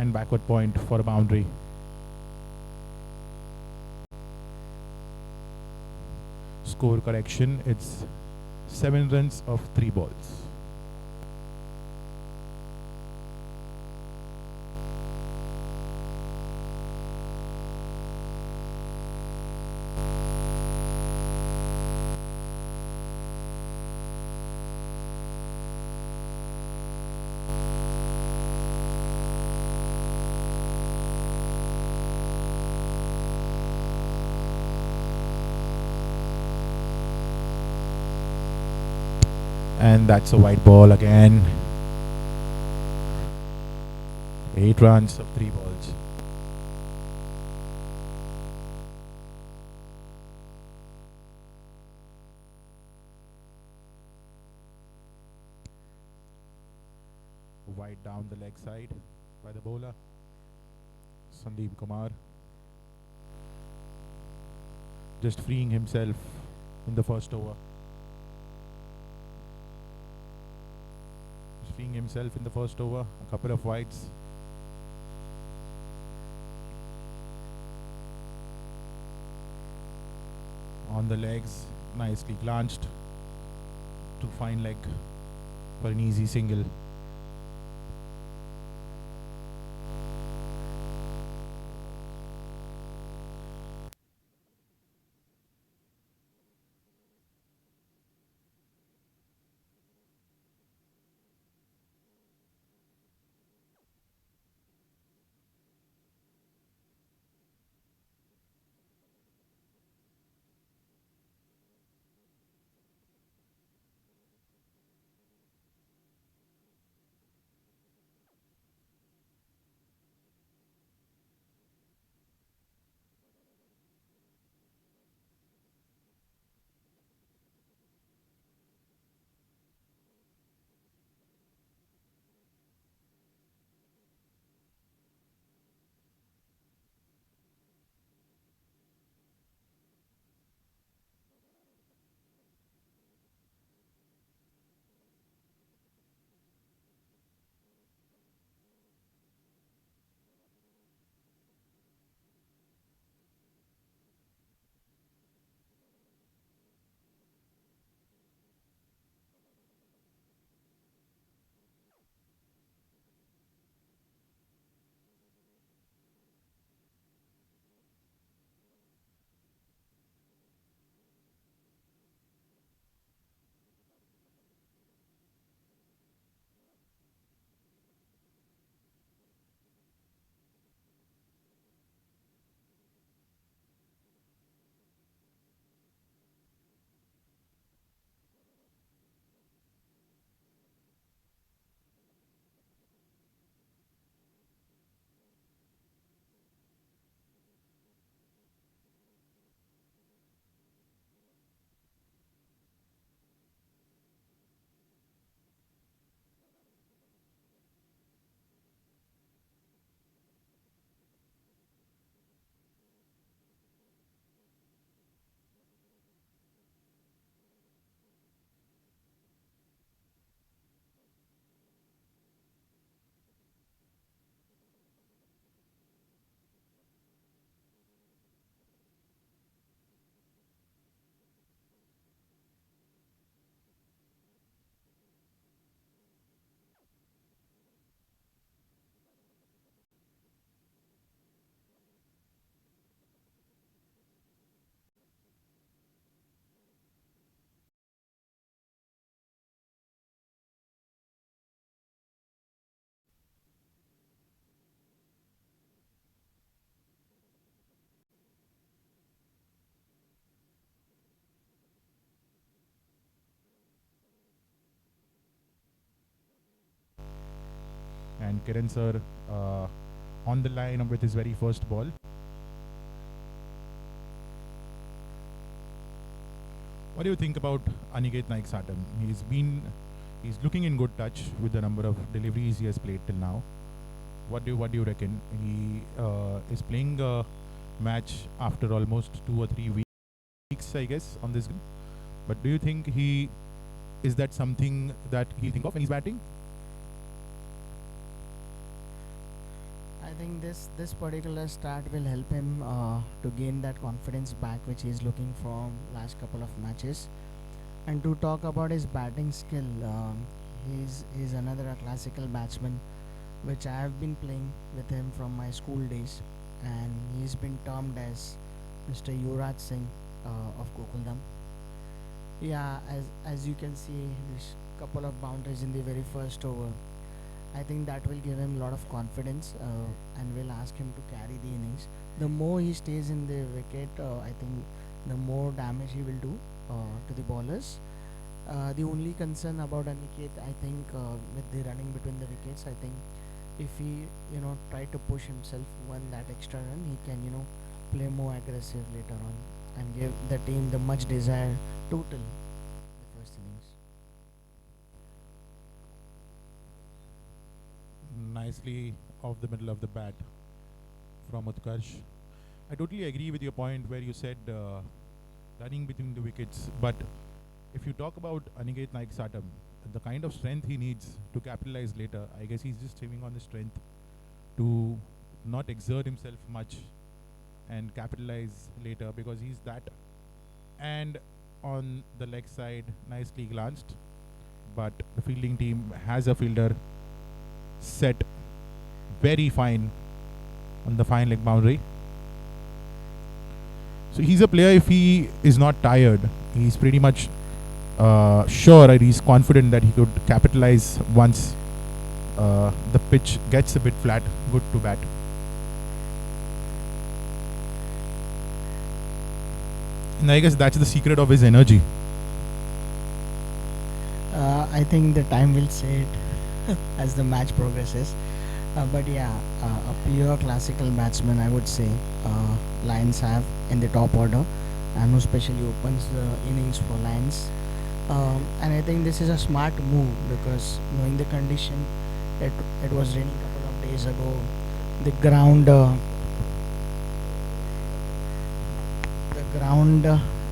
and backward point for a boundary. Score correction, it's 7 runs of 3 balls. And that's a white ball again. 8 runs of 3 balls. Wide down the leg side by the bowler, Sandeep Kumar. Just freeing himself in the first over. Just freeing himself in the first over. A couple of wides. On the legs, nicely glanced to fine leg for an easy single. And Kiran sir on the line with his very first ball. What do you think about Aniket Naik Satam? He's looking in good touch with the number of deliveries he has played till now. What do you reckon? He is playing a match after almost 2 or 3 weeks, I guess, on this game. But do you think is that something that he'll think of when he's batting? I think this particular start will help him to gain that confidence back, which he's looking for last couple of matches. And to talk about his batting skill, he's another classical batsman, which I have been playing with him from my school days, and he's been termed as Mr. Yuvraj Singh of Gokuldam. Yeah, as you can see, there's couple of boundaries in the very first over. I think that will give him a lot of confidence and will ask him to carry the innings. The more he stays in the wicket, I think the more damage he will do to the bowlers. The only concern about Aniket, I think, with the running between the wickets, I think if he, try to push himself one that extra run, he can, play more aggressive later on and give the team the much desired total the first innings. Nicely off the middle of the bat from Utkarsh. I totally agree with your point where you said running between the wickets. But if you talk about Aniket Naik Satam, the kind of strength he needs to capitalize later, I guess he's just saving on the strength to not exert himself much and capitalize later because he's that. And on the leg side, nicely glanced, but the fielding team has a fielder set very fine on the fine leg boundary. So he's a player, if he is not tired, he's pretty much sure, and he's confident that he could capitalize once the pitch gets a bit flat, good to bat. And I guess that's the secret of his energy. I think the time will say it as the match progresses. But yeah, a pure classical batsman, I would say, Lions have in the top order, and who especially opens the innings for Lions. And I think this is a smart move because knowing the condition, it it was raining a couple of days ago. The ground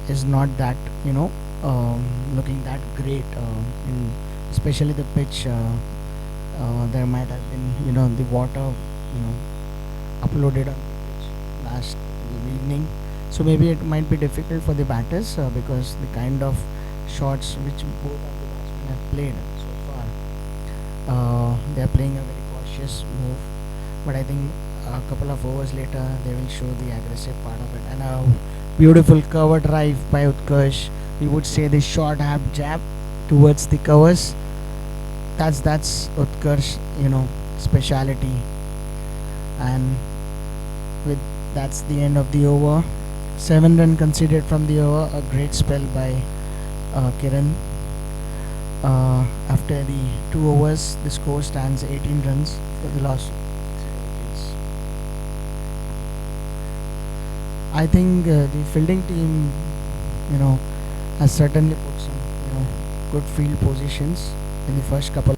is not that looking that great. In especially the pitch, there might have been the water uploaded on the pitch last evening, so maybe it might be difficult for the batters because the kind of shots which both of the batsmen have played so far, they are playing a very cautious move. But I think a couple of overs later they will show the aggressive part of it, and a beautiful cover drive by Utkarsh. We would say the short half jab towards the covers. That's Utkarsh, speciality. And with that's the end of the over. 7 run conceded from the over. A great spell by Kiran. After the 2 overs, the score stands 18 runs for the loss. I think the fielding team, you know, has certainly put some, good field positions in the first couple.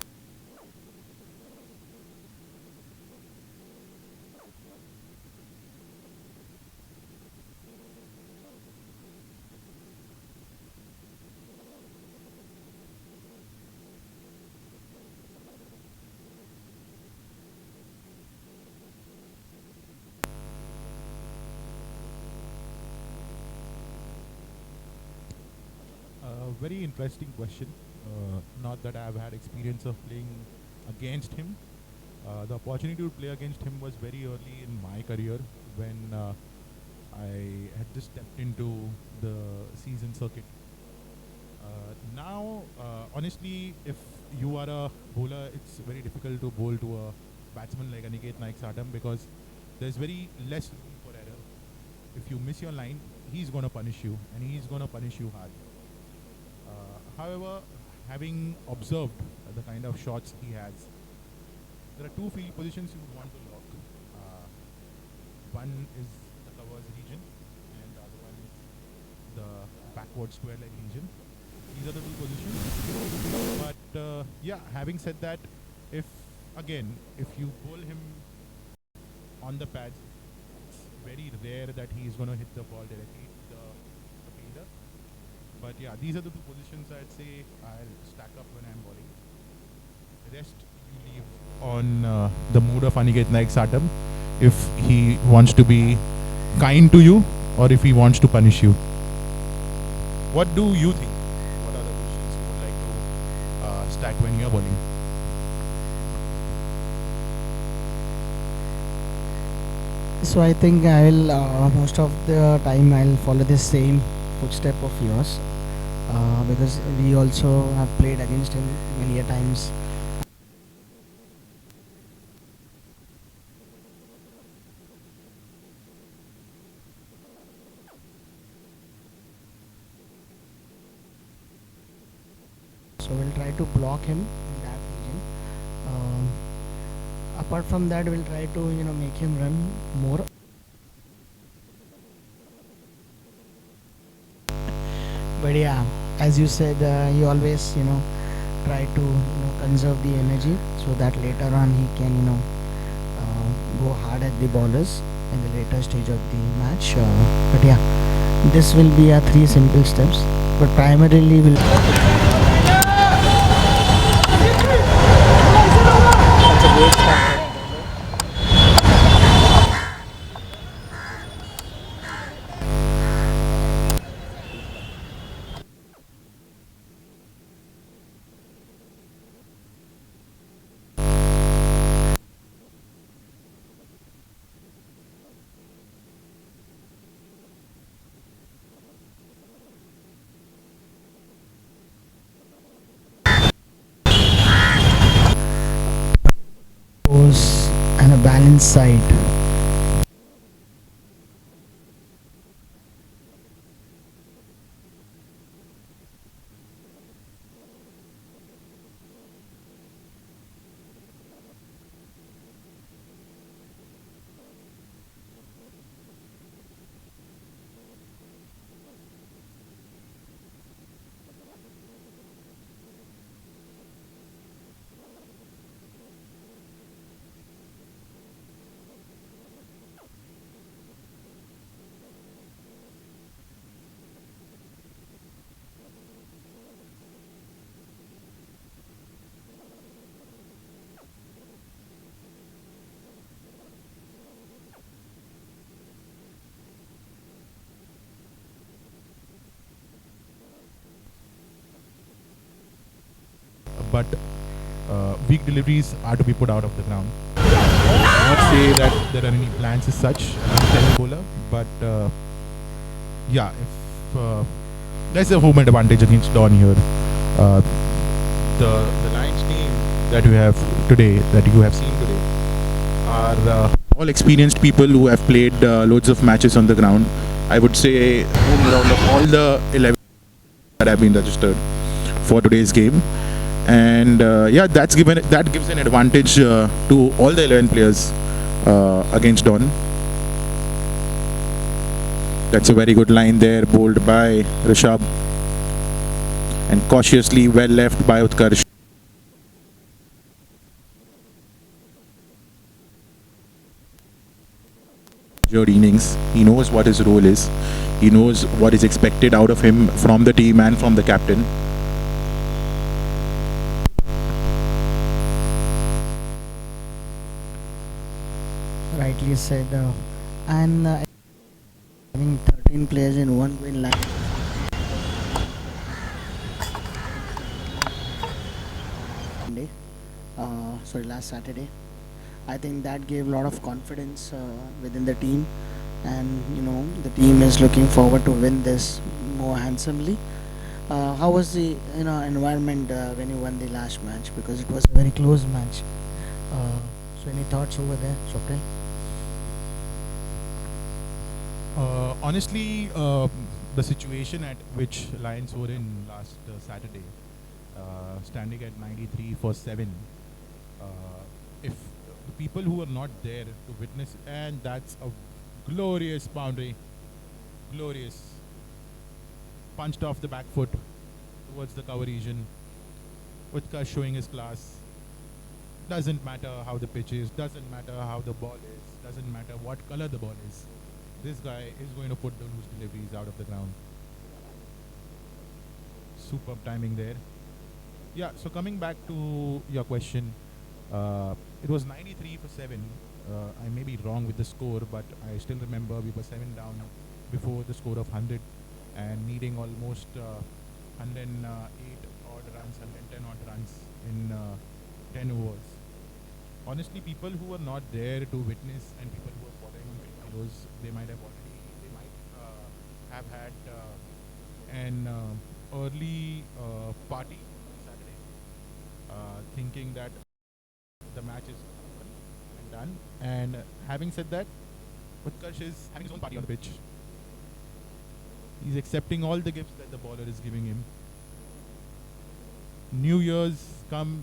Very interesting question. Not that I've had experience of playing against him. The opportunity to play against him was very early in my career when I had just stepped into the season circuit. Now, honestly, if you are a bowler, it's very difficult to bowl to a batsman like Aniket Naik Satam because there's very less room for error. If you miss your line, he's going to punish you, and he's going to punish you hard. However, having observed the kind of shots he has, there are two field positions you would want to lock. One is the covers region, and the other one is the backward square leg region. These are the two positions. But yeah, having said that, if again, if you bowl him on the pads, it's very rare that he is going to hit the ball directly to the fielder. But yeah, these are the two positions I'd say I'll stack up when I'm bowling. The rest leave on the mood of Aniket Naik Satam, if he wants to be kind to you or if he wants to punish you. What do you think? What are the questions you would like to stack when you are bowling? So I think I'll most of the time I'll follow the same footstep of yours, because we also have played against him many a times. So we'll try to block him in that region. Um, Apart from that, we'll try to make him run more. But yeah, as you said, he always try to conserve the energy so that later on he can go hard at the bowlers in the later stage of the match. But yeah, this will be a three simple steps. But primarily will. That's a great start. And a balanced side. But weak deliveries are to be put out of the ground. Not say that there are any plans as such in bowler, but yeah, if there's a home advantage against Don here. Uh, the Lions team that you have today, that you have seen today, are all experienced people who have played loads of matches on the ground. I would say home ground of all the 11 that have been registered for today's game. And yeah, that gives an advantage to all the 11 players against Don. That's a very good line there, bowled by Rishabh, and cautiously well left by Utkarsh. Your innings, he knows what his role is. He knows what is expected out of him from the team and from the captain. Rightly said. And having 13 players in one win line. Sorry, last Saturday. I think that gave a lot of confidence within the team, and the team is looking forward to win this more handsomely. How was the environment when you won the last match? Because it was a very close match. So any thoughts over there, Swapnil? Honestly, the situation at which Lions were in last Saturday, standing at 93 for 7, if the people who were not there to witness, and that's a glorious boundary, glorious, punched off the back foot towards the cover region, Utkarsh showing his class. Doesn't matter how the pitch is, doesn't matter how the ball is, doesn't matter what color the ball is. This guy is going to put the loose deliveries out of the ground. Superb timing there. Yeah, so coming back to your question, It was 93 for 7. I may be wrong with the score, but I still remember we were 7 down before the score of 100 and needing almost 108 odd runs, 110 odd runs in 10 overs. Honestly, people who were not there to witness and people who were following on videos, they might have had an early party on Saturday, thinking that the match is over and done. And having said that, Utkarsh is having his own party on the pitch. He's accepting all the gifts that the bowler is giving him. New Year's come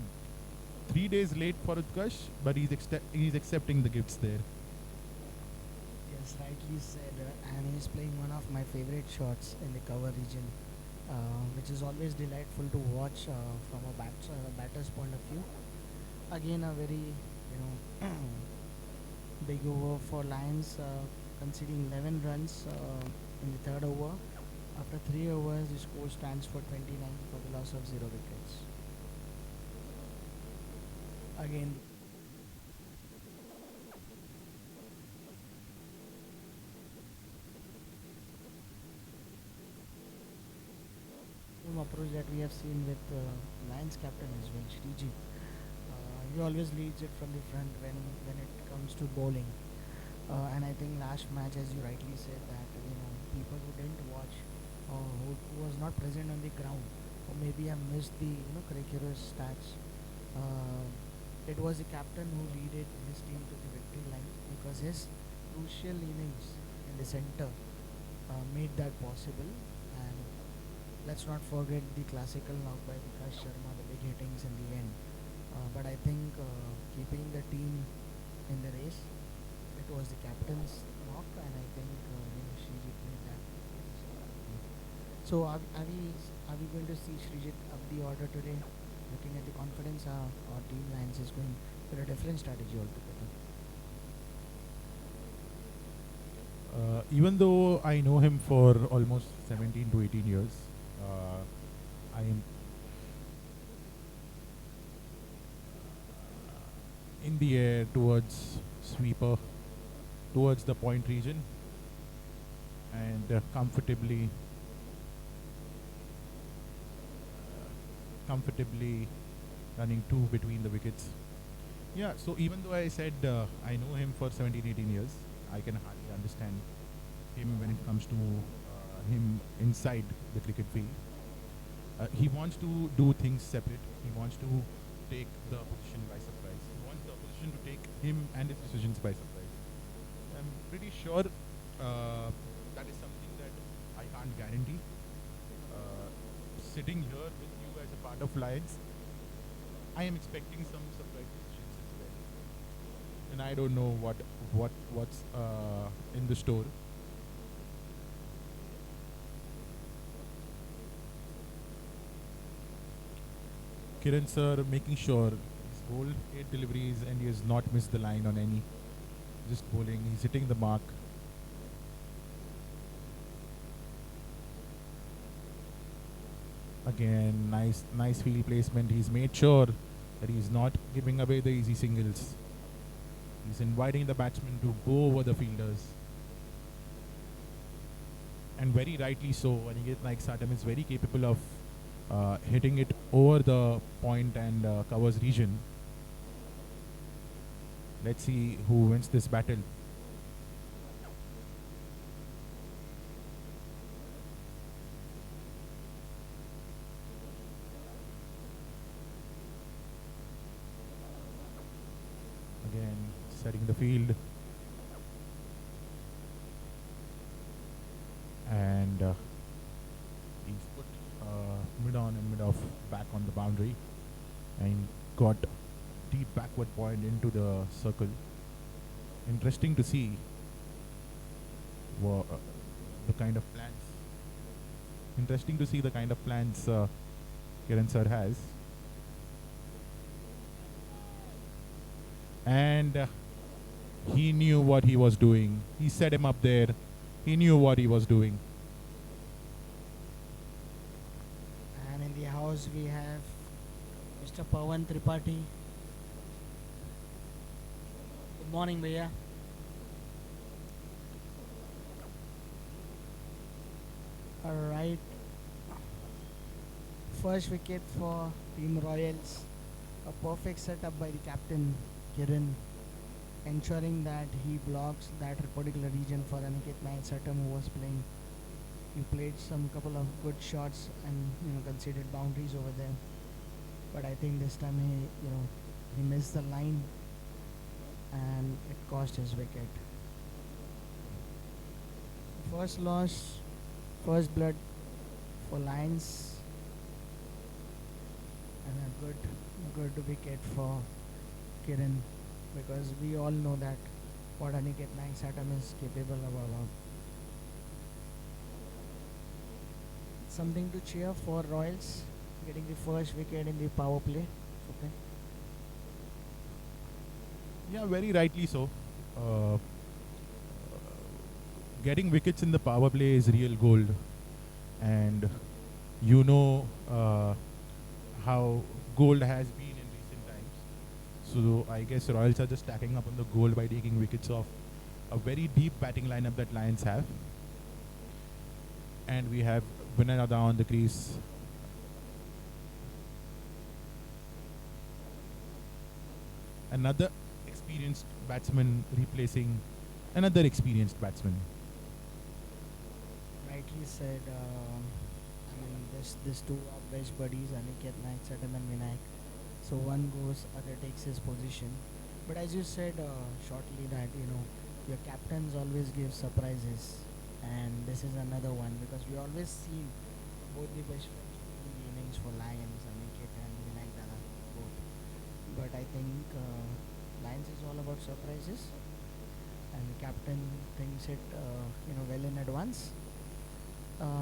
3 days late for Utkarsh, but he's accepting the gifts there. Yes, rightly said. And he's playing one of my favorite shots in the cover region, which is always delightful to watch from a batter's point of view. Again, a very big over for Lions, conceding 11 runs in the third over. After 3 overs, the score stands for 29 for the loss of 0 wickets. Again, same approach that we have seen with Lions captain as well, Shriji. He always leads it from the front when it comes to bowling. And I think last match, as you rightly said, that people who didn't watch or who was not present on the ground, or maybe have missed the curriculous stats. It was the captain who led his team to the victory line because his crucial innings in the center made that possible. And let's not forget the classical knock by Vikas Sharma, the big hittings in the end. But I think keeping the team in the race, it was the captain's knock, and I think Srijit made that. So are we going to see Srijit up the order today? Looking at the confidence, our team Lions is going with a different strategy altogether. Even though I know him for almost 17 to 18 years, I am in the air towards sweeper, towards the point region, and comfortably running two between the wickets. Yeah, so even though I said I know him for 17, 18 years, I can hardly understand him when it comes to him inside the cricket field. He wants to do things separate. He wants to take the opposition by surprise. He wants the opposition to take him and his decisions by surprise. I'm pretty sure that is something that I can't guarantee. Sitting here with you as a part of Lions, I am expecting some surprise decisions as well, and I don't know what's in the store. Kiran sir making sure he's bowled 8 deliveries and he has not missed the line on any. Just bowling, he's hitting the mark. Again, nice field placement. He's made sure that he's not giving away the easy singles. He's inviting the batsmen to go over the fielders. And very rightly so. Aniket Naik Satam is very capable of hitting it over the point and covers region. Let's see who wins this battle. Again, setting the field. And he's put mid on and mid off back on the boundary and got deep backward point into the circle. Interesting to see the kind of plans. Interesting to see the kind of plans Kiran sir has. And he knew what he was doing. He set him up there. He knew what he was doing. And in the house we have Mr. Pawan Tripathi. Morning, Bhaiya. Alright, first wicket for Team Royals. A perfect setup by the captain, Kiran, ensuring that he blocks that particular region for Aniket Naik Satam who was playing. He played some couple of good shots and conceded boundaries over there. But I think this time he missed the line and it cost his wicket. First loss, first blood for Lions, and a good wicket for Kiran because we all know that what Aniket Naik Satam is capable of about. Something to cheer for Royals getting the first wicket in the power play. Okay. Yeah, very rightly so. Uh, Getting wickets in the power play is real gold, and you know how gold has been in recent times. So I guess Royals are just stacking up on the gold by taking wickets off a very deep batting lineup that Lions have. And we have Vinay on the crease. Another experienced batsman replacing another experienced batsman. Rightly said. I mean, this two are best buddies, Aniket Naik Satam and Vinayak. So one goes, other takes his position. But as you said shortly that your captains always give surprises, and this is another one because we always seen both the best friends in the innings for Lions, Aniket and Vinayak Dada both. But I think Lions is all about surprises, and the captain thinks it well in advance.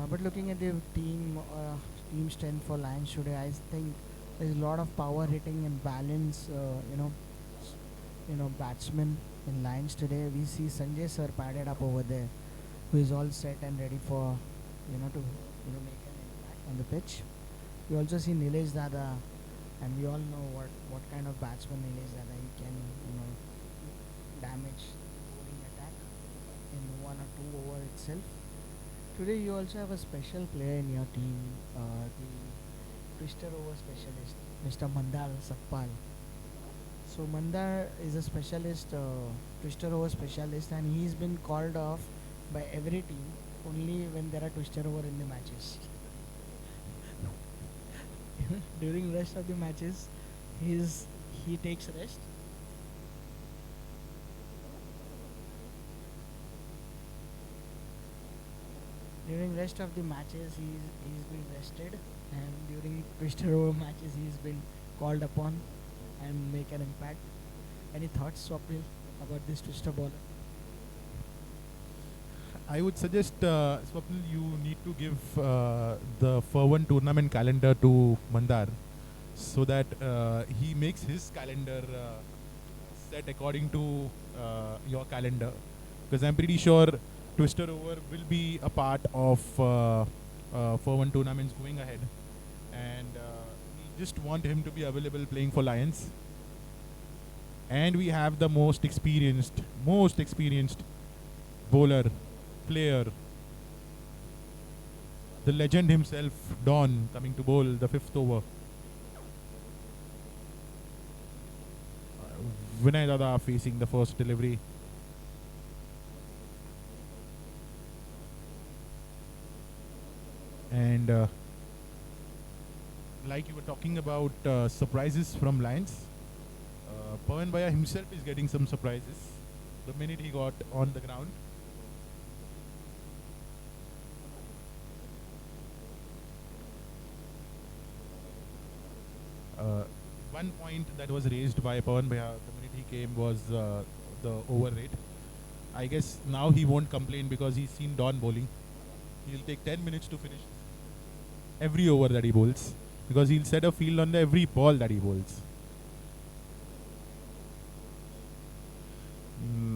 But looking at the team strength for Lions today, I think there's a lot of power hitting and balance. Batsmen in Lions today. We see Sanjay Sir padded up over there, who is all set and ready for to make an impact on the pitch. We also see Nilesh Dada, and we all know what kind of batsman Nilesh Dada. He can damage bowling attack in one or two over itself. Today you also have a special player in your team, the twister over specialist, Mr. Mandar Sakpal. So Mandar is a specialist, twister over specialist, and he's been called off by every team only when there are twister over in the matches. During rest of the matches, he takes rest. During rest of the matches, he's been rested, and during twister over matches, he's been called upon and make an impact. Any thoughts, Swapnil, about this twister bowler? I would suggest, Swapnil, you need to give the Fur1 tournament calendar to Mandar so that he makes his calendar set according to your calendar. Because I'm pretty sure Twister Over will be a part of Fur1 tournaments going ahead. And we just want him to be available playing for Lions. And we have the most experienced bowler, player, the legend himself, Don, coming to bowl the fifth over. Vinay Dada facing the first delivery. And like you were talking about surprises from Lions, Pawan Bhaiya himself is getting some surprises the minute he got on the ground. One point that was raised by Pawan Bhaiya the minute he came was the over rate. I guess now he won't complain because he's seen Don bowling. He'll take 10 minutes to finish every over that he bowls because he'll set a field on every ball that he bowls.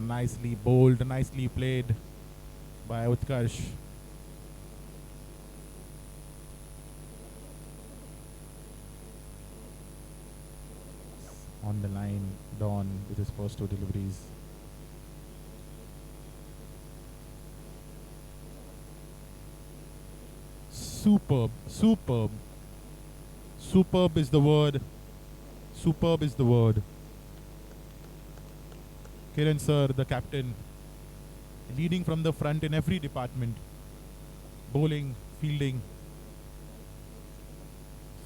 Nicely bowled, nicely played by Utkarsh. On the line, Don with his first two deliveries. Superb, superb, superb is the word. Superb is the word. Kiran sir, the captain, leading from the front in every department. Bowling, fielding,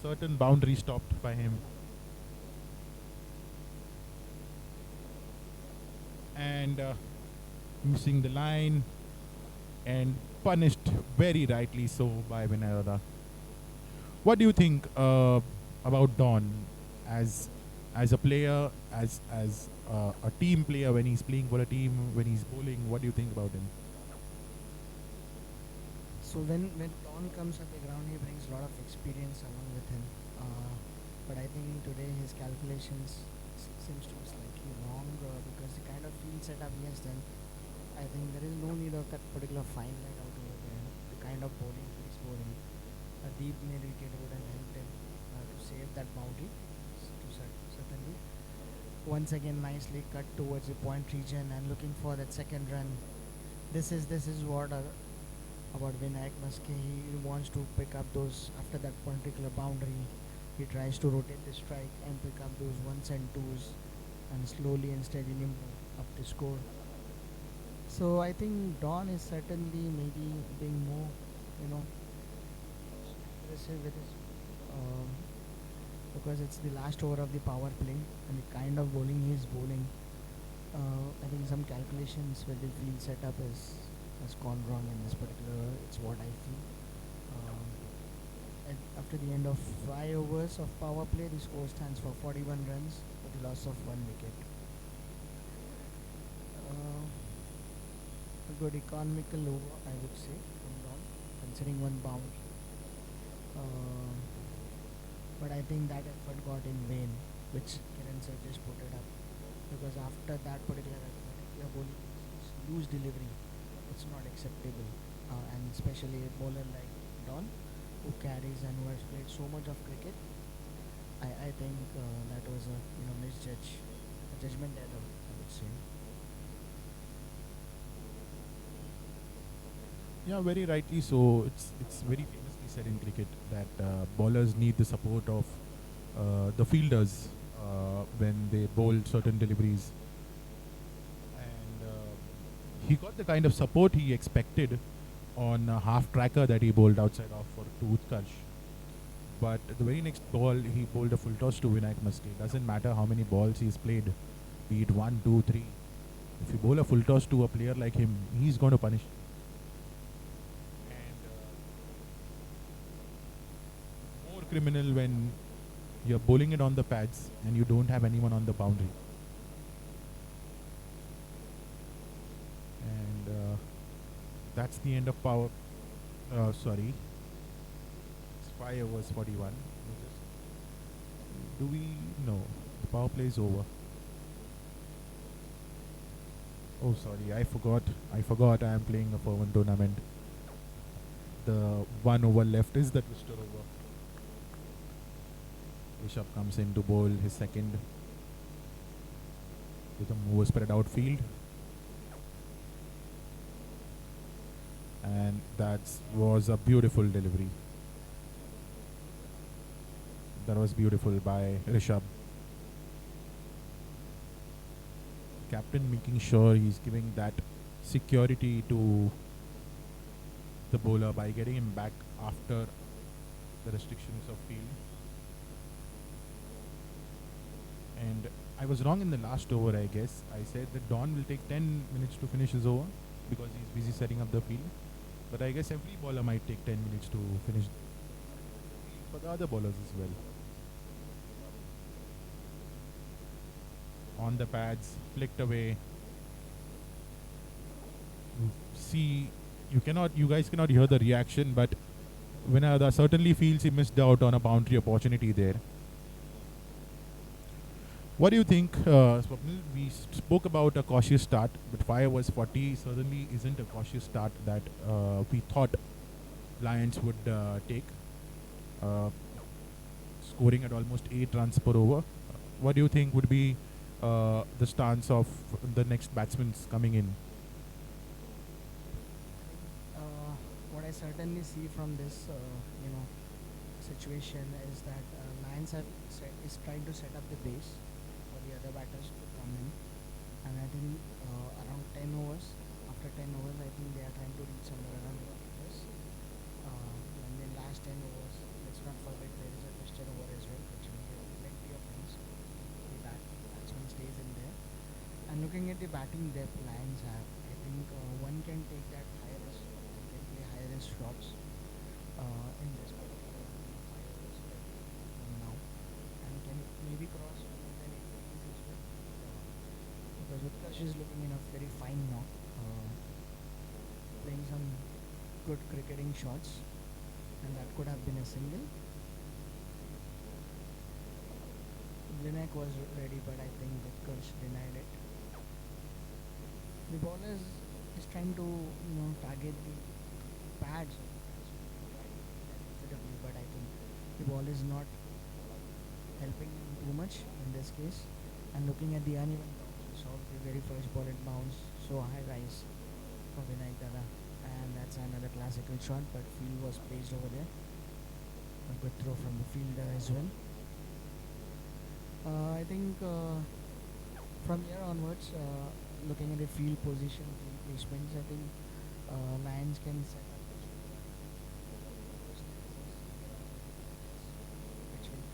certain boundary stopped by him. And missing the line and punished very rightly so by Vinayada. What do you think about Don as a player, as a team player when he's playing for a team, when he's bowling? What do you think about him? So when Don comes at the ground, he brings a lot of experience along with him. But I think today his calculations seems to be slightly wrong because the kind of field setup he has done, I think there is no need of that particular fine leg out over there. The kind of bowling he's bowling, a deep mid wicket would have helped him to save that boundary. Certainly. Once again, nicely cut towards the point region and looking for that second run. This is what about Vinayak Maske. He wants to pick up those after that particular boundary. He tries to rotate the strike and pick up those ones and twos, and slowly and steadily move up the score. So I think Don is certainly maybe being more, aggressive with his, um, because it's the last over of the power play and the kind of bowling he is bowling. I think some calculations with the field setup has gone wrong in this particular. It's what I feel. And after the end of 5 overs of power play, the score stands for 41 runs with the loss of 1 wicket. A good economical over, I would say, from Don, considering one boundary. But I think that effort got in vain, which Kiran sir just put it up. Because after that particular effort, your bowling is loose delivery. It's not acceptable. And especially a bowler like Don, who carries and who has played so much of cricket, I think that was a misjudge, a judgment error, I would say. Yeah, very rightly so. It's very famously said in cricket that bowlers need the support of the fielders when they bowl certain deliveries, and he got the kind of support he expected on a half tracker that he bowled outside off for to Utkarsh. But the very next ball, he bowled a full toss to Vinayak Maske. Doesn't matter how many balls he's played, be it 1, 2, 3. If you bowl a full toss to a player like him, he's going to punish. And more criminal when you're bowling it on the pads and you don't have anyone on the boundary. And that's the end of power. Sorry. It's 5 overs 41. Do we? No. The power play is over. Oh, sorry. I forgot I am playing a for one tournament. The 1 over left is the twister over. Rishabh comes in to bowl his second with a more spread out field. And that was a beautiful delivery. That was beautiful by Rishabh. Captain making sure he's giving that security to the bowler by getting him back after the restrictions of field. And I was wrong in the last over, I guess. I said that Don will take 10 minutes to finish his over because he's busy setting up the field. But I guess every bowler might take 10 minutes to finish for the other bowlers as well. On the pads, flicked away. See, you guys cannot hear the reaction, but Vinayada certainly feels he missed out on a boundary opportunity there. What do you think, Swapnil? We spoke about a cautious start, but 5 overs 40 certainly isn't a cautious start that we thought Lions would take, scoring at almost 8 runs per over. What do you think would be the stance of the next batsmen coming in? What I certainly see from this, situation is that Lions is trying to set up the base for the other batters to come in, and I think around 10 overs, after 10 overs, I think they are trying to reach somewhere around 40 plus. And the last 10 overs, let's not forget there is a twister over as well, which will give plenty of runs. The batsman stays in there. And looking at the batting depth Lions have, I think one can take that high risk and can play high risk shots in this particular 5 overs from now, and can maybe cross more than 80 runs as well. Because Utkarsh is looking in a very fine knock, playing some good cricketing shots, and that could have been a single. Linek was ready, but I think Utkarsh denied it. The bowler is trying to target the pads comfortably, but I think the ball is not helping him too much in this case. And looking at the uneven bounce, we saw the very first ball it bounced so high rise for Vinayak Dada, and that's another classical shot, but field was placed over there. A good throw from the fielder as well. I think from here onwards, looking at the field position, field placements, I think Lions can set up which will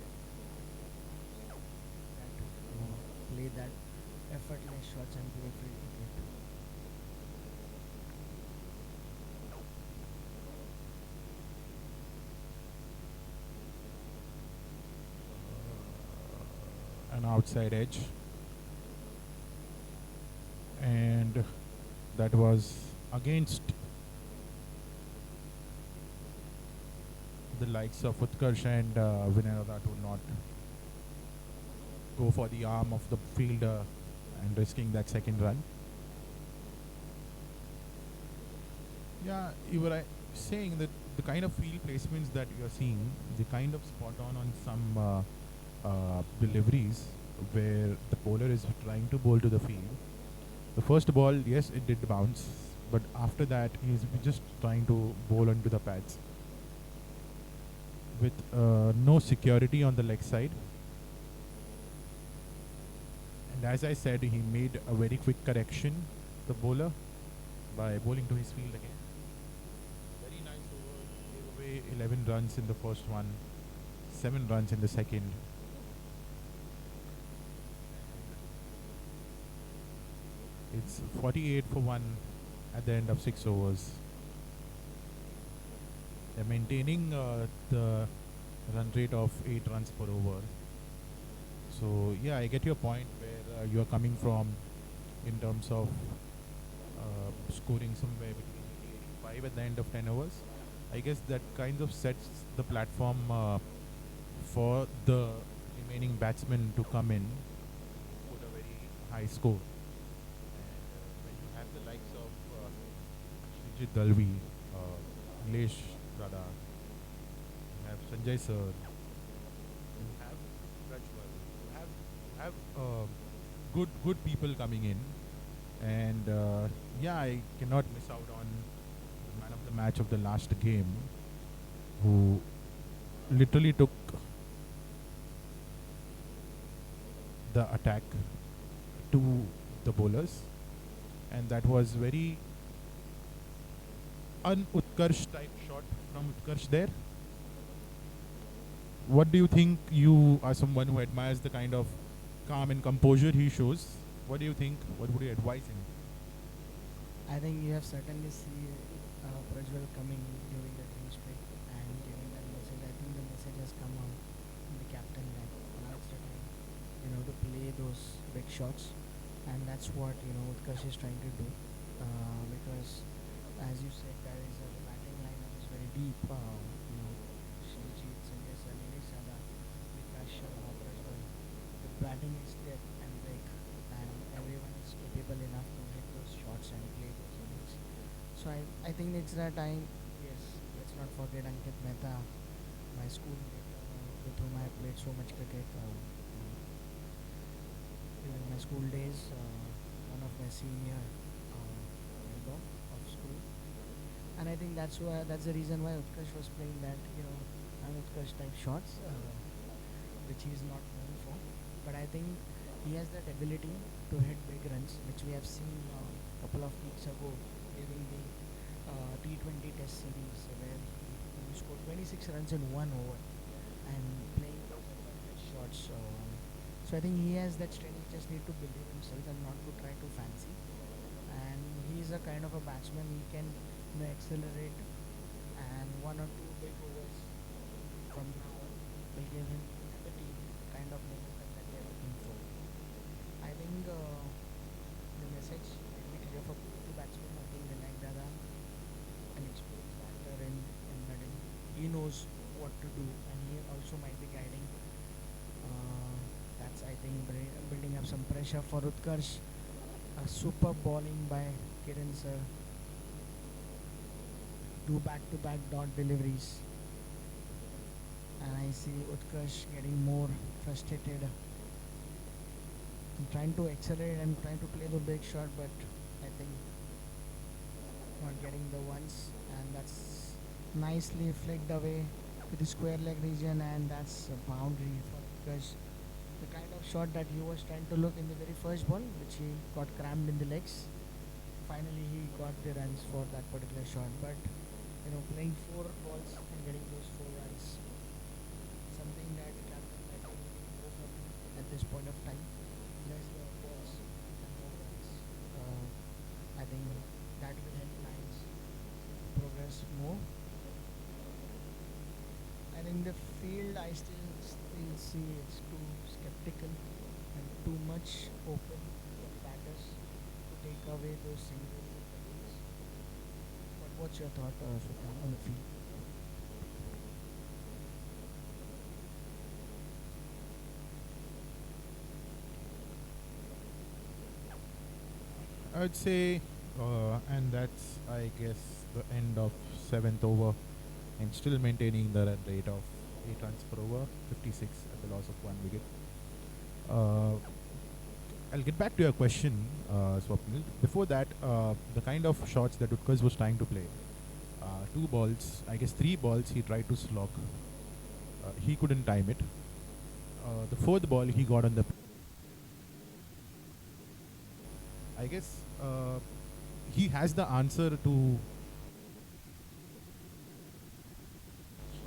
play that effortless shots and play field cricket. An outside edge, and that was against the likes of Utkarsh and Vinay to not go for the arm of the fielder and risking that second run. Yeah, you were saying that the kind of field placements that you are seeing, the kind of spot on some deliveries where the bowler is trying to bowl to the field. The first ball, yes, it did bounce, but after that, he's just trying to bowl onto the pads with no security on the leg side. And as I said, he made a very quick correction, the bowler, by bowling to his field again. Very nice over, gave away 11 runs in the first one, 7 runs in the second. It's 48 for 1 at the end of 6 overs. They're maintaining the run rate of 8 runs per over. So yeah, I get your point where you are coming from in terms of scoring somewhere between 85 at the end of 10 overs. I guess that kind of sets the platform for the remaining batsmen to come in, put a very high score. And when you have the likes of Srijit Dalvi, Nilesh Dada, you have Sanjay Sir, you have Rajwal, you have good people coming in, and yeah, I cannot miss out on the man of the match of the last game, who literally took the attack to the bowlers, and that was very un-Utkarsh type shot from Utkarsh there. What do you think? You are someone who admires the kind of calm and composure he shows. What do you think? What would you advise him? I think you have certainly seen Prajwal coming during the drinks break and giving that message. I think the message has come out from the captain that now it's the time, to play those big shots, and that's what Utkarsh is trying to do. Because, as you said, there is the batting lineup is very deep. Srijit, Sanjay Sir, Nilesh Sada, Vikas Sharma, Prajwal. The batting is depth and big, and everyone is capable enough to hit those shots and play those innings. So I think it's that time. Yes, let's not forget Ankit Mehta, my schoolmate, with whom I played so much cricket during my school days. One of my senior member of school, and I think that's the reason why Utkarsh was playing that Utkarsh type shots, which he is not known for. But I think he has that ability to hit big runs, which we have seen a couple of weeks ago during the T20 Test series, where he scored 26 runs in 1 over and playing shots. So I think he has that strength. He just need to believe himself and not to try to fancy. And he is a kind of a batsman. He can accelerate, and one or two big overs from now on will give him and the team kind of momentum that they are looking for. I think the message will be clear for the batsmen. I think Vinayak Dada, an experienced batter in middle, he knows what to do, and he also might be guiding. That's I think building up some pressure for Utkarsh. A super bowling by Kiran sir. Two back-to-back dot deliveries, and I see Utkarsh getting more frustrated. I'm trying to accelerate and trying to play the big shot, but I think not getting the ones, and that's nicely flicked away to the square leg region, and that's a boundary for Utkarsh. The kind of shot that he was trying to look in the very first ball, which he got crammed in the legs. Finally, he got the runs for that particular shot, but playing 4 balls and getting those 4 runs, something that captain might be looking for at this point of time. Less balls and more runs. I think that will help Lions progress more. And in the field, I still see it's too skeptical and too much open for batters to take away those singles. But what's your thought, Sultan, on the field? I'd say, and that's I guess the end of seventh over, and still maintaining the run rate of 8 runs per over, 56 at the loss of 1 wicket. Uh, I'll get back to your question, Swapnil. Before that, the kind of shots that Utkarsh was trying to play, 2 balls, I guess 3 balls, he tried to slog. He couldn't time it. The fourth ball he got on the. I guess he has the answer to.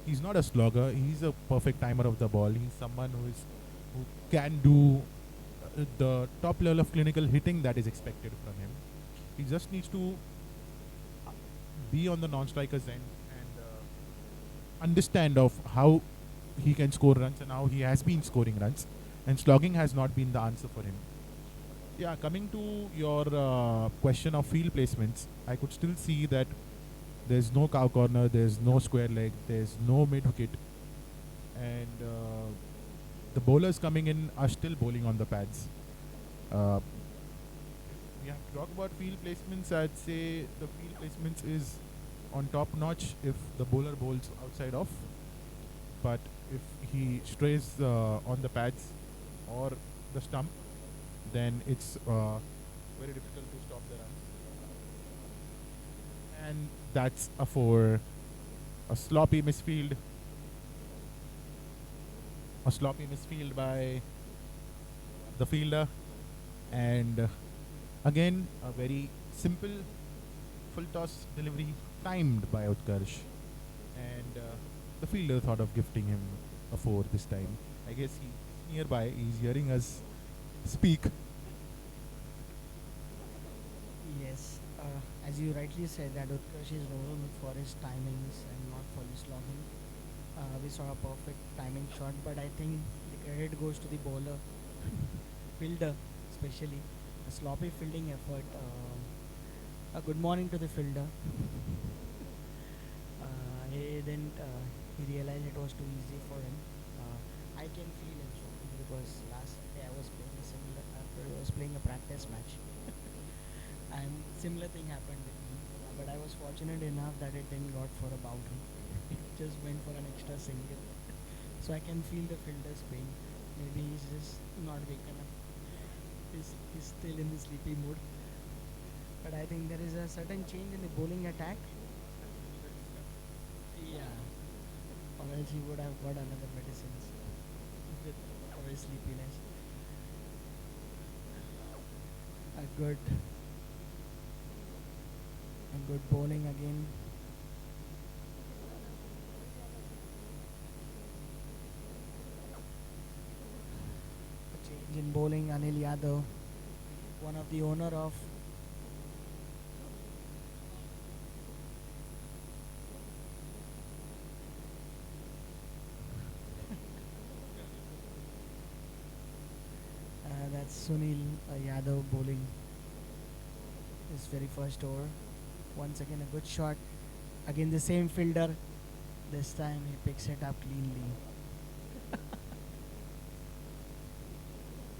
He's not a slogger. He's a perfect timer of the ball. He's someone who can do the top level of clinical hitting that is expected from him. He just needs to be on the non-strikers end and understand of how he can score runs and how he has been scoring runs. And slogging has not been the answer for him. Yeah, coming to your question of field placements, I could still see that there's no cow corner, there's no square leg, there's no mid wicket, and the bowlers coming in are still bowling on the pads. Uh, we have to talk about field placements. I'd say the field placements is on top notch if the bowler bowls outside off, but if he strays on the pads or the stump, then it's very difficult to stop the runs. And that's a 4. A sloppy misfield. A sloppy misfield by the fielder. And again, a very simple full toss delivery timed by Utkarsh. And the fielder thought of gifting him a 4 this time. I guess he's nearby, he's hearing us speak. Yes, as you rightly said, that Utkarsh is known for his timings and not for his slogging. We saw a perfect timing shot, but I think the credit goes to the bowler, fielder, especially a sloppy fielding effort. A good morning to the fielder. He didn't. He realized it was too easy for him. I can feel him so because last Sunday I was playing a similar. I was playing a practice match, and similar thing happened with me. But I was fortunate enough that it didn't got for a boundary. It just went for an extra single. So I can feel the fielder's pain. Maybe he's just not waken up. He's still in the sleepy mood. But I think there is a certain change in the bowling attack. Yeah, or else he would have got another medicines with for his sleepiness. A good bowling again. A change in bowling. Anil Yadav, one of the owner of that's Sunil Yadav bowling his very first over. Once again a good shot. Again the same fielder. This time he picks it up cleanly.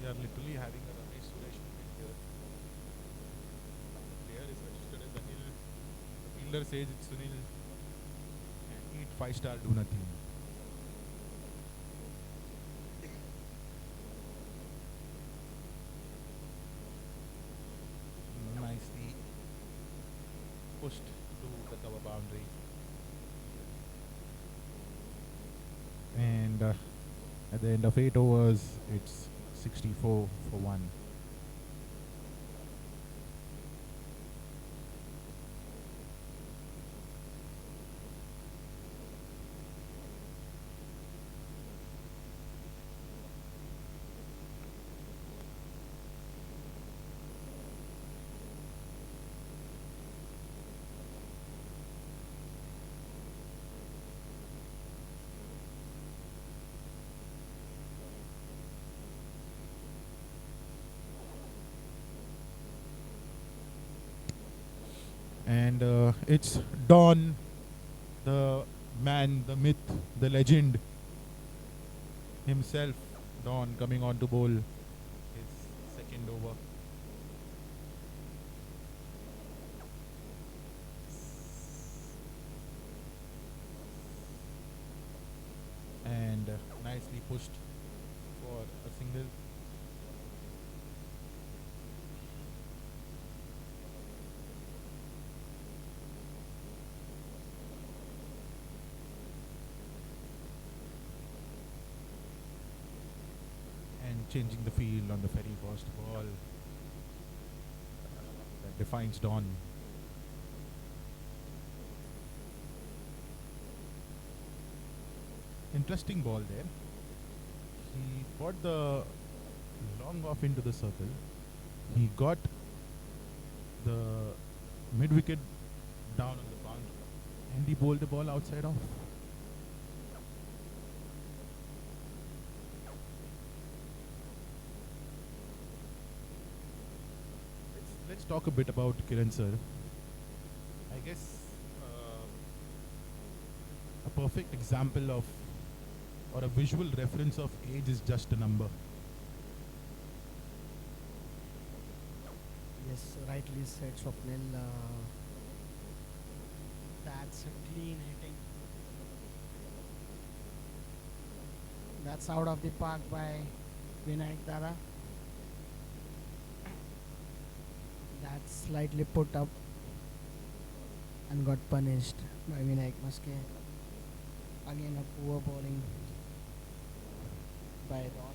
We are literally having a Ramesh Suresh moment here. The player is registered as Anil. The fielder says it's Sunil. And eat 5-star, do nothing. Nicely pushed to the cover boundary. And at the end of 8 overs, it's 64 for 1. And it's Don, the man, the myth, the legend himself, Don, coming on to bowl his second over. And nicely pushed for a single. And changing the field on the very first ball that defines Don. Interesting ball there. He got the long off into the circle. He got the mid wicket down on the boundary, and he bowled the ball outside off. Let's talk a bit about Kiran sir. I guess a perfect example of or a visual reference of age is just a number. Yes, rightly said Swapnil. That's a clean hitting. That's out of the park by Vinayak Dada. That's slightly put up and got punished by Vinayak Maske. Again a poor bowling by Don.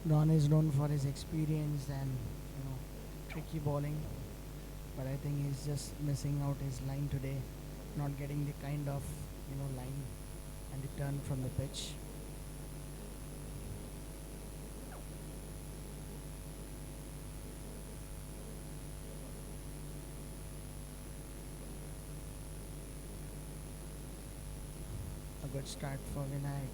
Don is known for his experience and tricky bowling, but I think he's just missing out his line today, not getting the kind of line and the turn from the pitch. A good start for Vinayak.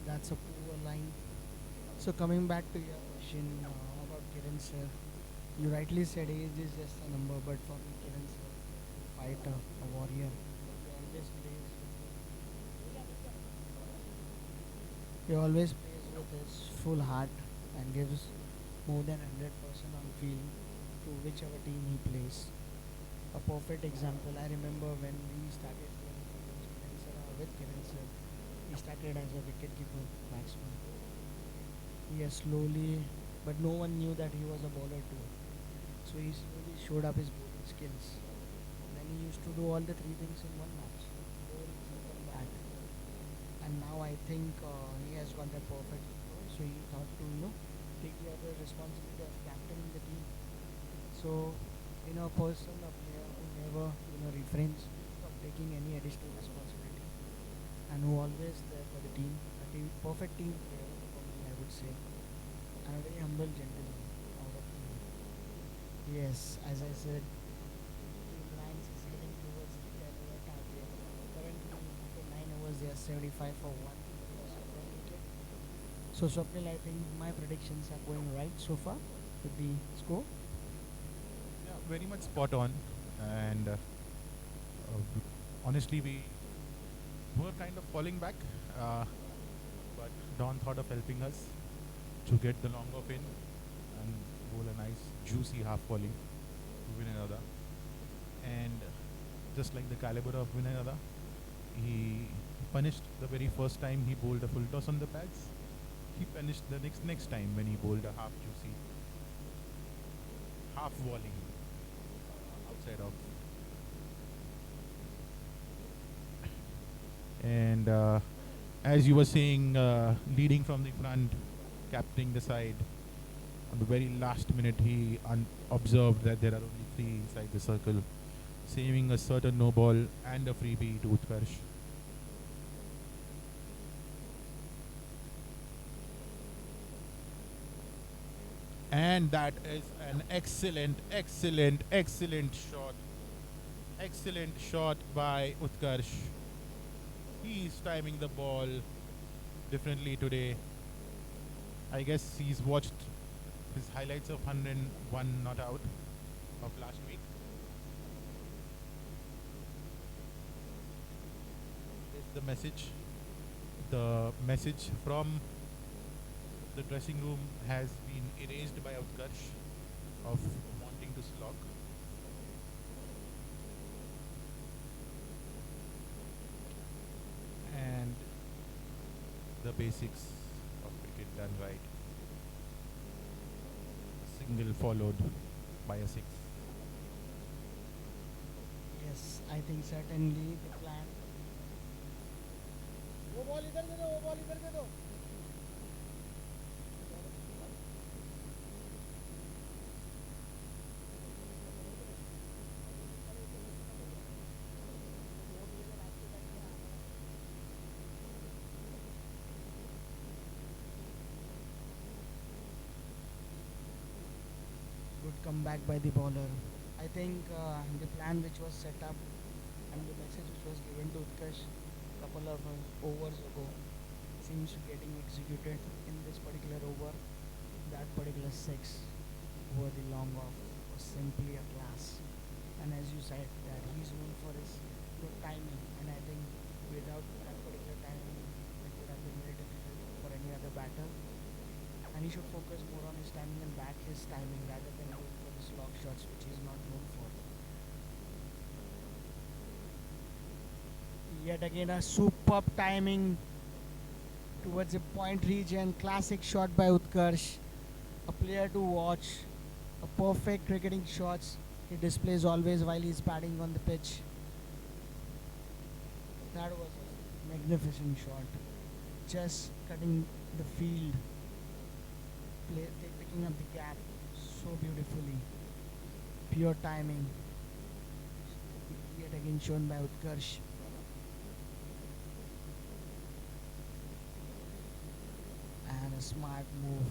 That's a poor line. So coming back to your question about Kiran sir, you rightly said age is just a number, but for me Kiran sir, fighter, a warrior, he always plays He always plays with his full heart and gives more than 100% on field to whichever team he plays. A perfect example, I remember when we started playing against Kevin Sir, with Kevin Sir, he started as a wicketkeeper batsman. He has slowly, but no one knew that he was a bowler too. So he slowly showed up his bowling skills. Then he used to do all the three things in one match: bowl, keep and bat. And now I think he has got that perfect control. So he thought to take the other responsibility of captaining the team. So a person, a player who never refrains from taking any additional responsibility and who always there for the team, perfect team player for me, I would say, and a very humble gentleman out of team. Yes, as I said, team lines is heading towards the 10 over target. Currently, after 9 overs, they are 75 for 1 loss of 1 wicket. So, Swapnil, I think my predictions are going right so far with the score. Yeah, very much spot on. And honestly, we were kind of falling back, uh, but Don thought of helping us to get the long off in and bowl a nice juicy half volley to Vinayada. And just like the caliber of Vinayada, he punished the very first time he bowled a full toss on the pads. He punished the next time when he bowled a half juicy half volley outside of. And as you were saying, leading from the front, captaining the side, on the very last minute he observed that there are only three inside the circle, saving a certain no ball and a freebie to Utkarsh. And that is an excellent shot. Excellent shot by Utkarsh. He is timing the ball differently today. I guess he's watched his highlights of 101 not out of last week. This is the message. The message from the dressing room has been erased by Utkarsh of wanting to slog. And the basics of cricket done right. A single followed by a six. Yes, I think certainly the plan. वो ball इधर दे दो, वो ball इधर दे दो. Good comeback by the bowler. I think the plan which was set up and the message which was given to Utkarsh couple of overs ago seems to getting executed in this particular over. That particular six over the long off was simply a class. And as you said, that he's known for his good timing, and I think without that particular timing, it would have been very difficult for any other batter. And he should focus more on his timing and back his timing rather than going for the slog shots, which he's not known for. Yet again, a superb timing towards the point region. Classic shot by Utkarsh. A player to watch. A perfect cricketing shots he displays always while he's batting on the pitch. That was a magnificent shot. Just cutting the field, picking up the gap so beautifully. Pure timing. Yet again shown by Utkarsh. And a smart move,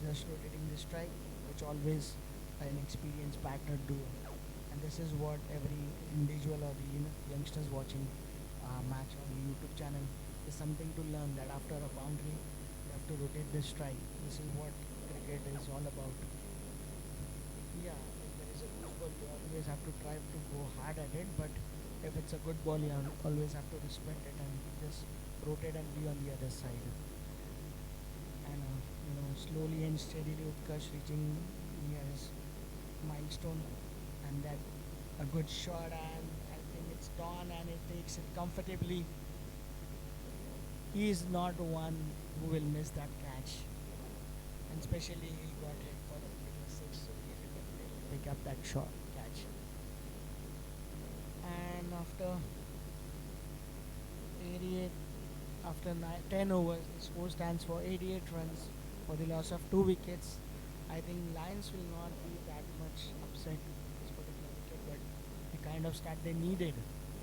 just rotating the strike, which always an experienced batter do. And this is what every individual or the youngsters watching match on the YouTube channel is something to learn, that after a boundary you have to rotate the strike. This is what cricket is all about. Yeah, if there is a loose ball, you always have to try to go hard at it, but if it's a good ball, you always have to respect it and just rotate and be on the other side. slowly and steadily Utkarsh reaching near his milestone, and that a good shot, and I think it's gone, and it takes it comfortably. He is not one who will miss that catch, and especially he got hit for the particular six, so he had to pick up that shot catch. And after 88, after 10 overs, the score stands for 88 runs for the loss of 2 wickets. I think Lions will not be that much upset with this particular wicket, but the kind of start they needed,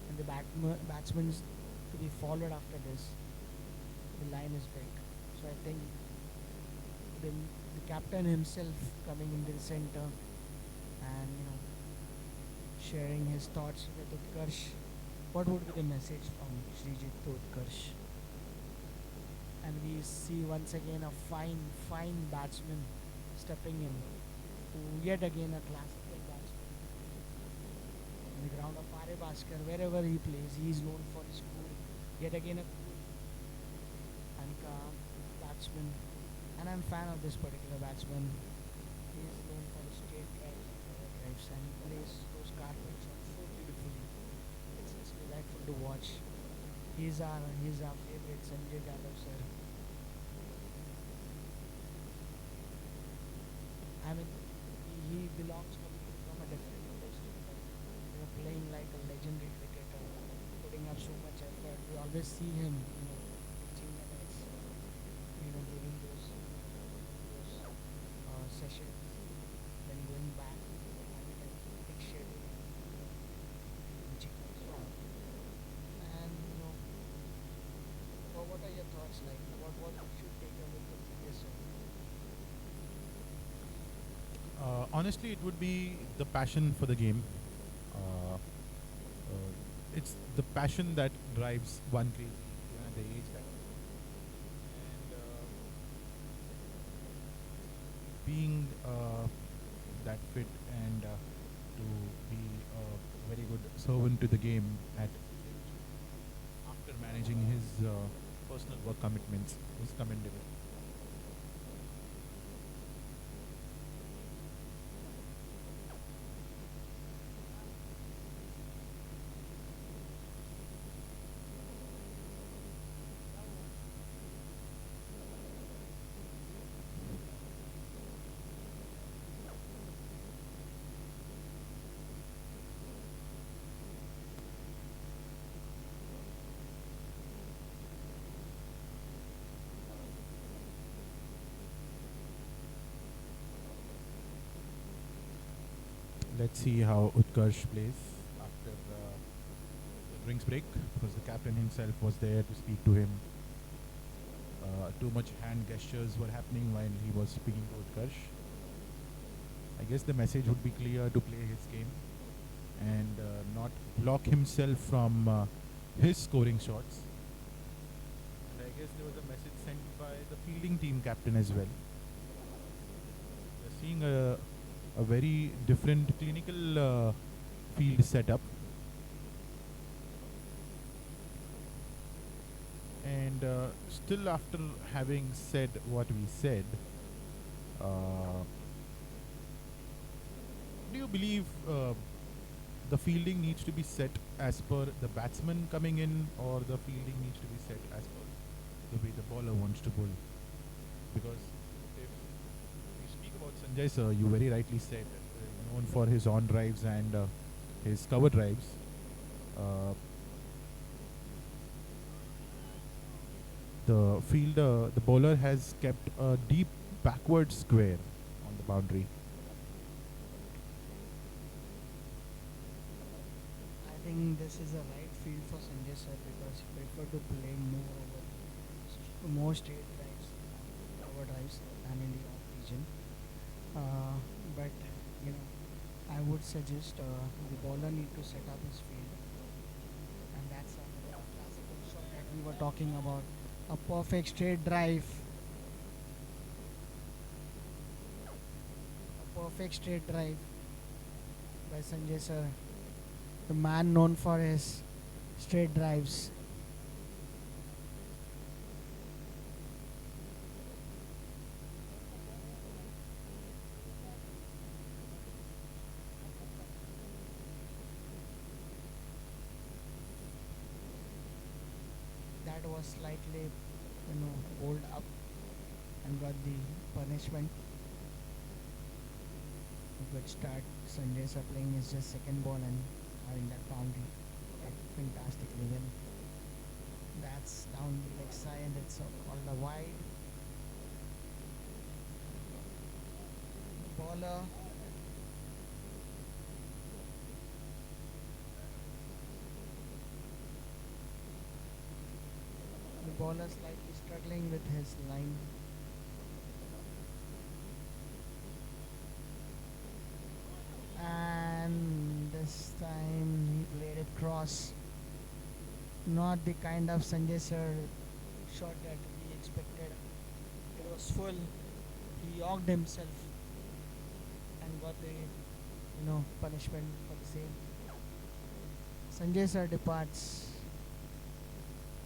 and the batsmen to be followed after this, the line is big. So I think the captain himself coming into the center and sharing his thoughts with Utkarsh. What would be the message from Srijit to Utkarsh? And we see once again a fine batsman stepping in, who yet again a classical batsman. On the ground of R.A. Bhaskar, wherever he plays, he is known for his cool, yet again a cool and calm batsman. And I'm a fan of this particular batsman. He is known for his straight drives and cover drives, and he plays those carpet shots so beautifully. It's delightful to watch. He's our favorite Sanjay Jadhav sir. I mean, he belongs completely from a different industry, but playing like a legendary cricketer, putting up so much effort. We always see him, reaching limits, during those sessions, then going back, having a big schedule, which he comes from. And what are your thoughts like? What should take away from this? Honestly, it would be the passion for the game. It's the passion that drives one crazy even at the age that and being that fit and to be a very good servant to the game at after managing his personal work commitments is commendable. Let's see how Utkarsh plays after the drinks break, because the captain himself was there to speak to him. Too much hand gestures were happening while he was speaking to Utkarsh. I guess the message would be clear to play his game and not block himself from his scoring shots. And I guess there was a message sent by the fielding team captain as well. We're seeing a very different clinical field setup, and still after having said what we said, do you believe the fielding needs to be set as per the batsman coming in, or the fielding needs to be set as per the way the bowler wants to bowl? Because if we speak about Sanjay sir, you very rightly said that known for his on drives and his cover drives. The bowler has kept a deep backward square on the boundary. I think this is a right field for Sanjay sir, because he prefer to play more straight drives, cover drives, and in the off region. But I would suggest the bowler need to set up his field, and that's a classical shot that we were talking about. A perfect straight drive, a perfect straight drive by Sanjay sir, the man known for his straight drives. slightly, bowled up and got the punishment. A good start. Sanjay Sir playing his just second ball and having that boundary fantastically well. That's down the leg side and it's called a wide. Bowler. The bowler slightly struggling with his line. And this time he played it cross. Not the kind of Sanjay Sir shot that we expected. It was full. He yogged himself and got the punishment for the same. Sanjay Sir departs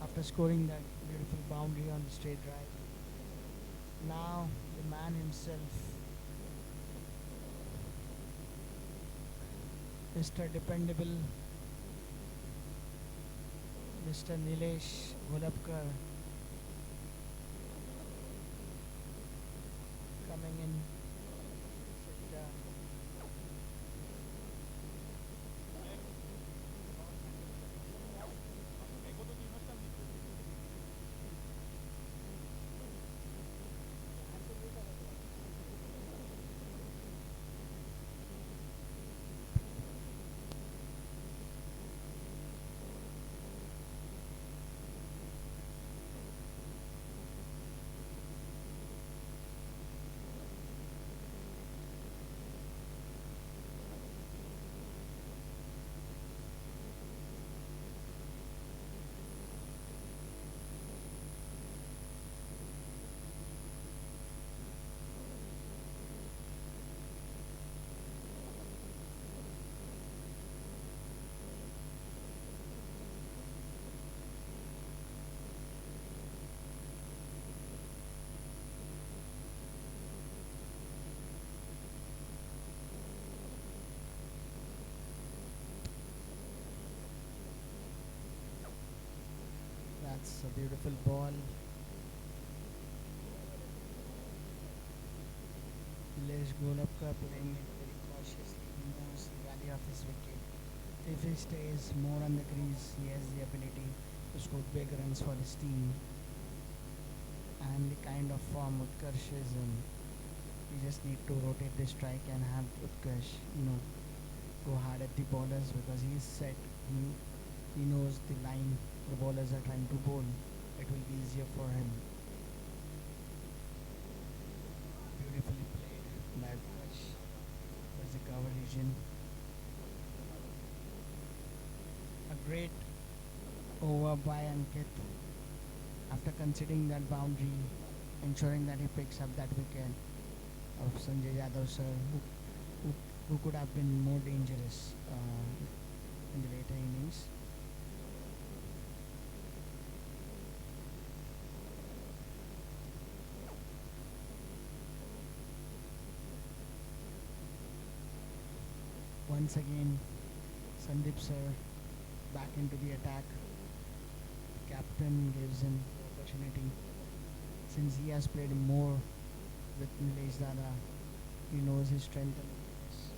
after scoring that beautiful boundary on the straight drive. Now the man himself, Mr. Dependable, Mr. Nilesh Golapkar, coming in. That's a beautiful ball. Nilesh Golapkar playing it very cautiously. He knows the value of his wicket. If he stays more on the crease, he has the ability to score big runs for his team. And the kind of form Utkarsh is in, we just need to rotate the strike and have Utkarsh, go hard at the bowlers because he's set. He knows the line the bowlers are trying to bowl. It will be easier for him. Beautifully played by Utkarsh towards the cover region. A great over by Ankit after conceding that boundary, ensuring that he picks up that wicket of Sanjay Yadav sir, who could have been more dangerous in the later innings. Once again, Sandeep sir back into the attack. The captain gives him the opportunity. Since he has played more with Nilesh Dada, he knows his strength and weakness.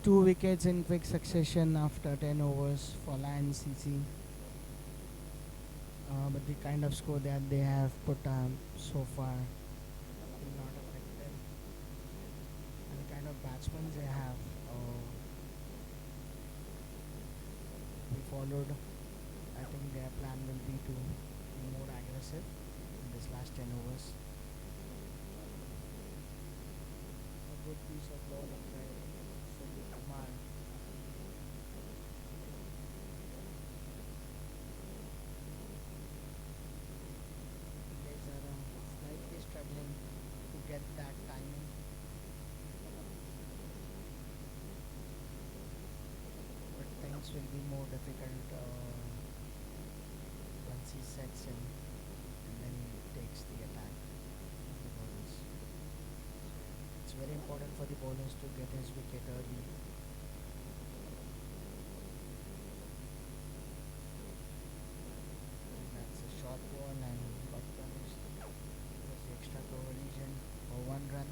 Two wickets in quick succession after 10 overs for Lion CC. but the kind of score that they have put on so far will not affect them. And the kind of batsmen they have, we followed. I think their plan will be to be more aggressive in this last 10 overs. A good piece of bowling by Sandeep Kumar. Indians are slightly struggling to get that timing. But things will be more difficult once he sets in and then he takes the attack of the bowlers. It's very important for the bowlers to get his wicket early. And that's a short ball and got punished. It was the extra cover region for 1 run.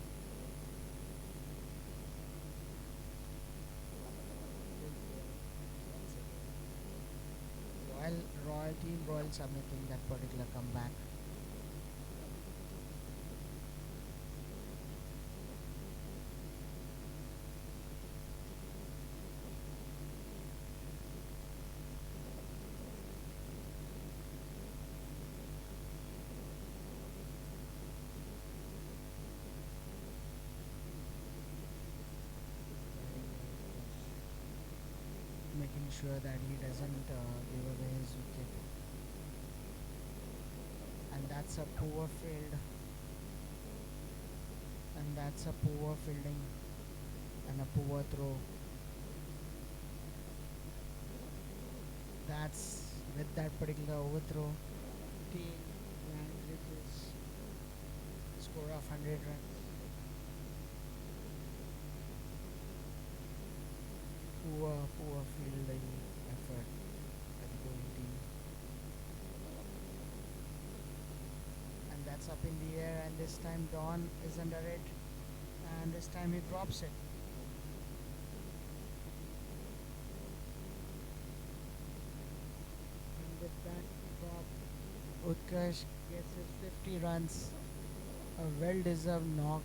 Once again, Royal submitting that particular comeback. Making sure that he doesn't give away his wicket. And that's a poor field. And that's a poor fielding and a poor throw. That's with that particular overthrow. Team Langridge's score of 100 runs. Poor fielding effort by the bowling team. And that's up in the air, and this time Don is under it, and this time he drops it. And with that drop, Utkarsh gets his 50 runs, a well-deserved knock.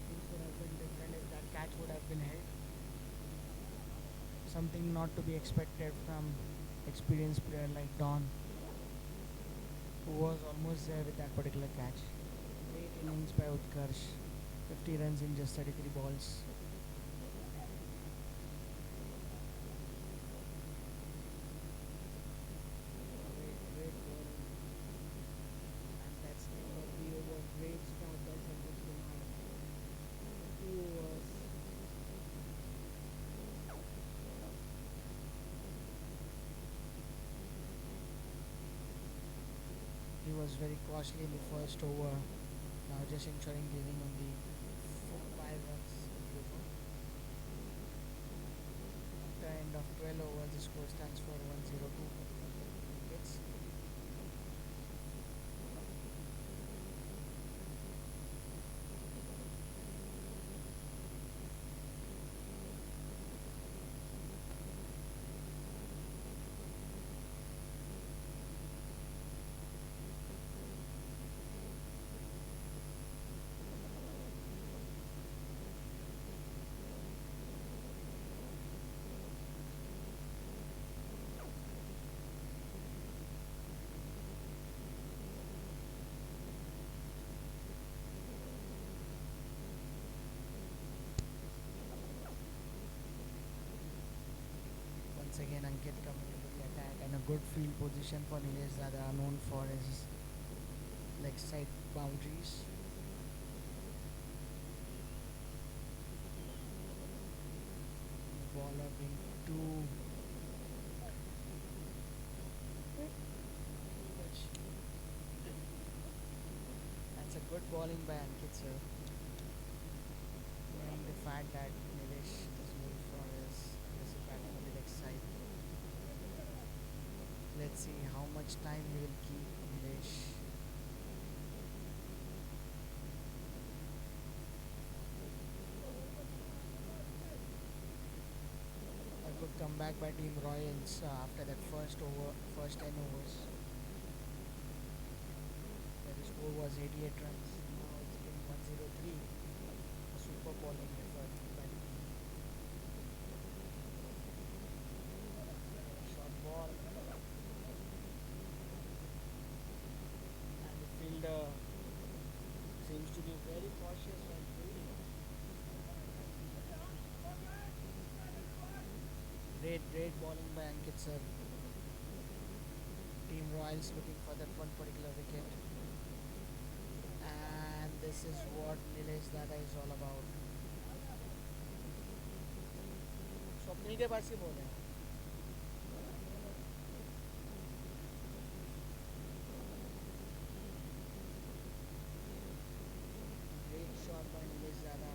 Things would have been different if that catch would have been held. Something not to be expected from experienced player like Don, who was almost there with that particular catch. Great innings by Utkarsh, 50 runs in just 33 balls. Great bowling. And that's the end of the over. Great start by Sandeep Kumar. 2 overs. He was very costly in the first over. Now just ensuring giving only 5 runs in the over. After end of 12 overs, the score stands for 102 wickets. Once again, Ankit coming into the attack, and a good field position for Nilesh Dada, known for his leg side boundaries. Bowler being too much. That's a good bowling by Ankit, sir. Knowing the fact that Nilesh is known for his aggressive batting on the leg side. Let's see how much time he will keep Nilesh. A good comeback back by Team Royals after that first 10 overs. Where the score was 88 runs. Now it's been 103. A super bowling effort by the team. Short ball, and the fielder seems to be very cautious when fielding. Great bowling by Ankit sir. Team Royals looking for that one particular wicket. And this is what Nilesh Dada is all about. Swapnil के पास ही ball है. Great shot by Nilesh Dada.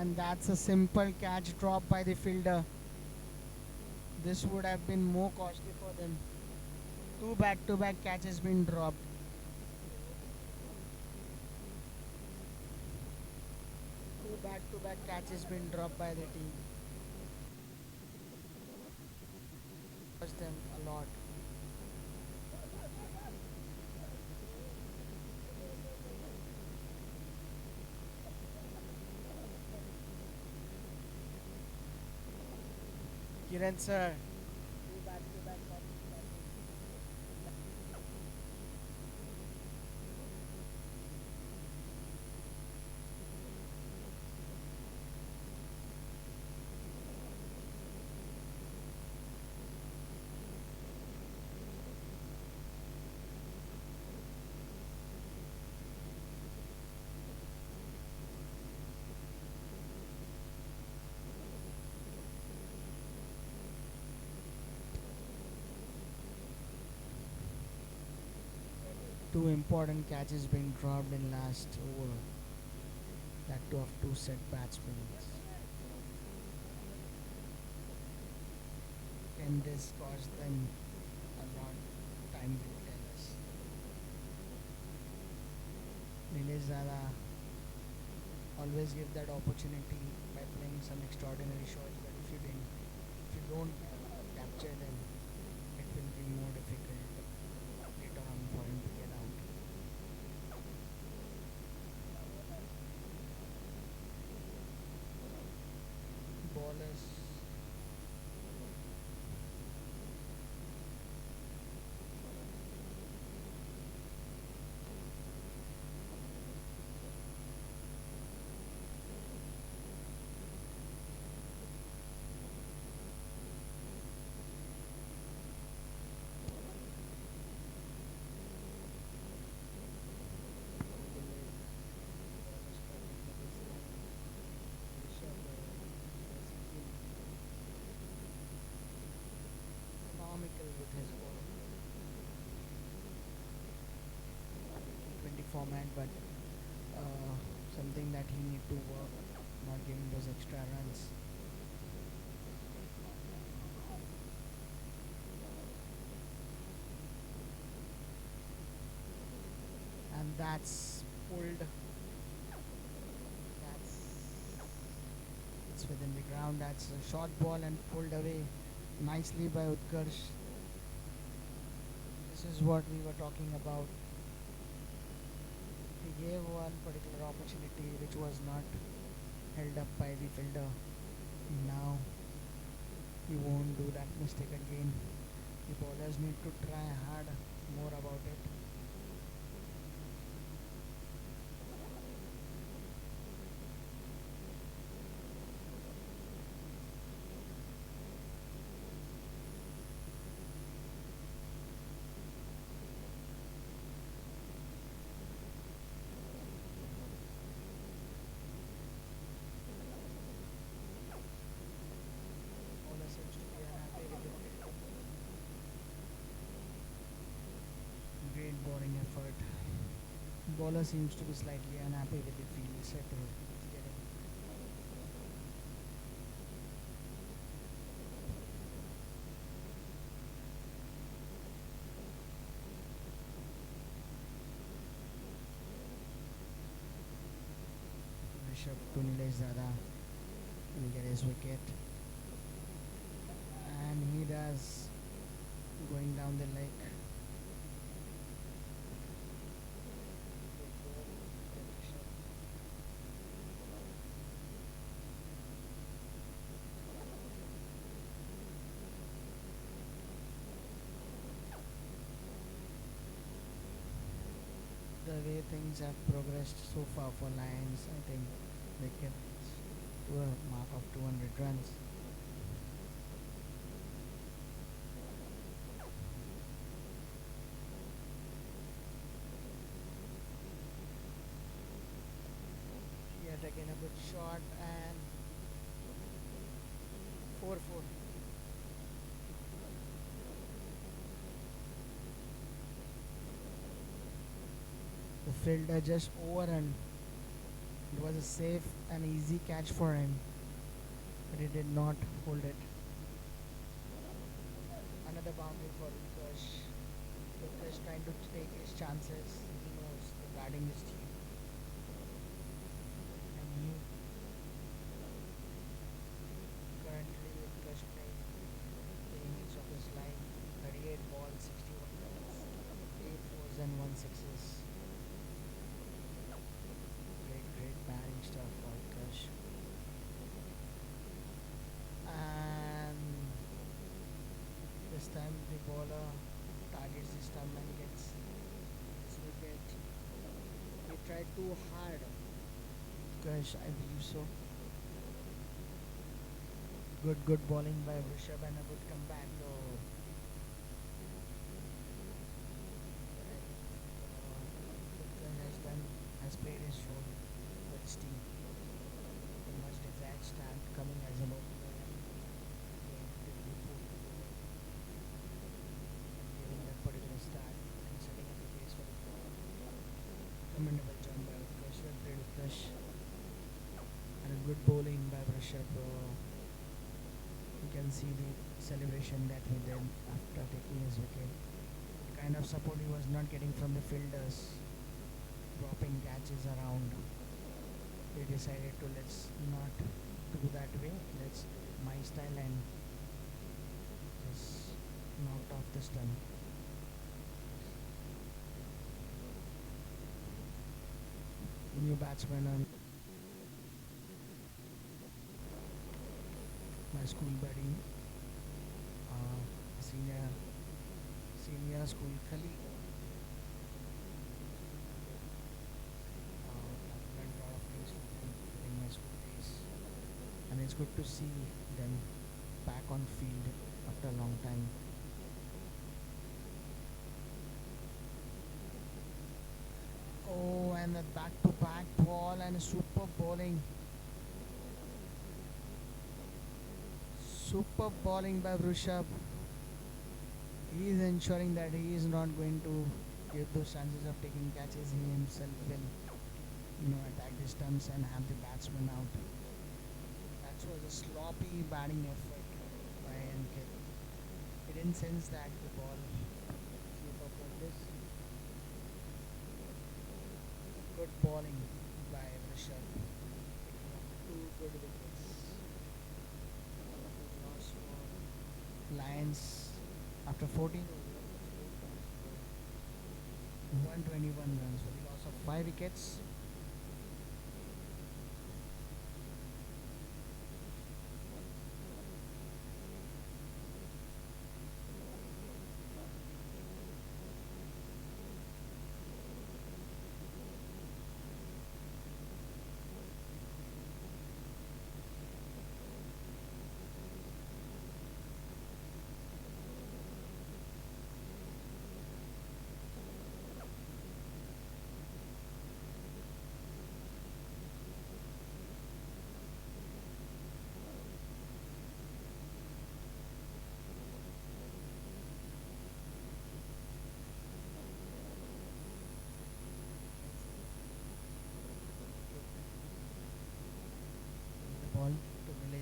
And that's a simple catch drop by the fielder. This would have been more costly for them. Two back-to-back catches been dropped. Two back-to-back catches been dropped by the team. Cost them a lot. Kiran sir. Two back-to-back two important catches been dropped in last over. That two of two set batsmen. Can this cost them a lot? Time will tell us. Nilesh Dada always give that opportunity by playing some extraordinary shots, but if you don't capture them, it will be more difficult later on for him to get out. Bowlers. Economical with his ball. T20 format, but something that he need to work, not giving those extra runs. And that's pulled. It's within the ground. That's a short ball and pulled away nicely by Utkarsh. This is what we were talking about. He gave one particular opportunity which was not held up by the fielder. Now he won't do that mistake again. The bowlers need to try hard more about it. Bowler seems to be unhappy with it. bowler seems to be slightly unhappy with the field settle he's getting. Rishabh to Nilesh Dada will get his wicket, and he does, going down the leg. The way things have progressed so far for Lions, I think they can reach to a mark of 200 runs. Yet again a good shot and 4-4. The fielder just overrun. It was a safe and easy catch for him, but he did not hold it. Another boundary for Utkarsh. Utkarsh trying to take his chances. He knows the batting is cheap. And he currently Utkarsh playing the innings of his life. 38 balls, 61 runs, 8 fours and 1 sixes. Great batting stuff for Utkarsh. And this time the bowler targets the stump and gets his wicket. He tried too hard. Utkarsh, I believe so. Good bowling by Rishabh and a good comeback though. Has played his role with his team. The much desired start coming as an opener and giving that particular start and setting up the pace for the ball. Commendable job by Utkarsh, well played Utkarsh. And a good bowling by Rishabh. You can see the celebration that he did after taking his wicket. The kind of support he was not getting from the fielders, dropping catches around. They decided to let's not do that way. Let's do it my style and just knocked off the stump. New batsman on my school buddy, senior school colleague. I've learned a lot of things from them during my school days, and it's good to see them back on field after a long time. Oh, and a back-to-back ball and a super bowling. Super bowling by Rishabh. He is ensuring that he is not going to give those chances of taking catches. He himself will, attack the stumps and have the batsman out. That was a sloppy batting effort by Ankit. He didn't sense that the ball slip up like this. Good bowling by Rishabh. Picking up 2 good wickets. Loss for Lions after 14 overs, 121 runs for the loss of 5 wickets.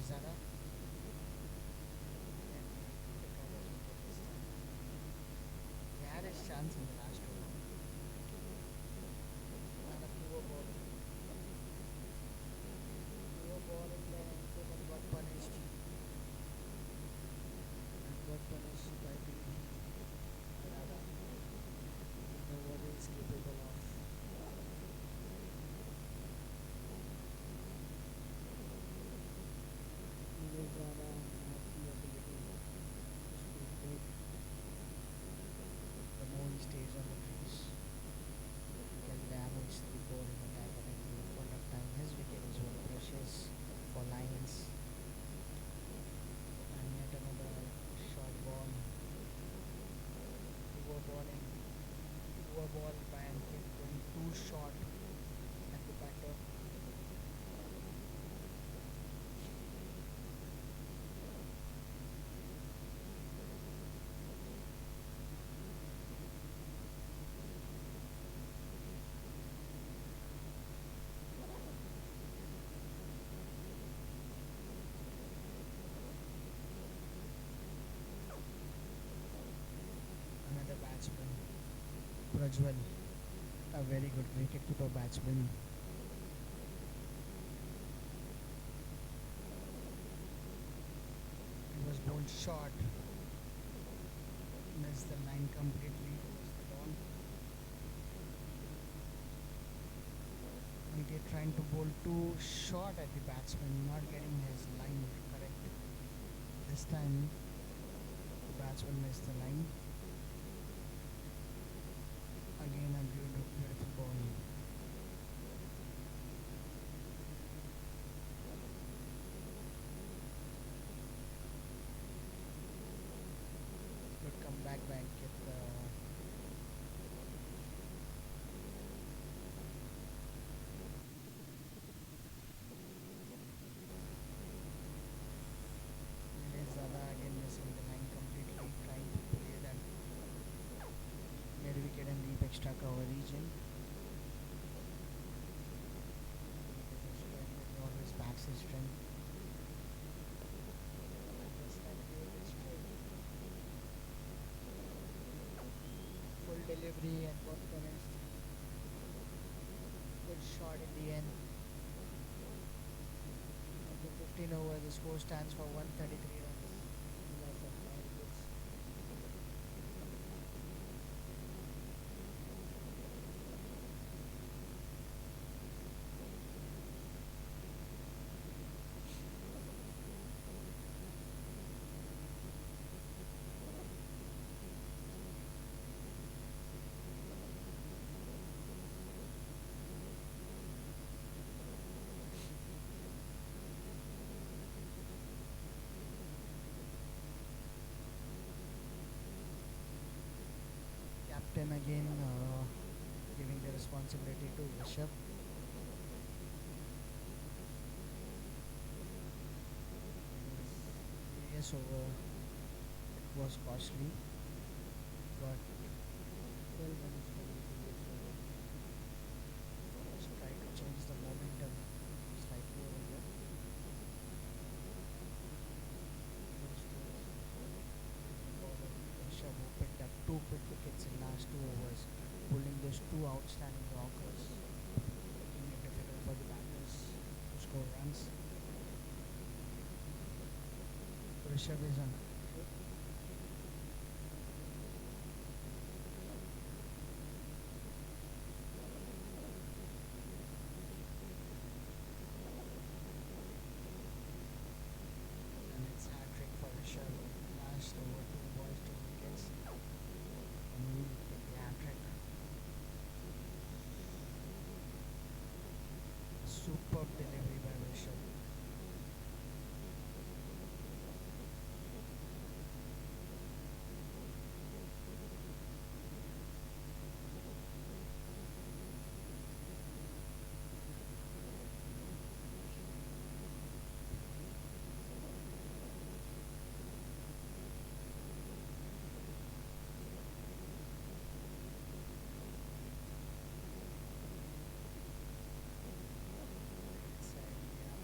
Zara. And he took out his wicket this time. He had his chance in the last over. And a poor ball. Poor ball in there. But got punished. And got punished by being Rada. He know what he is capable of. Neeraj Rada has the ability to score big. The more he stays on the crease, he can damage the bowling attack at any point of time. His wicket is very precious for Lions. And yet another short ball. Poor bowling. Poor ball by Ankit going too short at the batter. Another batsman, Prajwal, a very good wicketkeeper batsman. He was bowled short, missed the line completely. Was the ball. Ankit trying to bowl too short at the batsman, not getting his line correct. This time, the batsman missed the line. Again, a beautiful ball. Good comeback by Ankit. Nilesh Zada again missing the line completely, trying to play that mid wicket and deep extra cover region. He always backs his strength. This time played it straight. Full delivery and got punished. Good shot in the end. After 15 overs, the score stands for 133 runs. Loss of 5 wickets. Captain again giving the responsibility to Rishabh. Yes, over. It was costly, but 12 runs for the previous over. Just try to change the momentum slightly over here. Close to bowler Rishabh, who picked up 2 quick wickets in last 2 overs, pulling those 2 outstanding Yorkers, making it difficult for the batters to score runs. Rishabh is on. And it's hat trick for Rishabh. Last over 2 balls, 2 wickets. And he will get the hat trick. Superb delivery by Rishabh. Inside, yeah.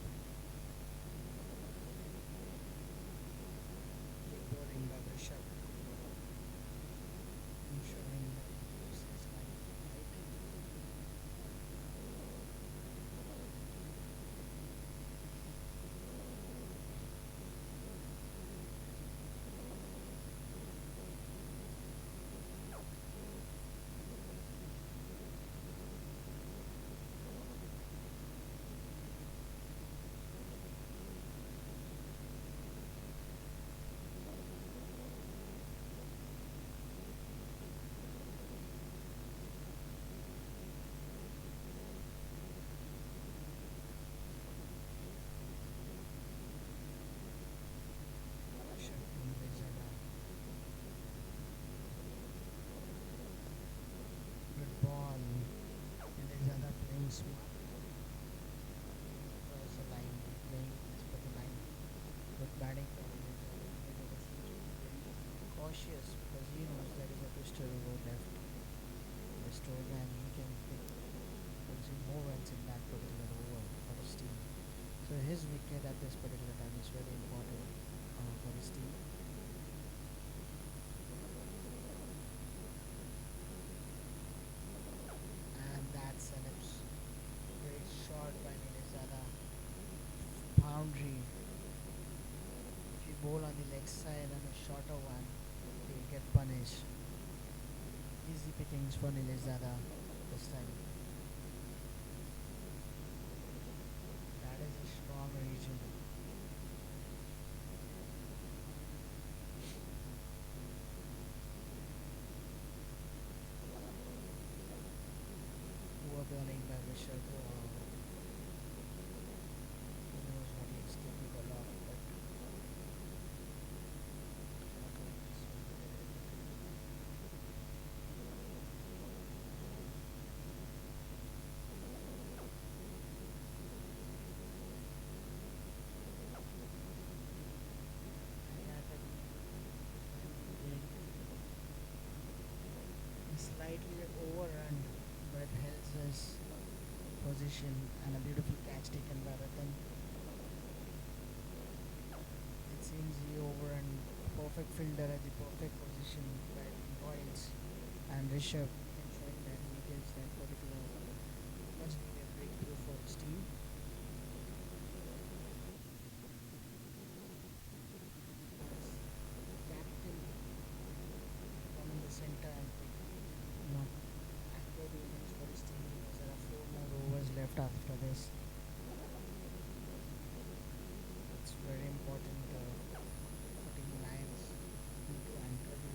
cautious because he knows there is a twister over left in the stroke and he can consume more runs in that particular over for his team. So his wicket at this particular time is very important for his team. And that's an great shot by Nilezada. Boundary. If you bowl on the leg side and a shorter one, you'll get punished. Easy pickings for Nilezada this time. That is a strong region. Poor bowling by Rishabh. He knows what he is capable of, but slightly overrun, but held his position and a beautiful catch taken by Ratan. It seems he overrun a perfect fielder at the perfect position by Boyles and Rishabh ensuring that he gets that particular much needed breakthrough for his team. Captain come in the center and anchor the innings for his team because there are 4 more overs left after this. It's very important putting lines into anchor the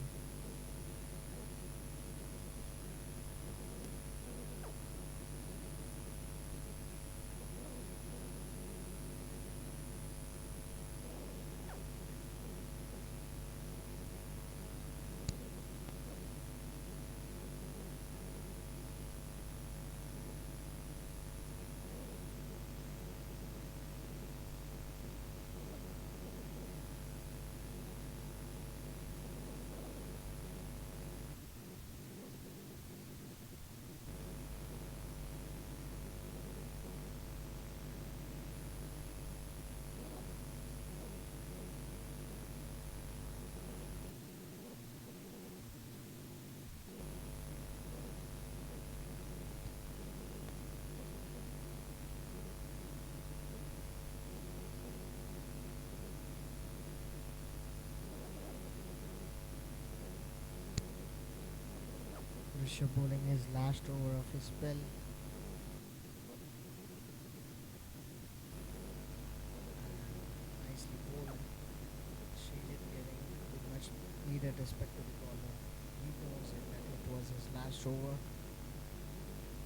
Rishabh bowling his last over of his spell. Nicely bowled. Shaded giving with much needed respect to the bowler. He knows that it was his last over.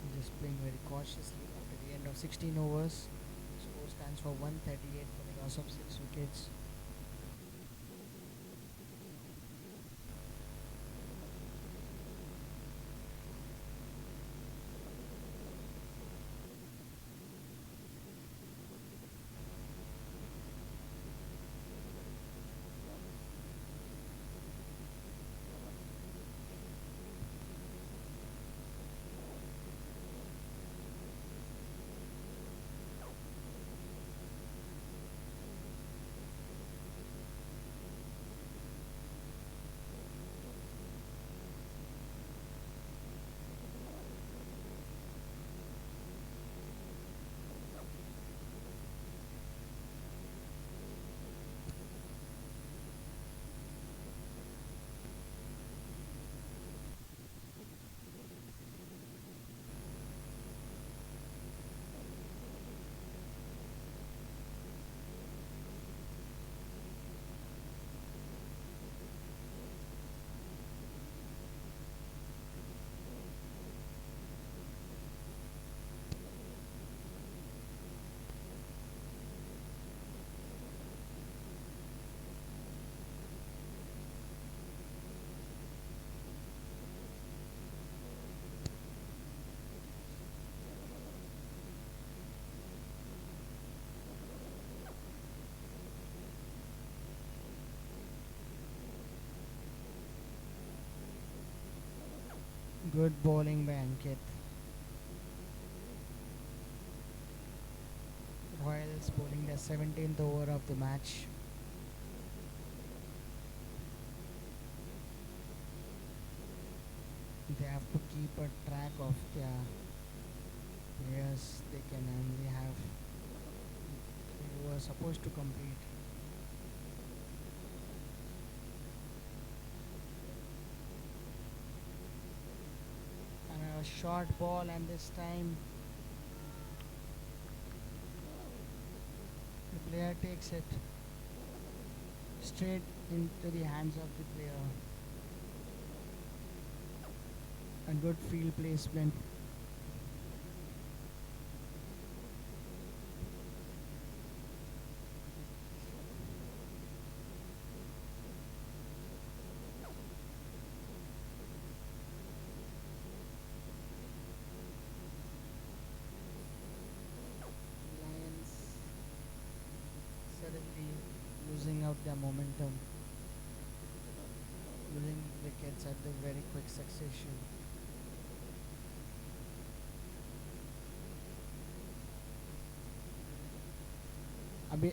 He's just playing very cautiously after the end of 16 overs. Score stands for 138 for the loss of 6 wickets. Good bowling by Ankit. Royals bowling the 17th over of the match. They have to keep a track of their players. They can only have who are supposed to complete. And a short ball, and this time the player takes it straight into the hands of the player. And good field placement. Lions suddenly losing out their momentum, losing wickets at the very quick succession. Abhi,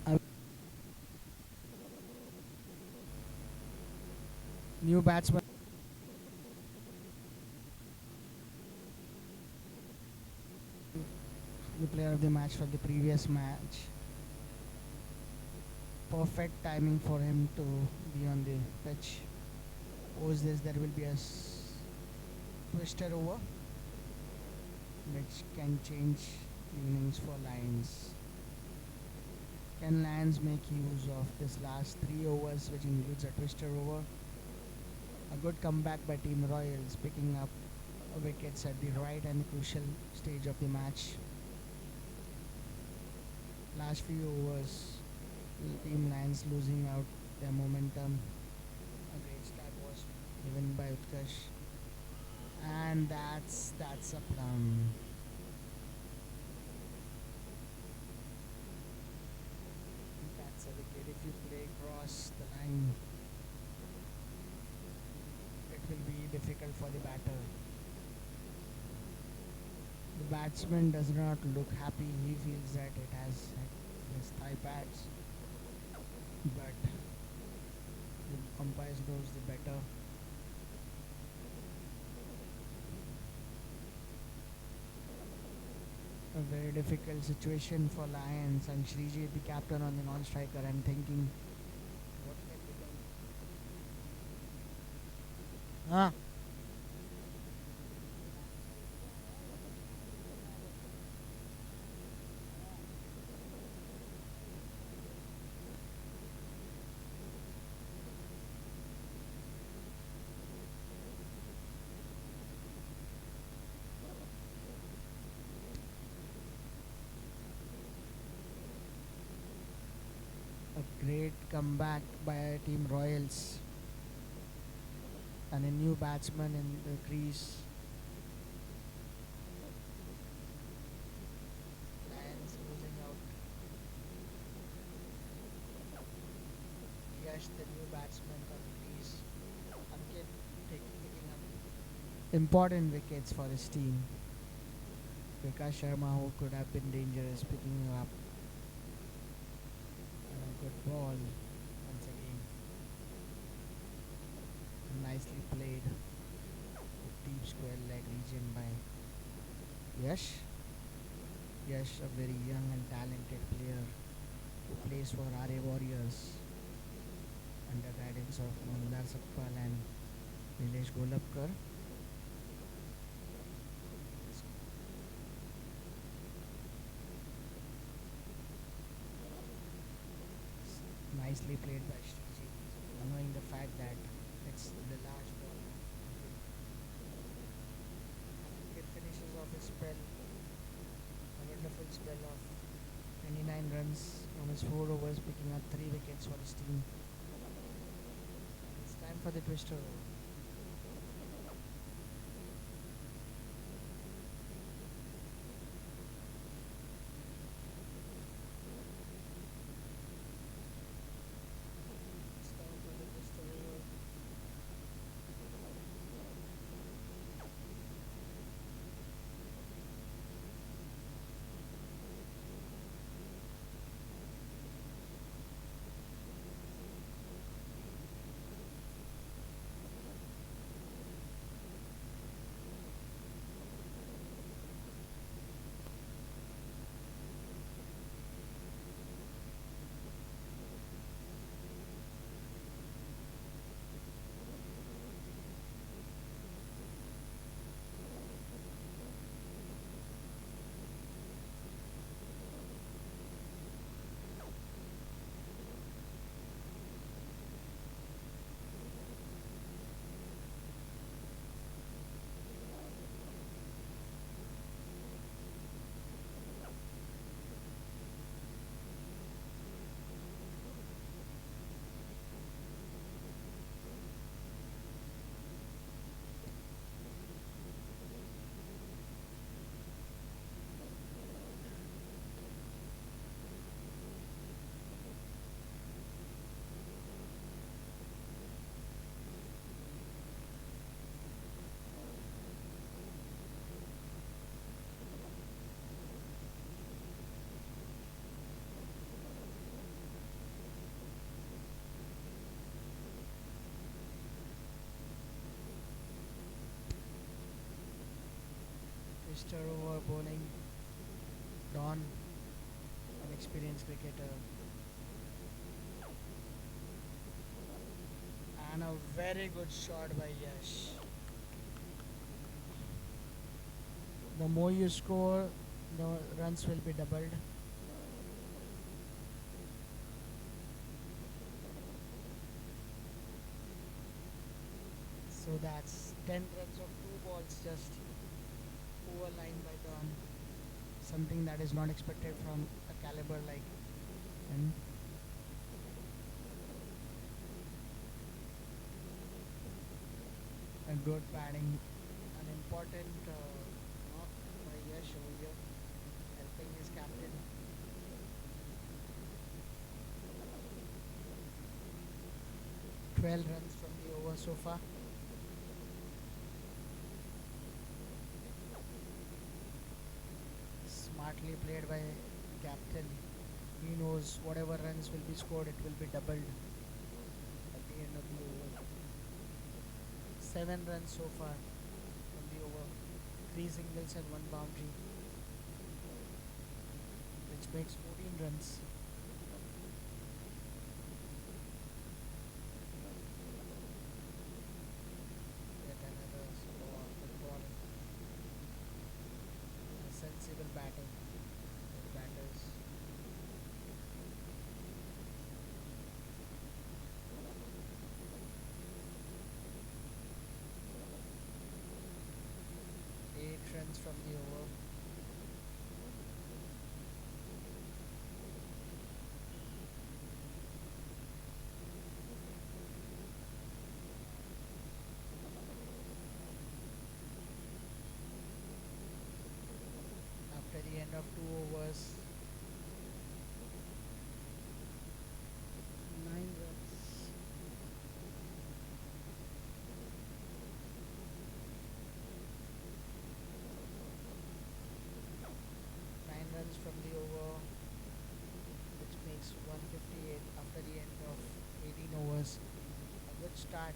ab- New batsman, the player of the match for the previous match. Perfect timing for him to be on the pitch. Post this, there will be a twister over, which can change innings for Lions. Can Lions make use of this last 3 overs, which includes a twister over? A good comeback by Team Royals, picking up wickets at the right and crucial stage of the match. Last few overs, Team Lions losing out their momentum. A great start was given by Utkarsh, and that's a plum. That's a wicket. If you play across the line, it will be difficult for the batter. The batsman does not look happy. He feels that it has hit his thigh pads, but the umpires knows the better. A very difficult situation for Lions, and Shriji, the captain on the non-striker, and thinking what can be done. A great comeback by Team Royals, and a new batsman in the crease. Lions losing out. Yash, the new batsman for the crease. Ankit picking up important wickets for his team. Vikas Sharma, who could have been dangerous, picking up a good ball once again. Nicely played. Deep square leg region by Yash. Yash, a very young and talented player who plays for RA Warriors under guidance of Mandar Sakpal and Nilesh Golapkar. Nicely played by Shriji, knowing the fact that it's the large ball. It finishes off his spell, a wonderful spell of 29 runs from his 4 overs, picking up 3 wickets for his team. It's time for the twister over. It's time for the twister over. Mr. Over bowling, Don, an experienced cricketer, and a very good shot by Yash. The more you score, the runs will be doubled. So that's 10 runs of 2 balls just overlined by Don. Something that is not expected from a caliber like him. A good batting, an important knock by Yash over here, helping his captain. 12 runs from the over so far. Smartly played by captain. He knows whatever runs will be scored, it will be doubled at the end of the over. 7 runs so far from the over. 3 singles and 1 boundary, which makes 14 runs. Yet another score of the ball. A sensible batting by the batters. Eight runs from the over. After the end of 2 overs, 9 runs. Nine runs from the over, which makes 158 after the end of 18 overs. A good start.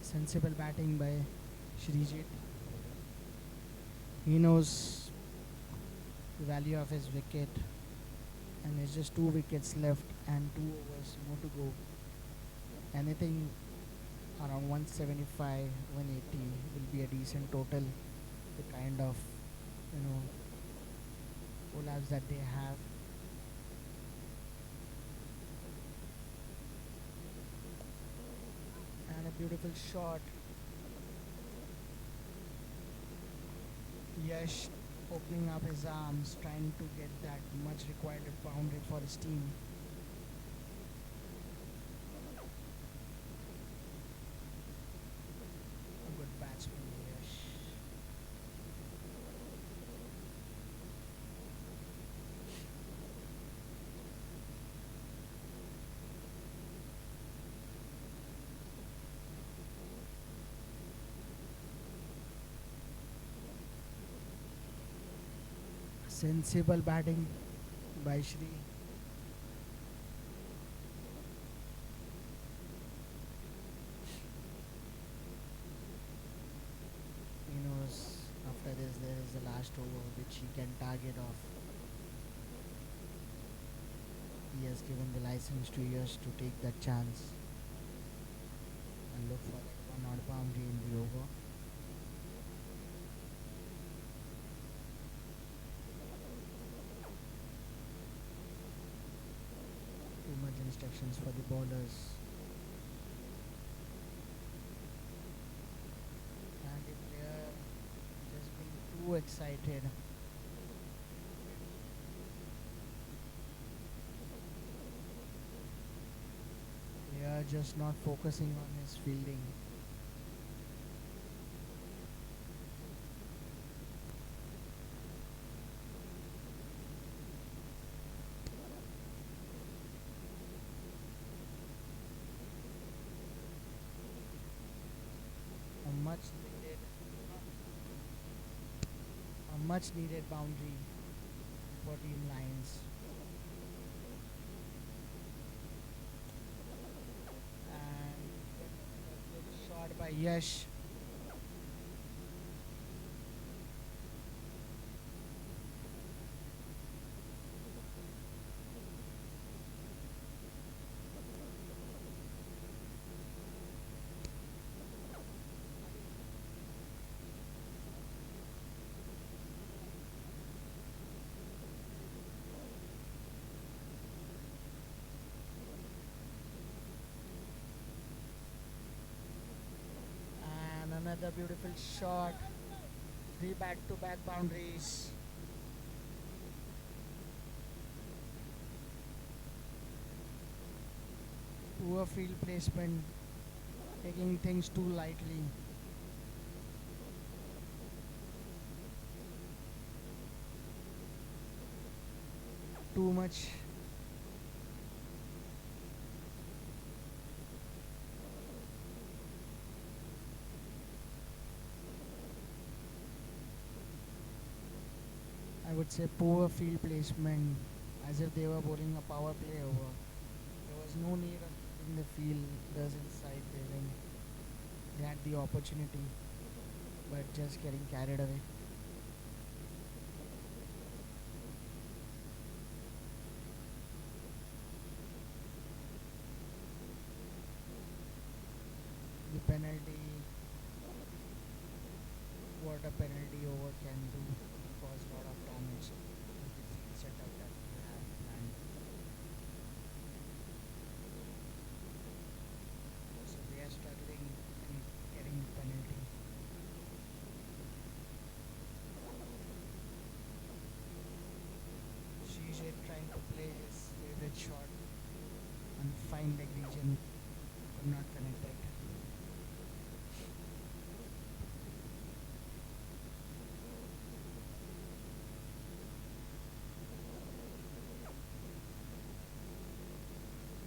Sensible batting by Shrijit. He knows the value of his wicket, and there's just 2 wickets left and 2 overs more to go. Anything around 175, 180 will be a decent total. The kind of, you know, bowlers that they have. And a beautiful shot. Yash opening up his arms, trying to get that much required boundary for his team. A good batsman, Yash. Sensible batting by Shri. He knows after this there is the last over which he can target off. He has given the license to Yash to take that chance and look for that one odd boundary in the over. Too much instructions for the bowlers. excited. They are just not focusing on his fielding. A much needed boundary for Team Lions. And a good shot by Yash. And another beautiful shot. Three back-to-back boundaries. Poor field placement, taking things too lightly. Too much. I would say poor field placement, as if they were bowling a power play over. There was no need of keeping the fielders inside the ring. They had the opportunity, but just getting carried away. The penalty, what a penalty over can do, cause a lot of damage to the field setup that we have planned. So they are struggling in getting the penalty. Shishir trying to play his favorite shot and fine leg region, could not connect it.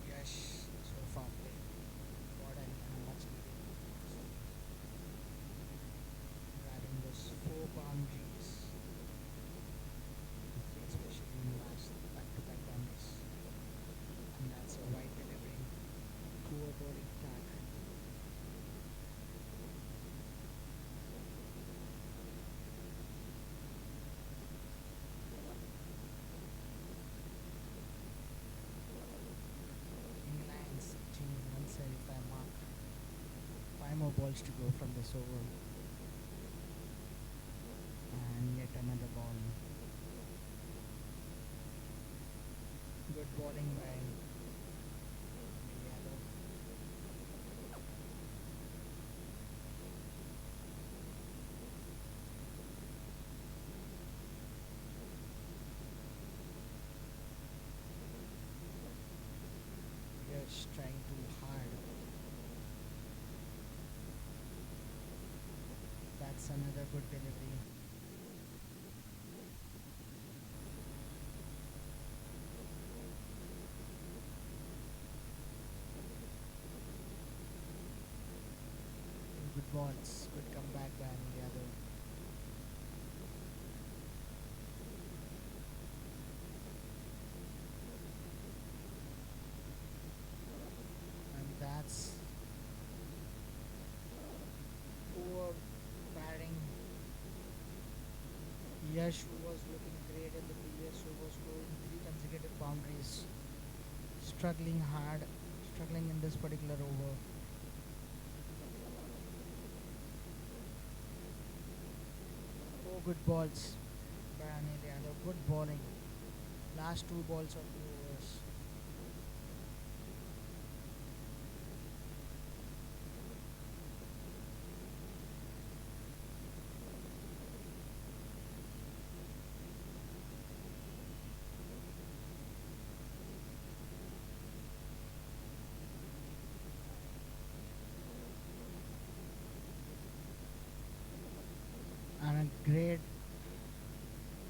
Yes, so far play. What and much needed. Grabbing those four boundaries, especially in the last back-to-back boundaries. And that's a wide delivery. Poor bowling attack. England reaching 175 mark. Five more balls to go from this over. And yet another ball. Good bowling by Yadav. Yash trying too hard. That's another good delivery. Good balls. Good comeback by Anil Yadav. And that's poor batting. Yash, who was looking great in the previous over, scoring three consecutive boundaries. Struggling hard, struggling in this particular over. Four good balls by Anil Yadav. Good bowling. Last two balls of the overs.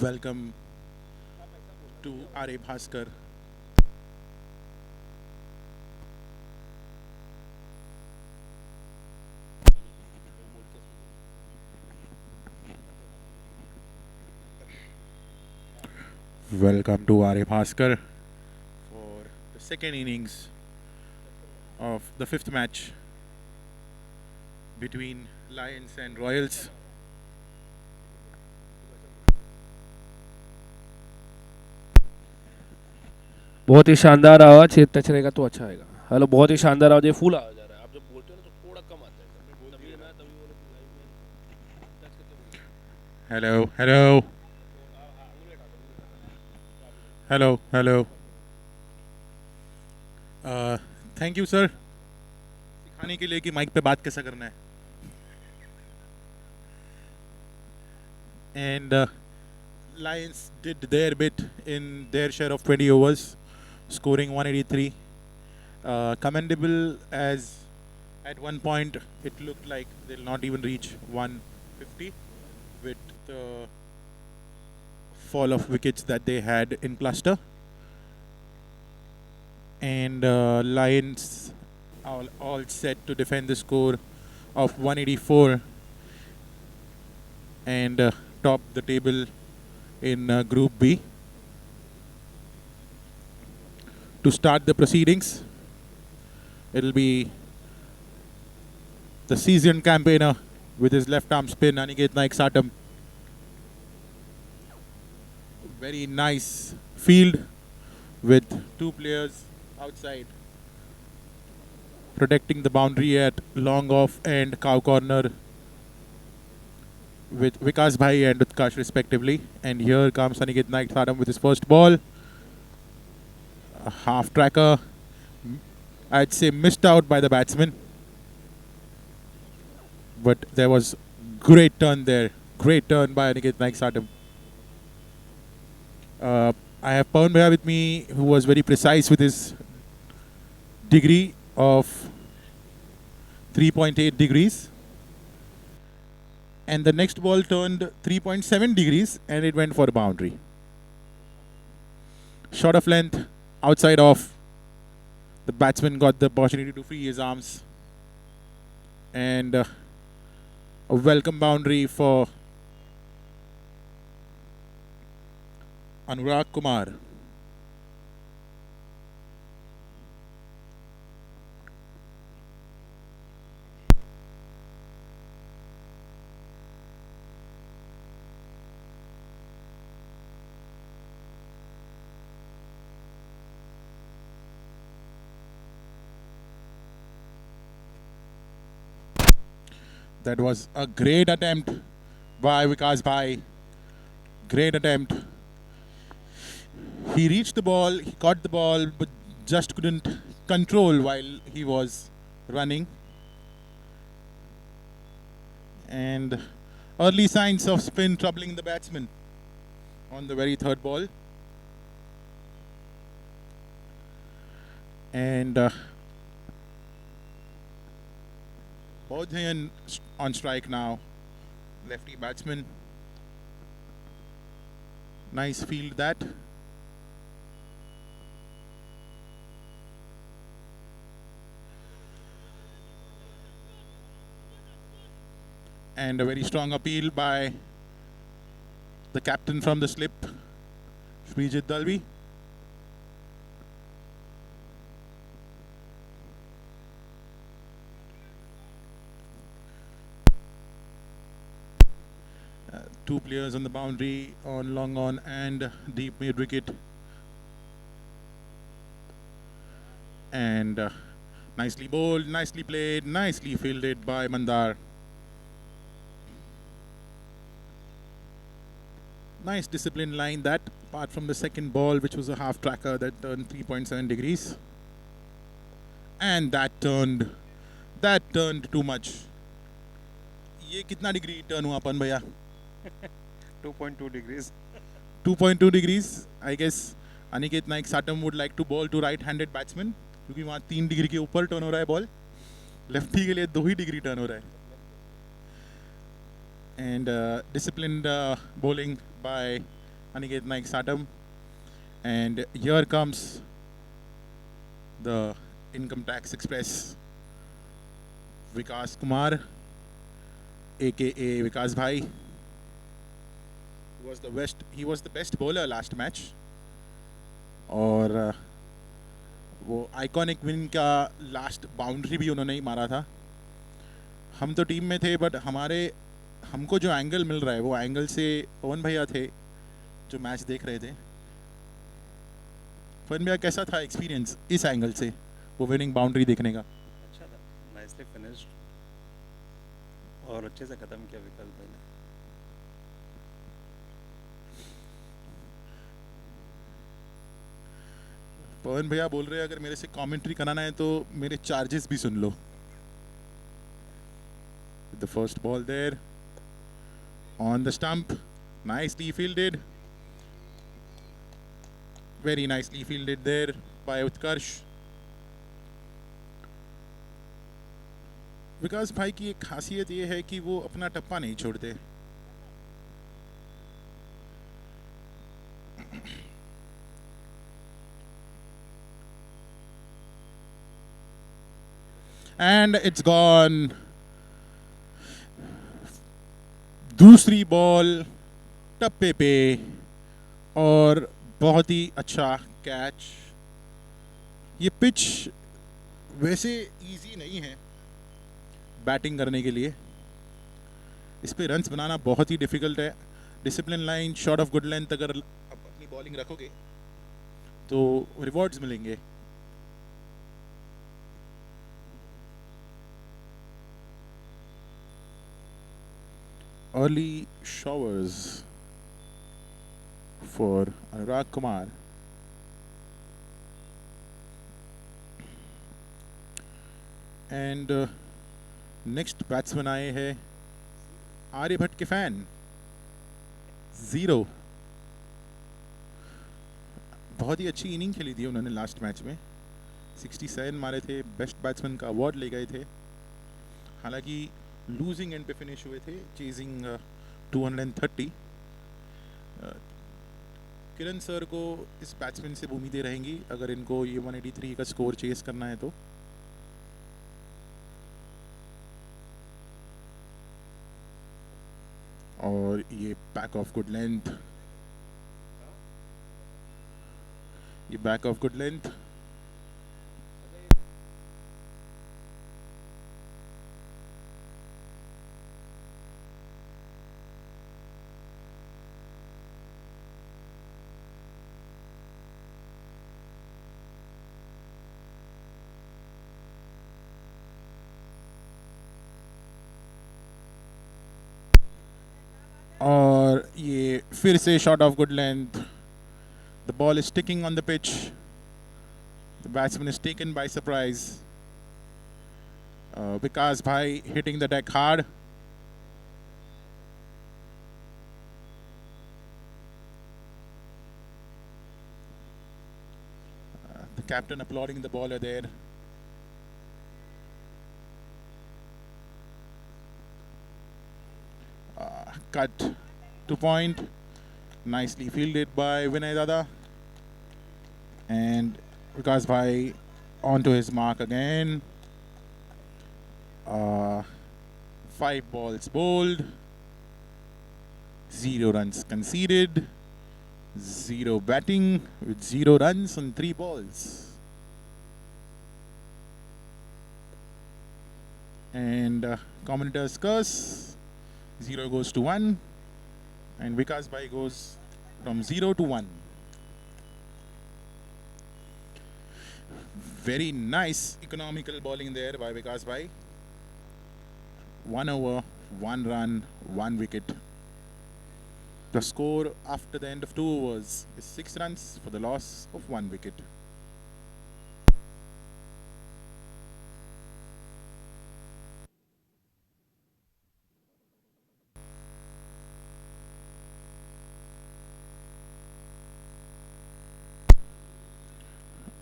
welcome to R.A. Bhaskar. Welcome to R.A. Bhaskar for the second innings of the fifth match between Lions and Royals. बहुत ही शानदार आवाज, ये touch रहेगा तो अच्छा आएगा। Hello, बहुत ही शानदार आवाज, ये फुल आवाज आ रहा है। आप जब बोलते हो ना तो थोड़ा कम आता है। तभी मैं बोल टच करके बोलिए। Hello, hello, hello, hello. Thank you, sir. सिखाने के लिए कि माइक पे बात कैसा करना है. And Lions did their bit in their share of 20 overs, scoring 183. Commendable, as at one point it looked like they'll not even reach 150 with the fall of wickets that they had in cluster. And Lions all set to defend the score of 184 and top the table in Group B. To start the proceedings, it'll be the seasoned campaigner with his left arm spin, Aniket Naik Satam. Very nice field with two players outside protecting the boundary at long off and cow corner with Vikas Bhai and Utkarsh respectively. And here comes Aniket Naik Satam with his first ball. A half tracker, I'd say missed out by the batsman. But there was great turn there. Great turn by Aniket Naik Satam. I have Pawan Bhaiya with me, who was very precise with his degree of 3.8 degrees. And the next ball turned 3.7 degrees and it went for a boundary. Short of length, outside off. The batsman got the opportunity to free his arms. And a welcome boundary for Anurag Kumar. That was a great attempt by Vikas Bhai. Great attempt. He reached the ball, he caught the ball, but just couldn't control while he was running. And early signs of spin troubling the batsman on the very third ball. And Bodhayan on strike now. Lefty batsman. Nice field that. And a very strong appeal by the captain from the slip, Srijit Dalvi. Two players on the boundary on long on and deep mid wicket. And nicely bowled, nicely played, nicely fielded by Mandar. Nice disciplined line that, apart from the second ball, which was a half tracker that turned 3.7 degrees. And that turned too much. ये कितना degree turn हुआ अपन भैया? 2.2 degrees. 2.2 degrees. I guess Aniket Naik Satam would like to bowl to right-handed batsman, क्योंकि वहाँ 3 degree के ऊपर turn हो रहा है बॉल. लेफ्टी के लिए 2 ही डिग्री टर्न हो रहा है. And disciplined bowling by Aniket Naik Satam. And here comes the Income Tax Express, Vikas Kumar, aka Vikas Bhai. He was the best bowler last match. और वो आइकॉनिक विन का last boundary भी उन्होंने ही मारा था. हम तो टीम में थे, बट हमको जो एंगल मिल रहा है वो एंगल से पवन भैया थे जो मैच देख रहे थे. पवन भैया, कैसा था एक्सपीरियंस इस एंगल से वो विनिंग बाउंड्री देखने का? अच्छा था, नाइसली फिनिश्ड और अच्छे से ख़त्म किया विकास भाई ने. पवन भैया बोल रहे हैं अगर मेरे से कमेंट्री कराना है तो मेरे चार्जेस भी सुन लो. The first ball there on the stump, nicely fielded, very nicely fielded there by Utkarsh. Vikas भाई की एक खासियत ये है कि वो अपना टप्पा नहीं छोड़ते. And it's gone. दूसरी बॉल टप्पे पे और बहुत ही अच्छा कैच. ये पिच वैसे इजी नहीं है बैटिंग करने के लिए. इस पे रन्स बनाना बहुत ही डिफिकल्ट है. Discipline line, shot of good length अगर आप अपनी बॉलिंग रखोगे तो रिवॉर्ड्स मिलेंगे. Early showers for Anurag Kumar. And next batsman आए हैं आर्यभट्ट के फैन 0. बहुत ही अच्छी इनिंग खेली थी उन्होंने लास्ट मैच में. 67 मारे थे, बेस्ट बैट्समैन का अवार्ड ले गए थे. हालांकि लूजिंग एंड पे फिनिश हुए थे, चेजिंग 230. किरण सर को इस बैट्समैन से उम्मीदें रहेंगी अगर इनको ये 183 का स्कोर चेस करना है तो. और ये बैक ऑफ गुड लेंथ, ये बैक ऑफ गुड लेंथ. और ये फिर से shot of good length. The ball is sticking on the pitch. The batsman is taken by surprise. Vikas भाई hitting the deck hard. The captain applauding the bowler there. Cut to point, nicely fielded by Vinay Dada, and Vikas Bhai onto his mark again. 5 balls bowled, 0 runs conceded, 0 batting with 0 runs on 3 balls. And commentator's curse. 0 goes to 1, and Vikas Bhai goes from 0 to 1. Very nice economical bowling there by Vikas Bhai. 1 over, 1 run, 1 wicket. The score after the end of 2 overs is 6 runs for the loss of 1 wicket.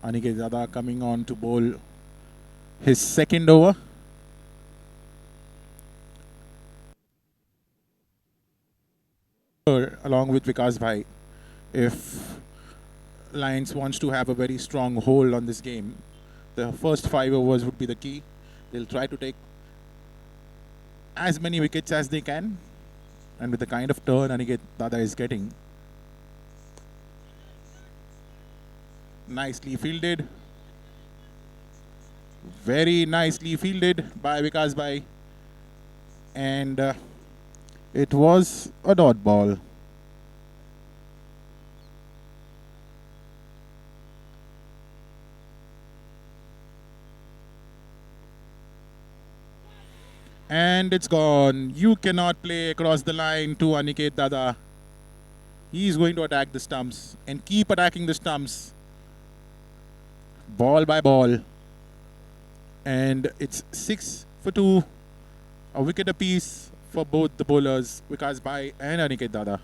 Aniket Dada coming on to bowl his second over. Along with Vikas Bhai. if Lions wants to have a very strong hold on this game, the first 5 overs would be the key. They'll try to take as many wickets as they can, and with the kind of turn Aniket Dada is getting, nicely fielded, very nicely fielded by Vikas Bhai, and it was a dot ball. And it's gone. You cannot play across the line to Aniket Dada. He is going to attack the stumps and keep attacking the stumps, ball by ball. And it's 6 for 2, a wicket apiece for both the bowlers, Vikas Bhai and Aniket Dada.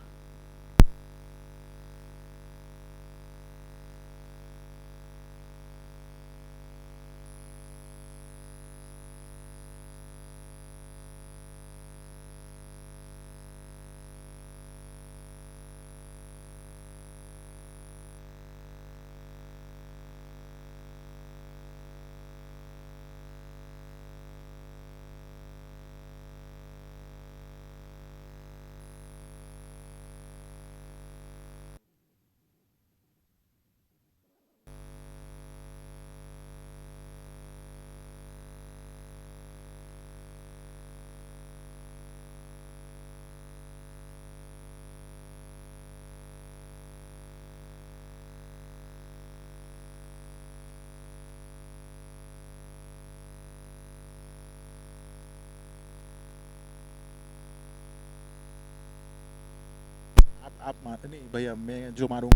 आप मार नहीं भैया, मैं जो मारूं.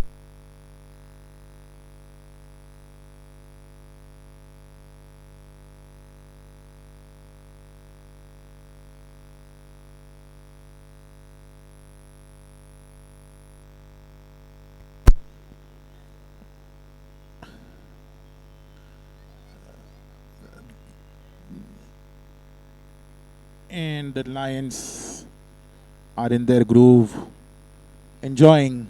And the Lions are in their groove, enjoying.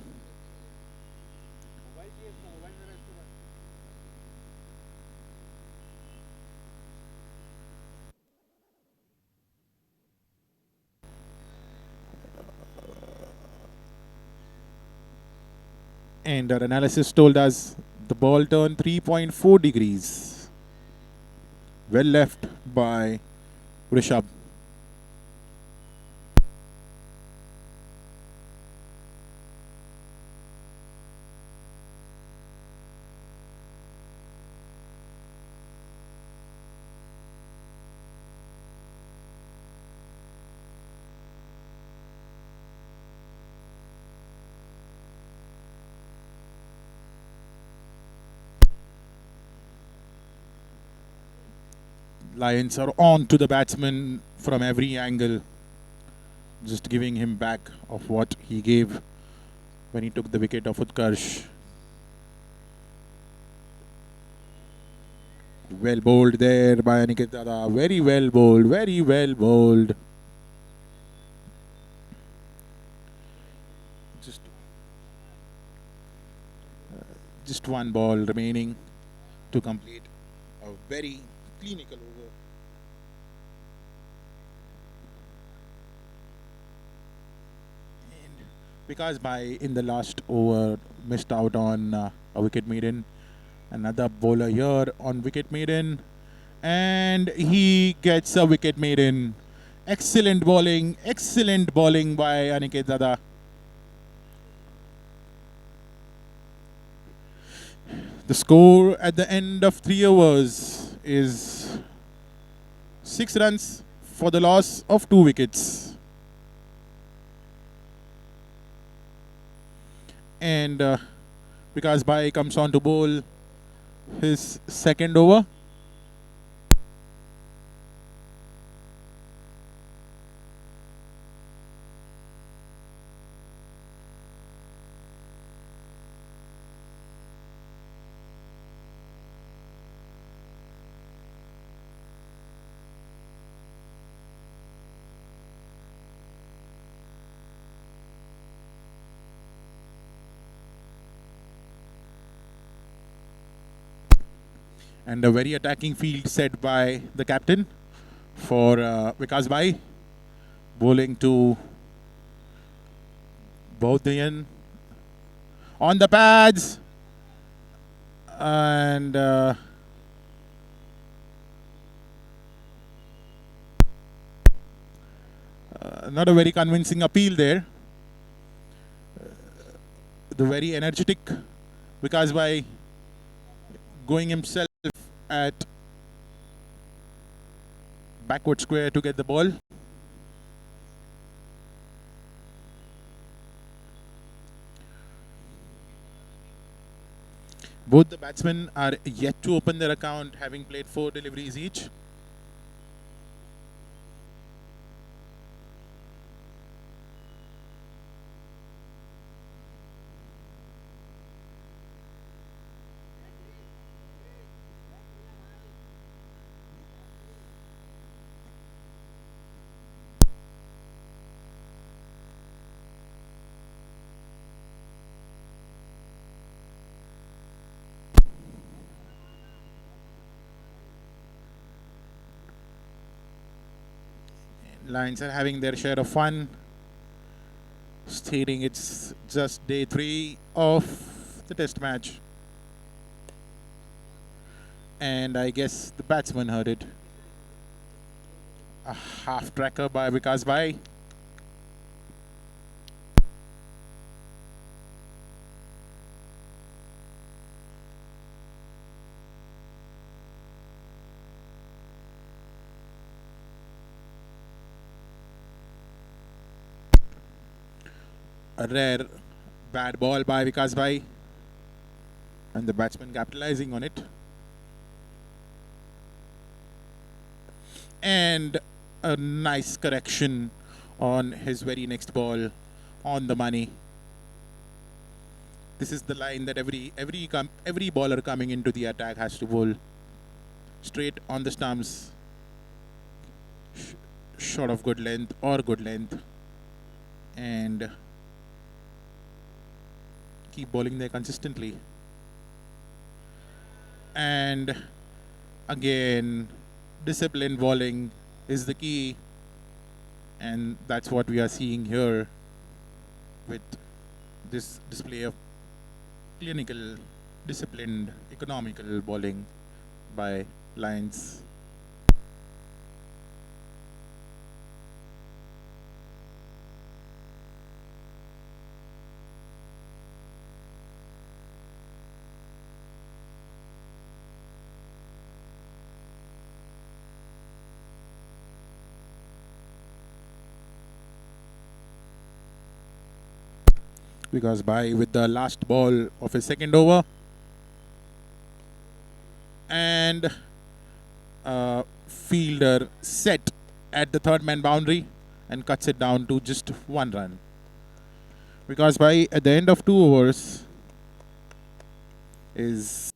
And our analysis told us the ball turned 3.4 degrees. Well left by Rishabh. Lions are on to the batsman from every angle, just giving him back of what he gave when he took the wicket of Utkarsh. Well bowled there by Aniket Dada. Very well bowled. Very well bowled. Just one ball remaining to complete a very clinical over. And Vikas Bhai in the last over missed out on a wicket maiden. Another bowler here on wicket maiden, and he gets a wicket maiden. Excellent bowling by Aniket Dada. The score at the end of 3 overs is 6 runs for the loss of 2 wickets. And Vikas Bhai comes on to bowl his second over. and a very attacking field set by the captain for Vikas Bhai, bowling to Baudhian on the pads, and not a very convincing appeal there. The very energetic Vikas Bhai going himself at backward square to get the ball. Both the batsmen are yet to open their account, having played 4 deliveries each. Lions are having their share of fun, stating it's just day 3 of the test match. And I guess the batsman heard it. A half tracker by Vikas Bhai. A rare bad ball by Vikas Bhai, and the batsman capitalizing on it. And a nice correction on his very next ball, on the money. This is the line that every bowler coming into the attack has to bowl. Straight on the stumps, short of good length or good length, and keep bowling there consistently. And again, disciplined bowling is the key, and that's what we are seeing here with this display of clinical, disciplined, economical bowling by Lions. Vikas Bhai with the last ball of his second over, and fielder set at the third man boundary and cuts it down to just 1 run. Vikas Bhai at the end of 2 overs is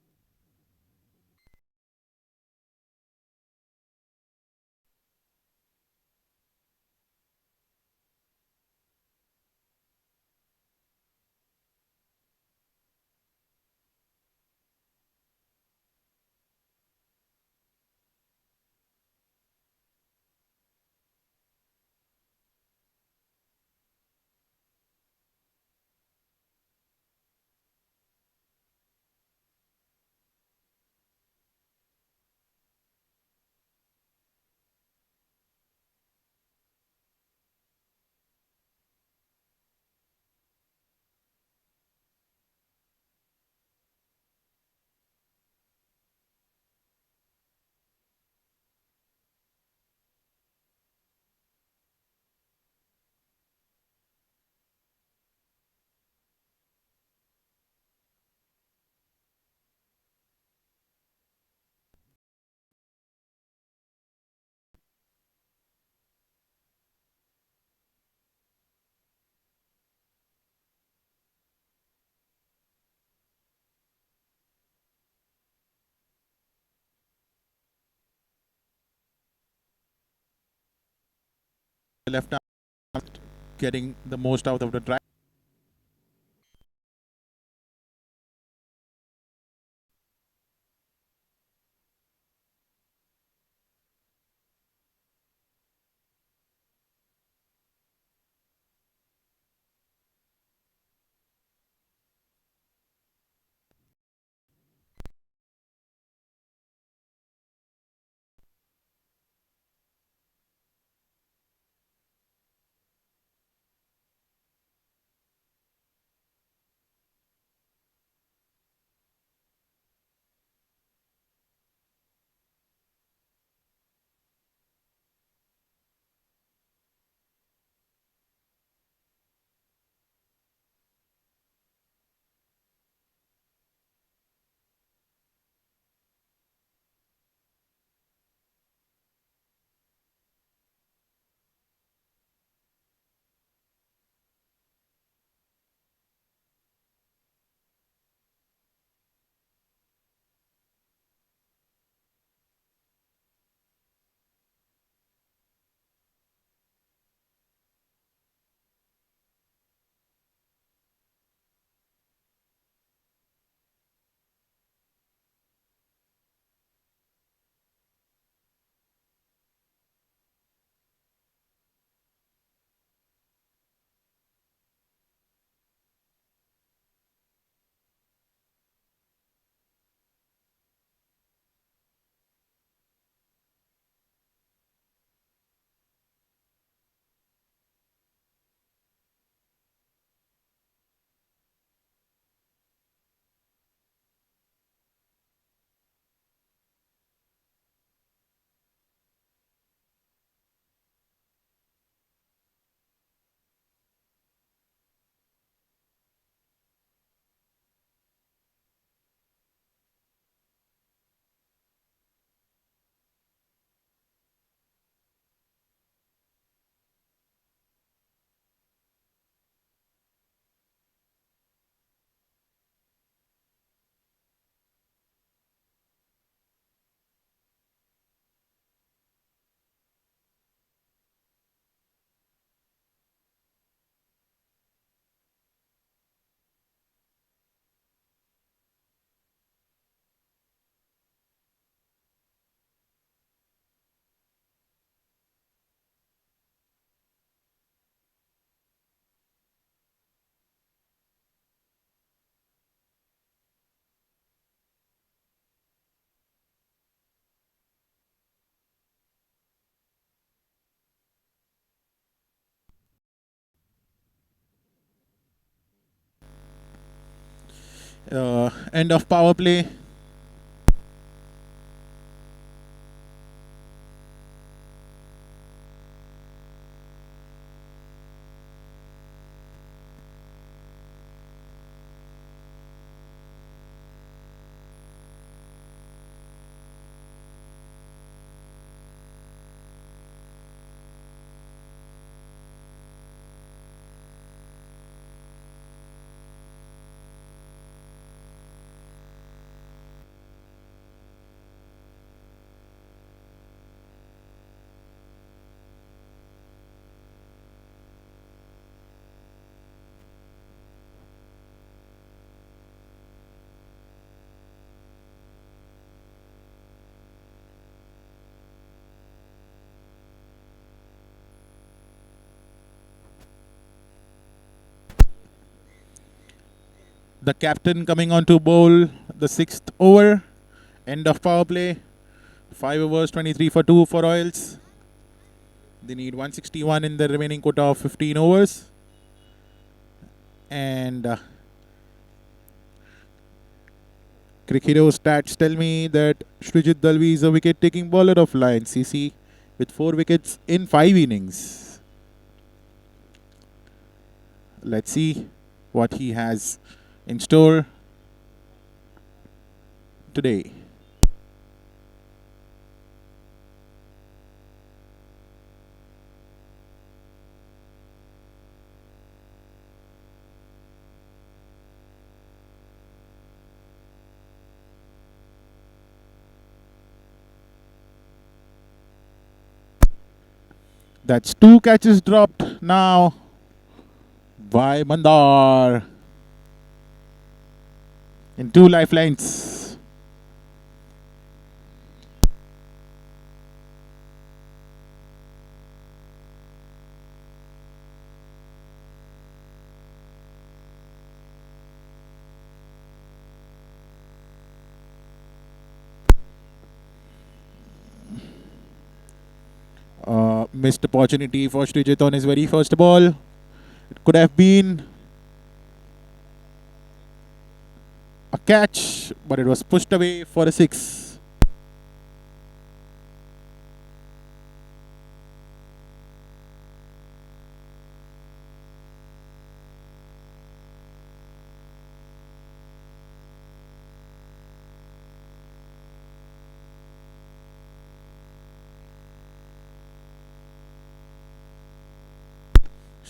the left arm getting the most out of the drive. End of power play. The captain coming on to bowl the sixth over. End of power play. 5 overs, 23 for 2 for Royals. They need 161 in the remaining quota of 15 overs. And Cricket stats tell me that Srijit Dalvi is a wicket-taking bowler of Lions CC with 4 wickets in 5 innings. Let's see what he has in store today. That's 2 catches dropped now by Mandar in 2 lifelines. Missed opportunity for Srijit on his very first ball. It could have been a catch, but it was pushed away for a 6.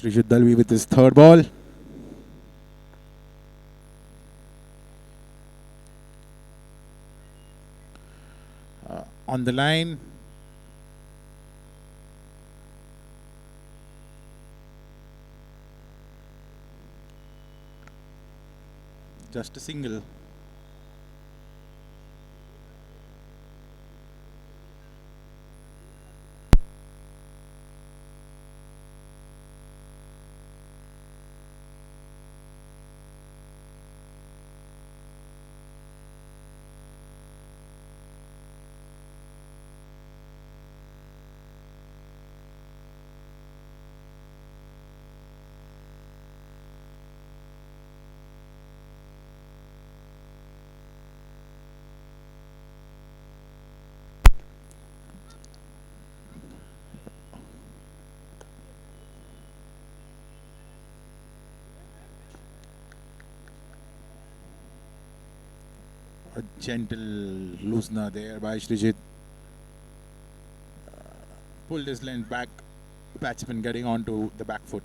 Srijit Dalvi with his third ball. On the line. Just a single. A gentle loosener there by Srijit. Pulled his length back. Batsman getting onto the back foot.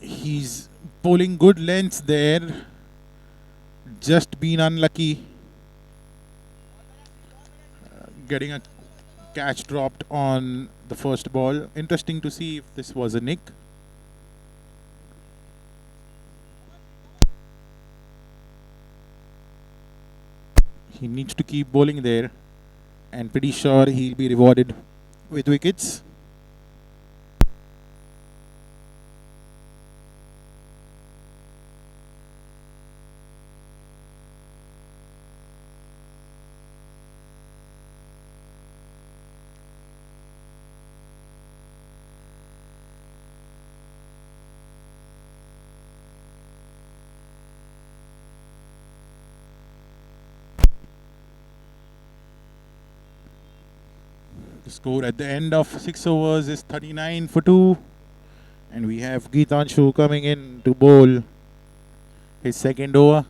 He's bowling good lengths there. Just been unlucky. Getting a catch dropped on the first ball. Interesting to see if this was a nick. he needs to keep bowling there, and pretty sure he'll be rewarded with wickets. The score at the end of 6 overs is 39 for 2. And we have Geetanshu coming in to bowl his second over.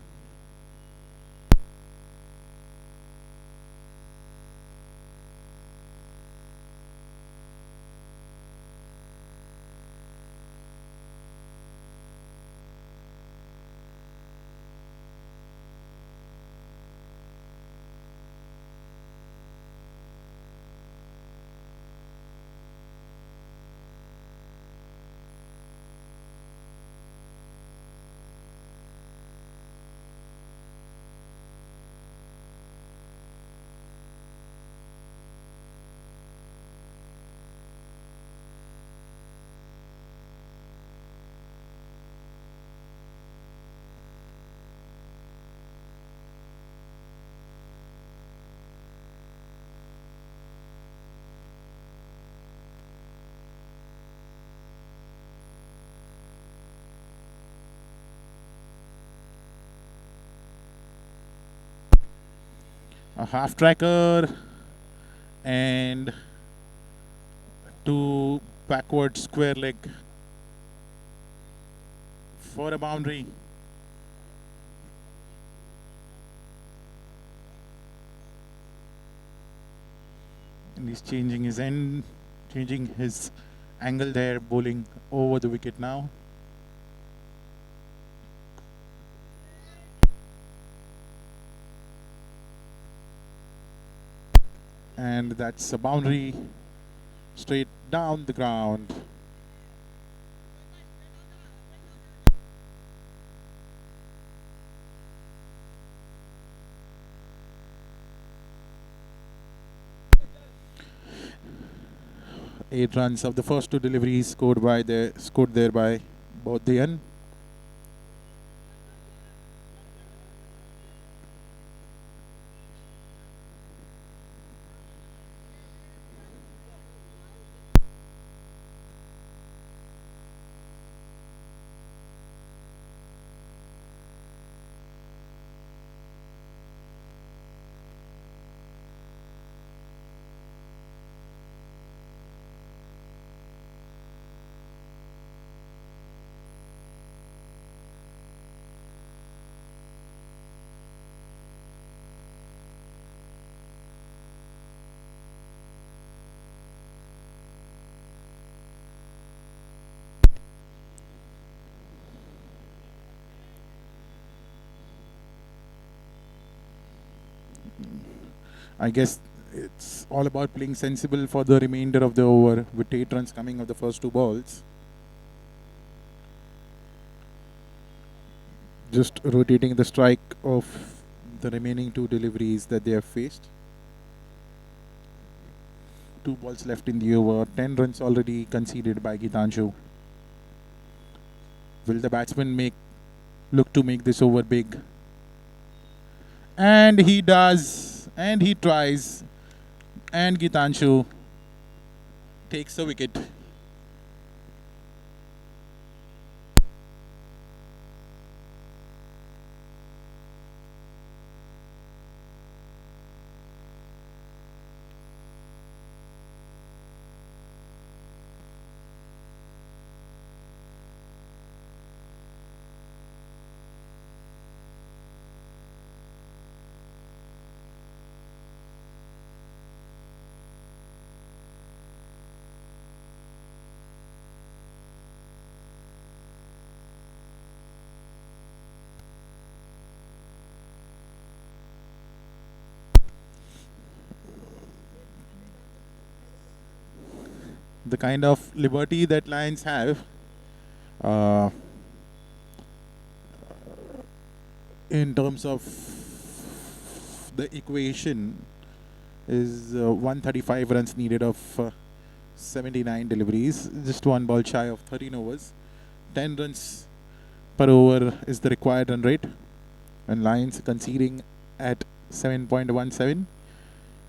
A half tracker and two backward square leg for a boundary. And he's changing his end, changing his angle there, bowling over the wicket now. And that's a boundary straight down the ground. Eight runs of the first two deliveries scored there by Bodhian. I guess it's all about playing sensible for the remainder of the over with 8 runs coming of the first two balls. Just rotating the strike of the remaining two deliveries that they have faced. 2 balls left in the over, 10 runs already conceded by Geetanshu. Will the batsman look to make this over big? And he does, and he tries, and Geetanshu takes a wicket. The kind of liberty that Lions have in terms of the equation is 135 runs needed of 79 deliveries, just one ball shy of 13 overs. 10 runs per over is the required run rate, and Lions conceding at 7.17.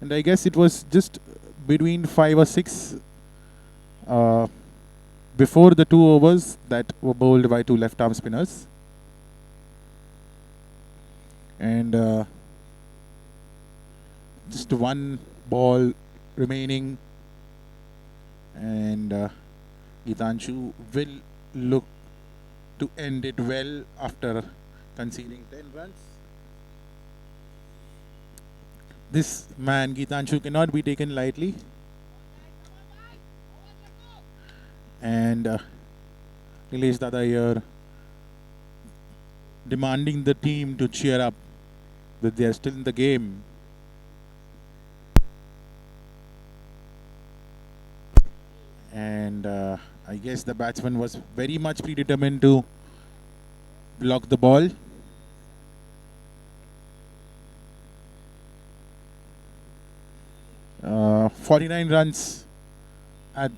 And I guess it was just between 5 or 6 before the 2 overs that were bowled by 2 left-arm spinners. And just one ball remaining, and Gitanshu will look to end it well after conceding 10 runs. This man, Gitanshu, cannot be taken lightly. And Nilesh Dada here demanding the team to cheer up, that they are still in the game. And I guess the batsman was very much predetermined to block the ball. Uh, 49 runs at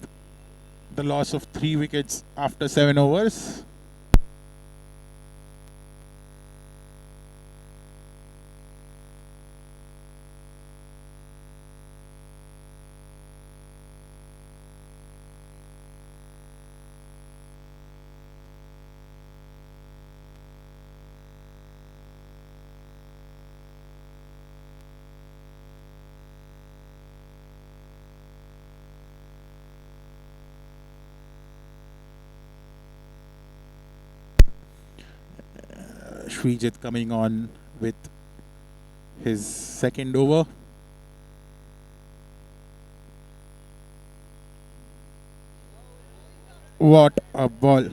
the loss of 3 wickets after 7 overs. Srijit coming on with his second over. What a ball.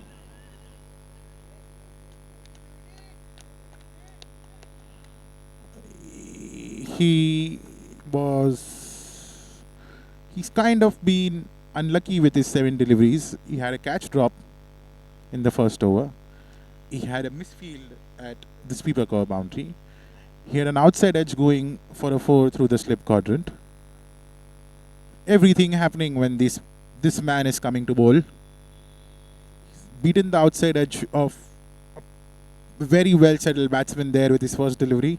He was... He's kind of been unlucky with his 7 deliveries. He had a catch drop in the first over. He had a misfield at the sweeper cover boundary. He had an outside edge going for a 4 through the slip quadrant. Everything happening when this man is coming to bowl. He's beaten the outside edge of a very well settled batsman there with his first delivery.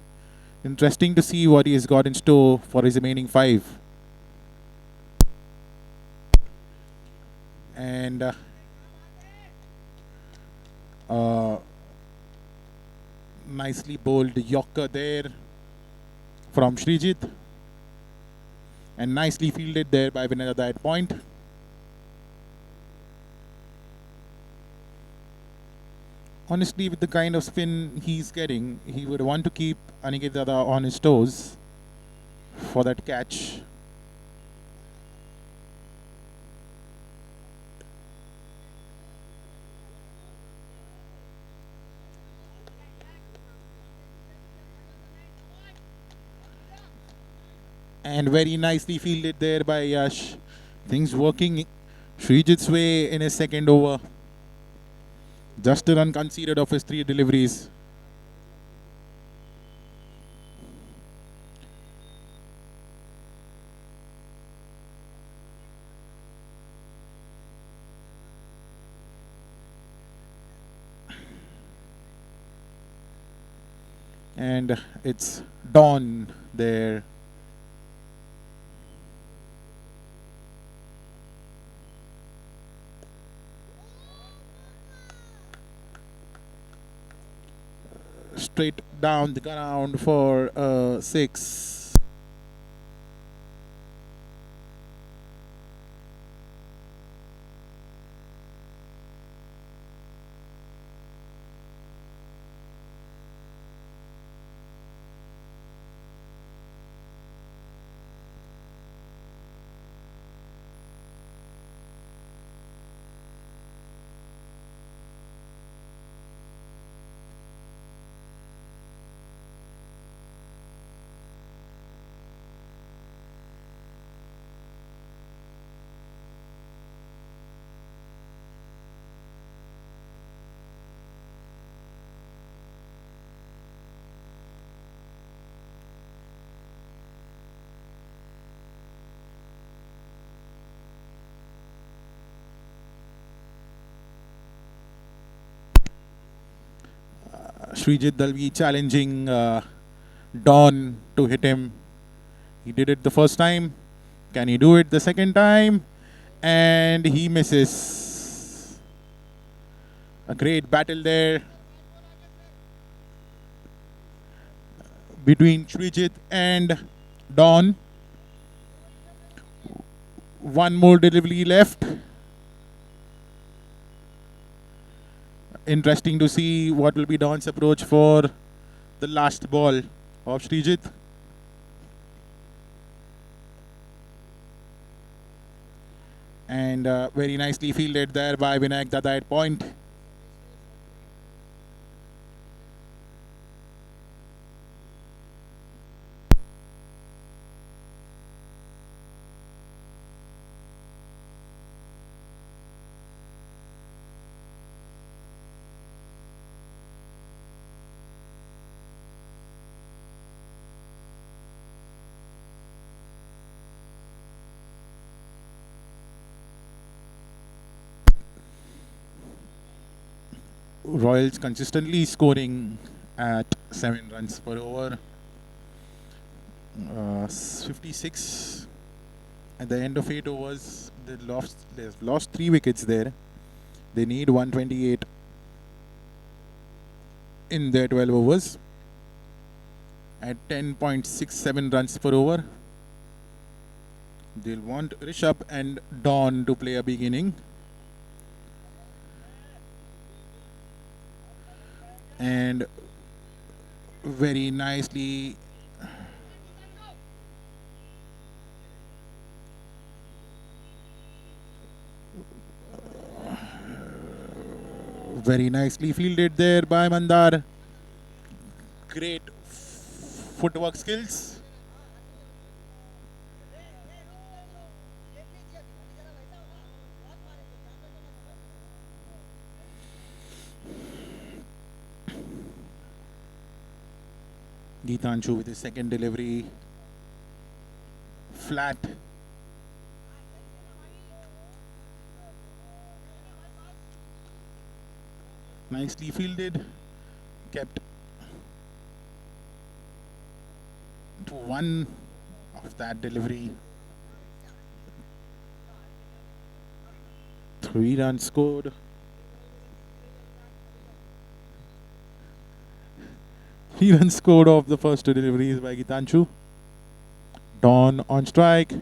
Interesting to see what he has got in store for his remaining 5. And nicely bowled Yorker there from Srijit, and nicely fielded there by Vinay at point. Honestly, with the kind of spin he's getting, he would want to keep Aniket Dada on his toes for that catch. And very nicely fielded there by Yash. Things working Srijit's way in his second over. Just a run conceded of his 3 deliveries. And it's dawn there. Straight down the ground for 6. Srijit Dalvi challenging Don to hit him. He did it the first time. Can he do it the second time? And he misses. A great battle there between Srijit and Don. One more delivery left. Interesting to see what will be Don's approach for the last ball of Srijit. And very nicely fielded there by Vinayak Dada at point. Royals consistently scoring at 7 runs per over. 56 at the end of 8 overs. They've lost 3 wickets there. They need 128 in their 12 overs at 10.67 runs per over. They'll want Rishabh and Don to play a big inning. And very nicely fielded there by Mandar. Great footwork skills. Geetanshu with his second delivery. Flat. Nicely fielded. Kept to one of that delivery. 3 runs scored. 3 runs scored off the first 2 deliveries by Geetanshu. Don on strike.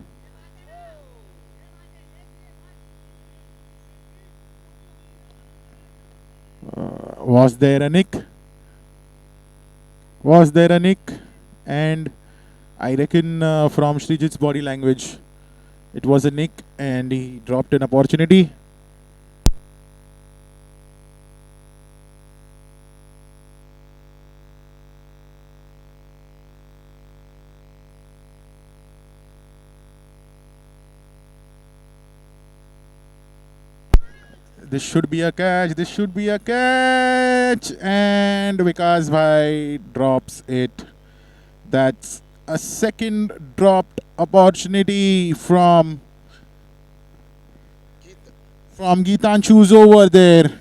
Was there a nick? Was there a nick? And I reckon from Srijit's body language, it was a nick and he dropped an opportunity. This should be a catch. This should be a catch. And Vikas Bhai drops it. That's a second dropped opportunity from Geetanshu's over there.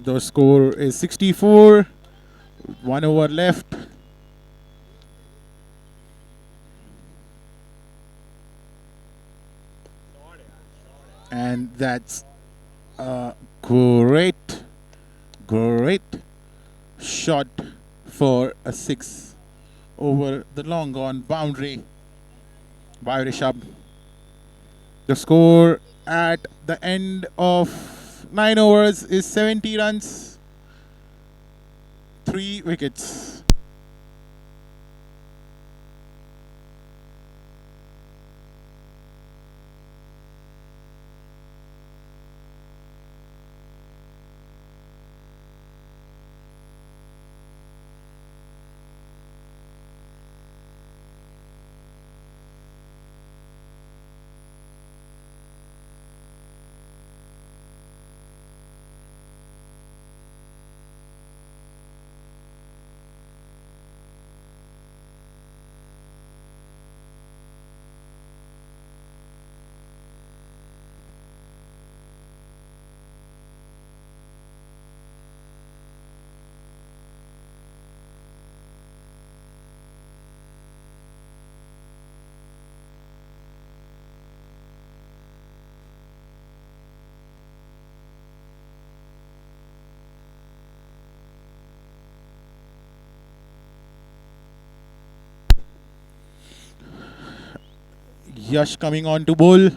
The score is 64. 1 over left. And that's a great shot for a 6 over the long gone boundary by Rishabh. The score at the end of 9 overs is 70 runs, 3 wickets. Yash coming on to bowl.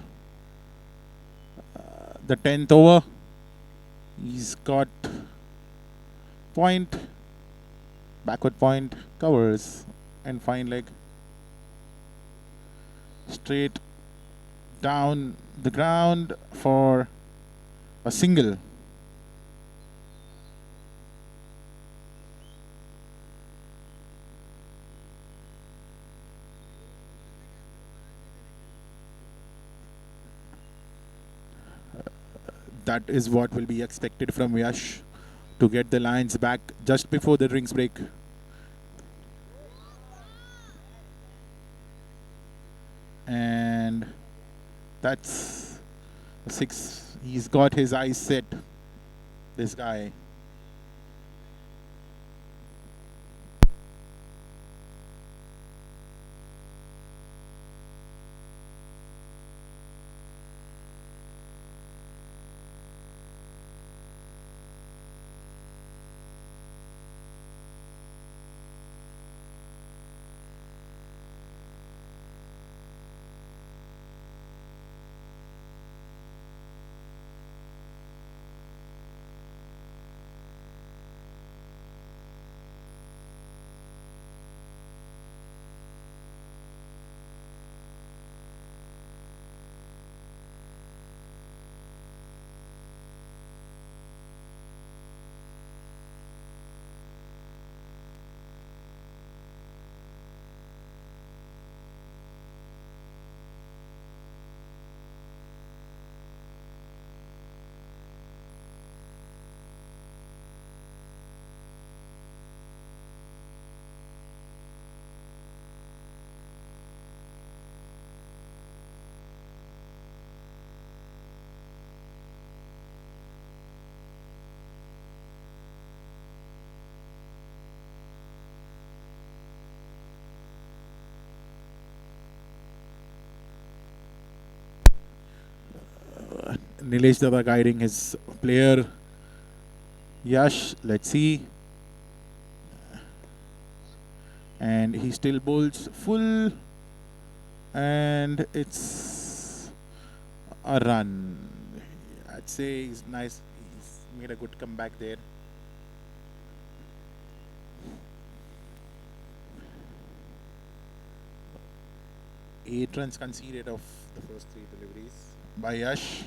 The 10th over. He's got point, backward point, covers, and fine leg. Straight down the ground for a single. That is what will be expected from Yash to get the Lions back just before the drinks break. And that's a 6. He's got his eyes set, this guy. Nilesh Dada guiding his player Yash. Let's see. And he still bowls full. And it's a run. I'd say he's nice. He's made a good comeback there. Eight runs conceded of the first 3 deliveries by Yash.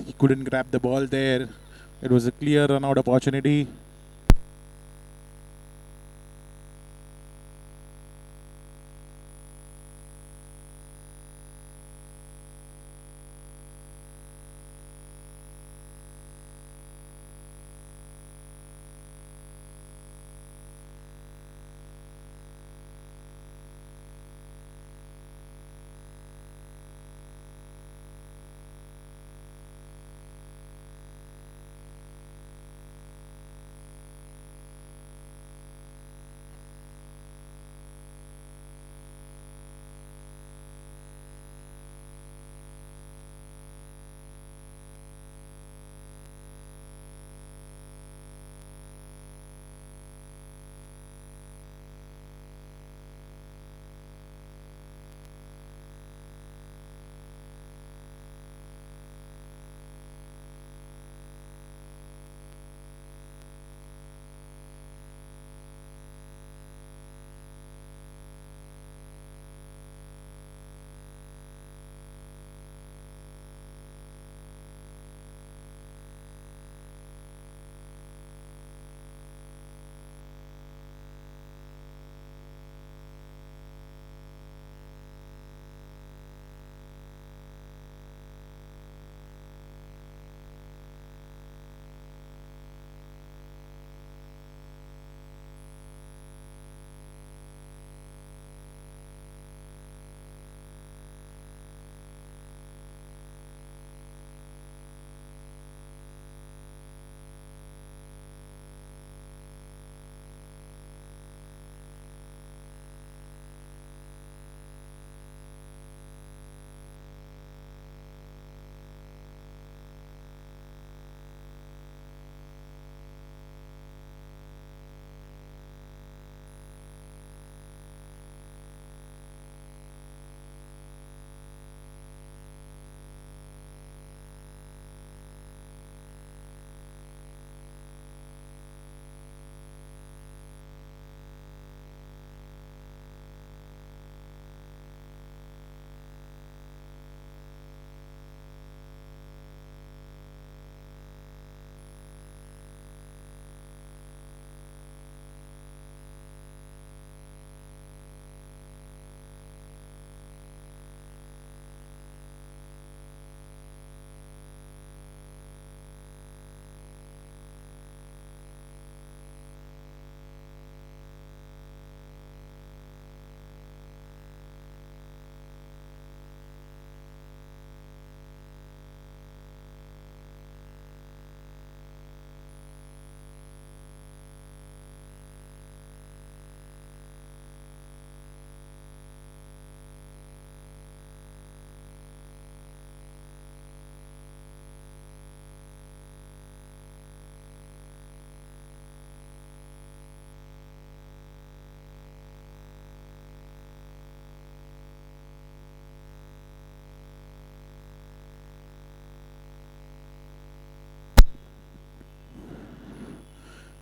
He couldn't grab the ball there. It was a clear run out opportunity.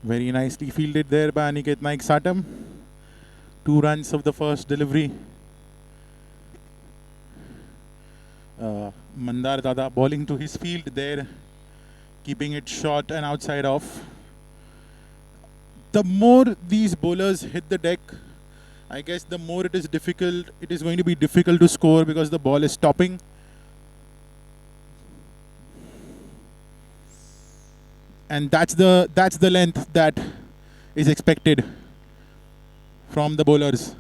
Very nicely fielded there by Aniket Naik Satam. 2 runs of the first delivery. Mandar Dada bowling to his field there, keeping it short and outside off. The more these bowlers hit the deck, I guess the more it is going to be difficult to score because the ball is stopping. And that's the length that is expected from the bowlers.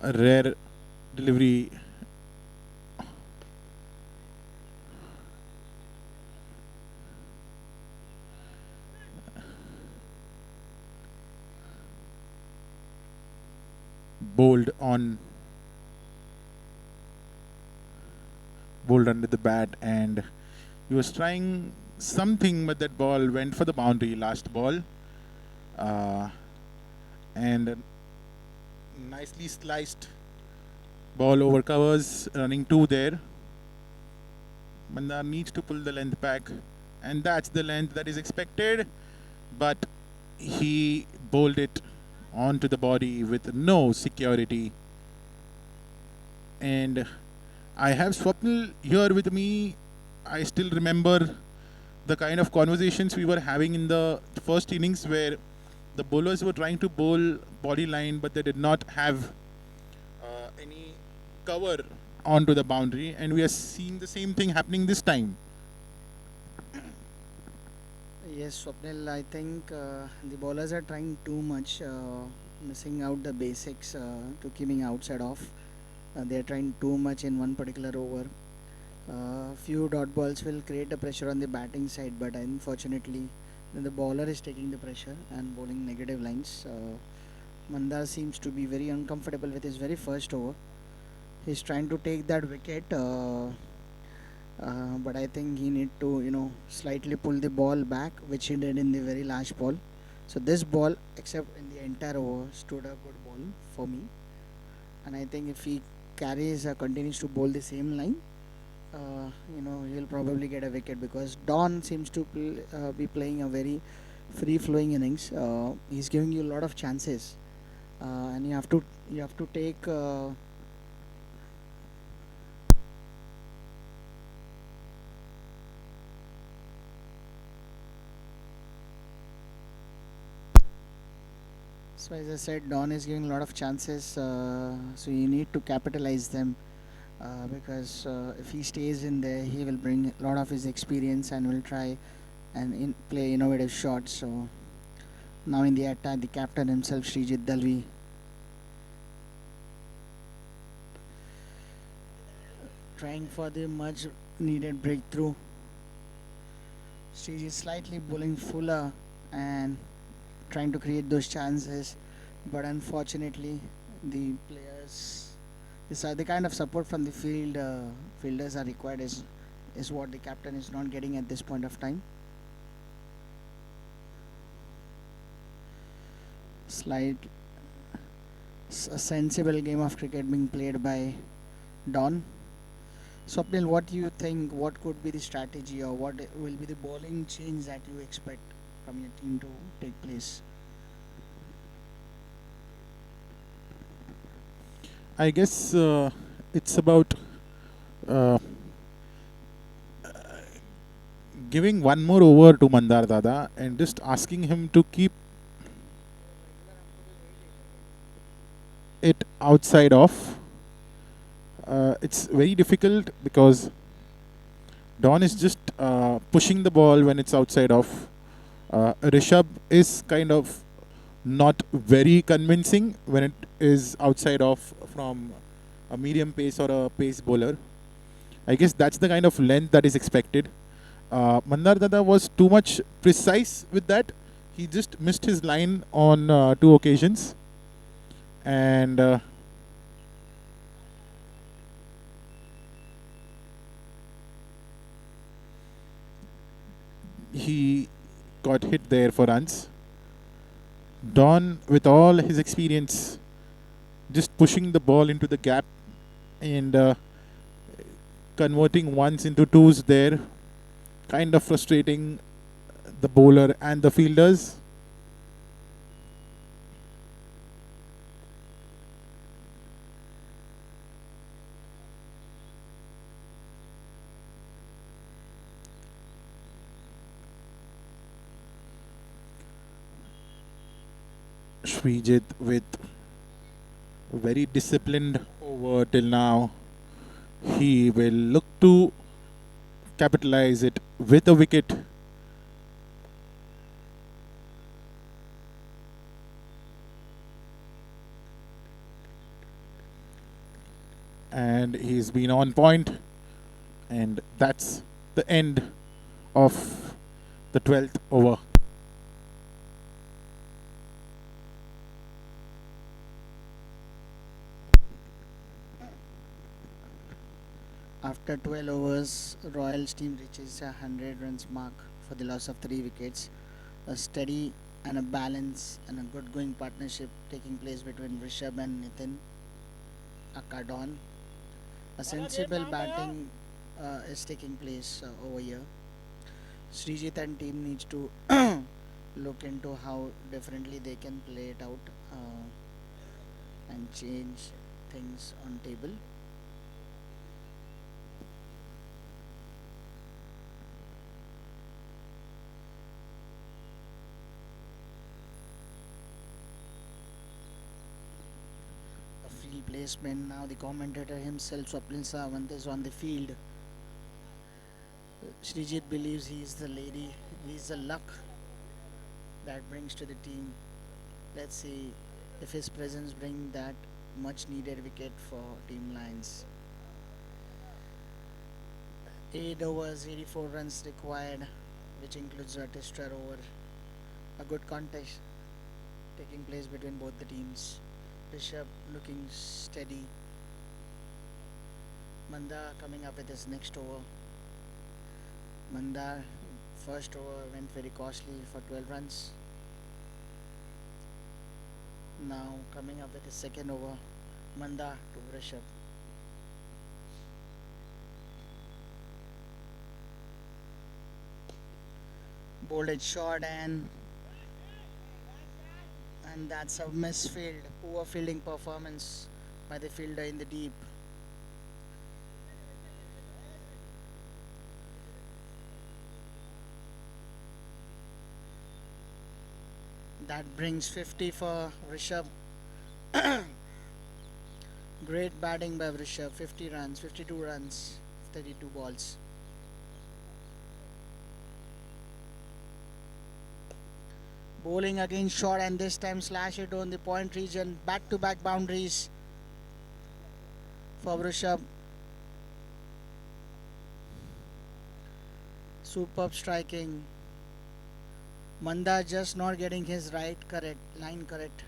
A rare delivery. Bowled under the bat, and he was trying something, but that ball went for the boundary. Last ball, and nicely sliced ball over covers, running 2 there. Mandar needs to pull the length back, and that's the length that is expected, but he bowled it onto the body with no security. And I have Swapnil here with me. I still remember the kind of conversations we were having in the first innings where the bowlers were trying to bowl body line, but they did not have any cover onto the boundary, and we are seeing the same thing happening this time. Yes, Swapnil, I think the bowlers are trying too much, missing out the basics to keeping outside off. They are trying too much in one particular over. Few dot balls will create a pressure on the batting side, but unfortunately, the bowler is taking the pressure and bowling negative lines. Mandar seems to be very uncomfortable with his very first over. He's trying to take that wicket, but I think he need to slightly pull the ball back, which he did in the very last ball. So this ball, except in the entire over, stood a good ball for me. And I think if he continues to bowl the same line, he'll probably get a wicket, because Don seems to be playing a very free-flowing innings. He's giving you a lot of chances, and you have to take. So as I said, Don is giving a lot of chances, so you need to capitalize them, because if he stays in there, he will bring a lot of his experience and will try and play innovative shots. So now in the attack, the captain himself, Srijit Dalvi, trying for the much needed breakthrough. Srijit slightly bowling fuller and trying to create those chances, but unfortunately the players, the kind of support from the fielders are required, is what the captain is not getting at this point of time. A sensible game of cricket being played by Don. Swapnil, what do you think? What could be the strategy, or what will be the bowling change that you expect from your team to take place? I guess it's about giving one more over to Mandar Dada and just asking him to keep it outside off. It's very difficult because Don is just pushing the ball when it's outside off. Rishabh is kind of not very convincing when it is outside off from a medium pace or a pace bowler. I guess that's the kind of length that is expected. Mandar Dada was too much precise with that. He just missed his line on 2 occasions. And he got hit there for runs. Don, with all his experience, just pushing the ball into the gap and converting ones into twos there, kind of frustrating the bowler and the fielders. Srijit with very disciplined over till now. He will look to capitalize it with a wicket. And he's been on point. And that's the end of the 12th over. After 12 overs, Royals team reaches a 100 runs mark for the loss of 3 wickets. A steady and a balance and a good going partnership taking place between Rishabh and Nitin Akadon. A sensible batting is taking place over here. Srijit and team needs to look into how differently they can play it out and change things on table. A field placement now. The commentator himself, Swapnil Sawant, is on the field. Srijit believes he is the lady, he is the luck that brings to the team. Let's see if his presence brings that much needed wicket for Team Lions. 8 overs, 84 runs required, which includes a tester over. A good contest taking place between both the teams. Rishabh looking steady. Manda coming up with his next over. Mandar first over went very costly for 12 runs. Now coming up with his second over. Manda to Rishabh. Bowled it short and that's a misfield. Poor fielding performance by the fielder in the deep. That brings 50 for Rishabh. Great batting by Rishabh. 50 runs, 52 runs, 32 balls. Bowling again short and this time slash it on the point region. Back to back boundaries for Rishabh. Superb striking. Manda just not getting his line correct.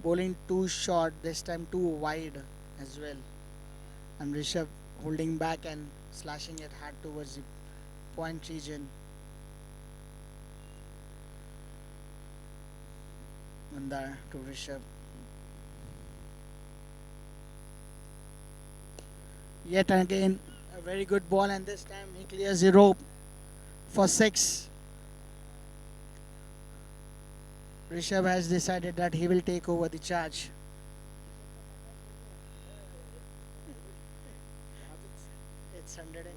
Bowling too short, this time too wide as well. And Rishabh holding back and slashing it hard towards the point region. Mandar to Rishabh. Yet again a very good ball and this time he clears the rope for 6. Rishabh has decided that he will take over the charge. It's 100 and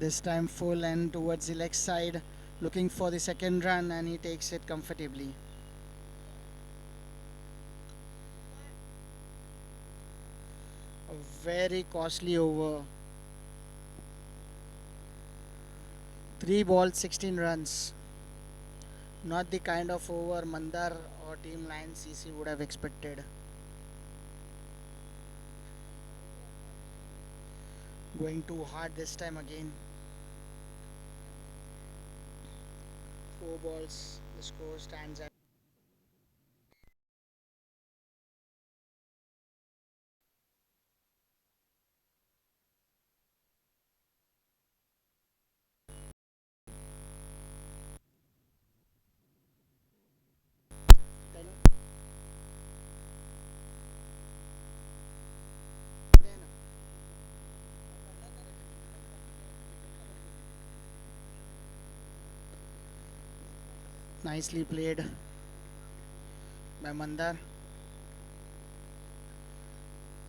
This time full and towards the leg side, looking for the second run, and he takes it comfortably. A very costly over. 3 balls, 16 runs. Not the kind of over Mandar or Team Lion CC would have expected. Going too hard this time again. 4 balls, the score stands at nicely played by Mandar.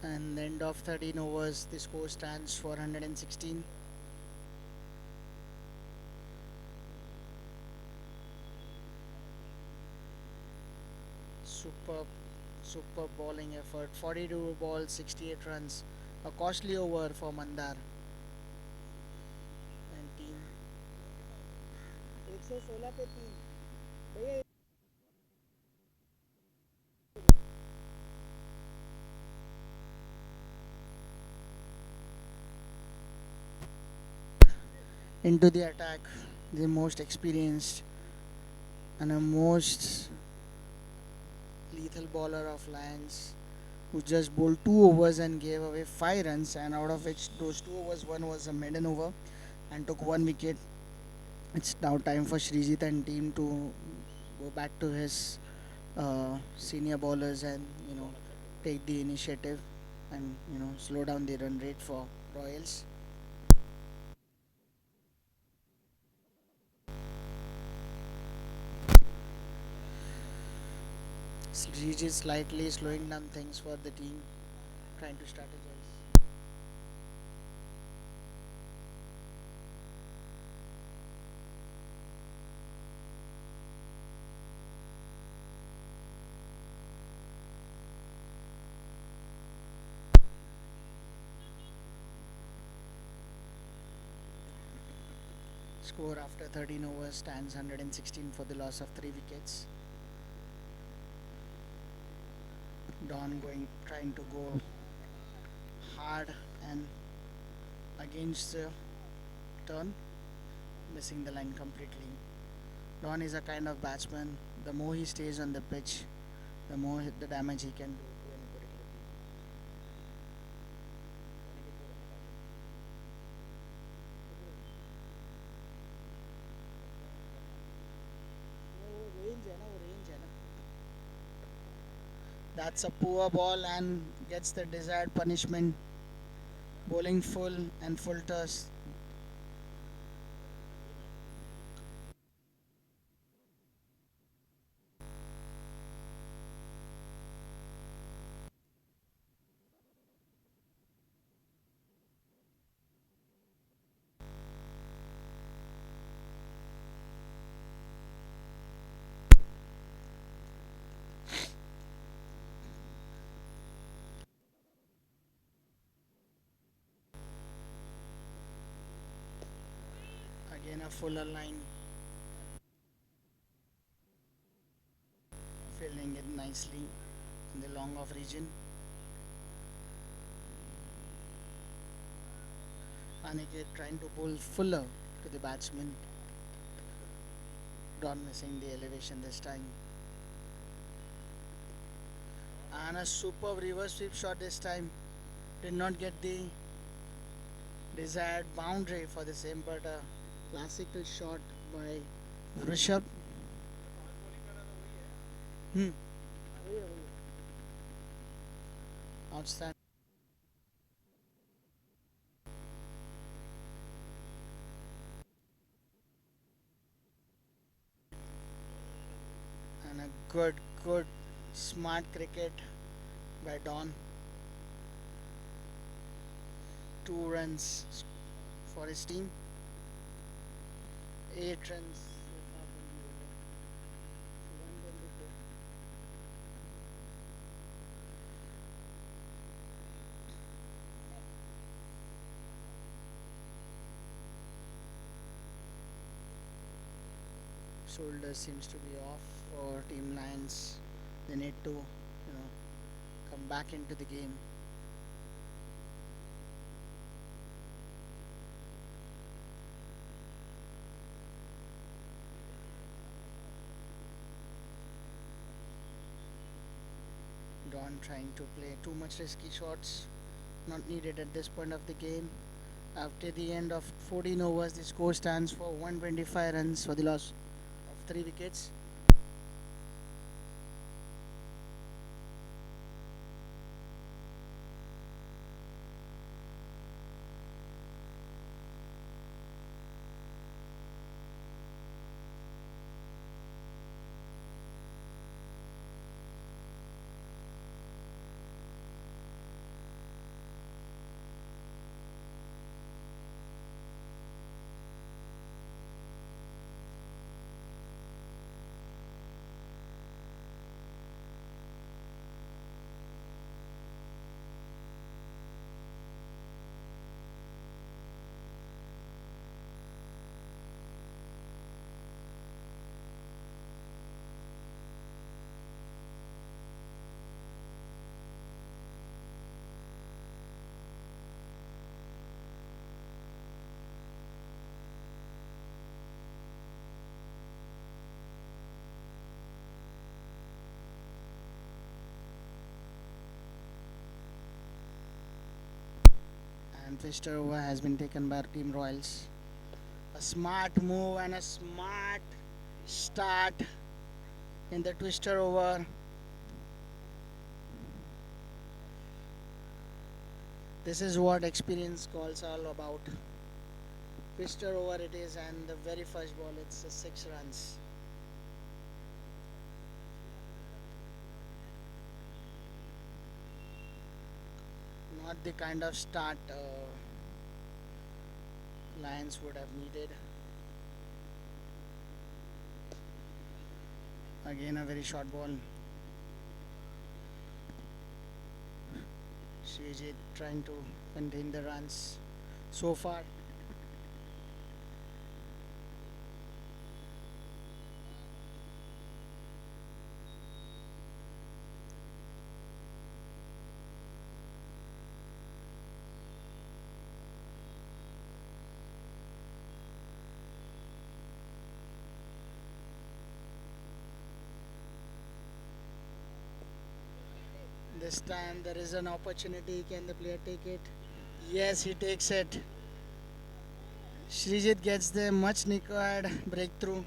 And end of 13 overs, the score stands 416. Superb bowling effort. 42 balls, 68 runs. A costly over for Mandar and team. 116 पे 3 into the attack, the most experienced and a most lethal bowler of Lions, who just bowled 2 overs and gave away 5 runs, and out of which those 2 overs, one was a maiden over and took 1 wicket. It's now time for Srijit and team to go back to his senior bowlers and take the initiative and slow down the run rate for Royals. Srijit slightly slowing down things for the team, trying to strategize. Score after 13 overs stands 116 for the loss of 3 wickets. Don trying to go hard and against the turn, missing the line completely. Don is a kind of batsman. The more he stays on the pitch, the more the damage he can do to any particular team. That's a poor ball and gets the desired punishment. Bowling full and full toss. Again a fuller line. Filling it nicely in the long off region. Aniket trying to bowl fuller to the batsman. Don missing the elevation this time. And a superb reverse sweep shot this time. Did not get the desired boundary for the same, but a classical shot by Rishabh. Outstanding. And a good, smart cricket by Don. 2 runs for his team. 8 runs so far from the over. So 124. Shoulder seems to be off for Team Lions. They need to, come back into the game. Don trying to play too much risky shots, not needed at this point of the game. After the end of 14 overs, the score stands for 125 runs for the loss of 3 wickets. And twister over has been taken by Team Royals. A smart move and a smart start in the twister over. This is what experience calls all about. Twister over it is, and the very first ball it's 6 runs. Not the kind of start Lions would have needed. Again a very short ball. Srijit trying to contain the runs so far. This time there is an opportunity. Can the player take it? Yes, he takes it. Srijit gets the much required breakthrough.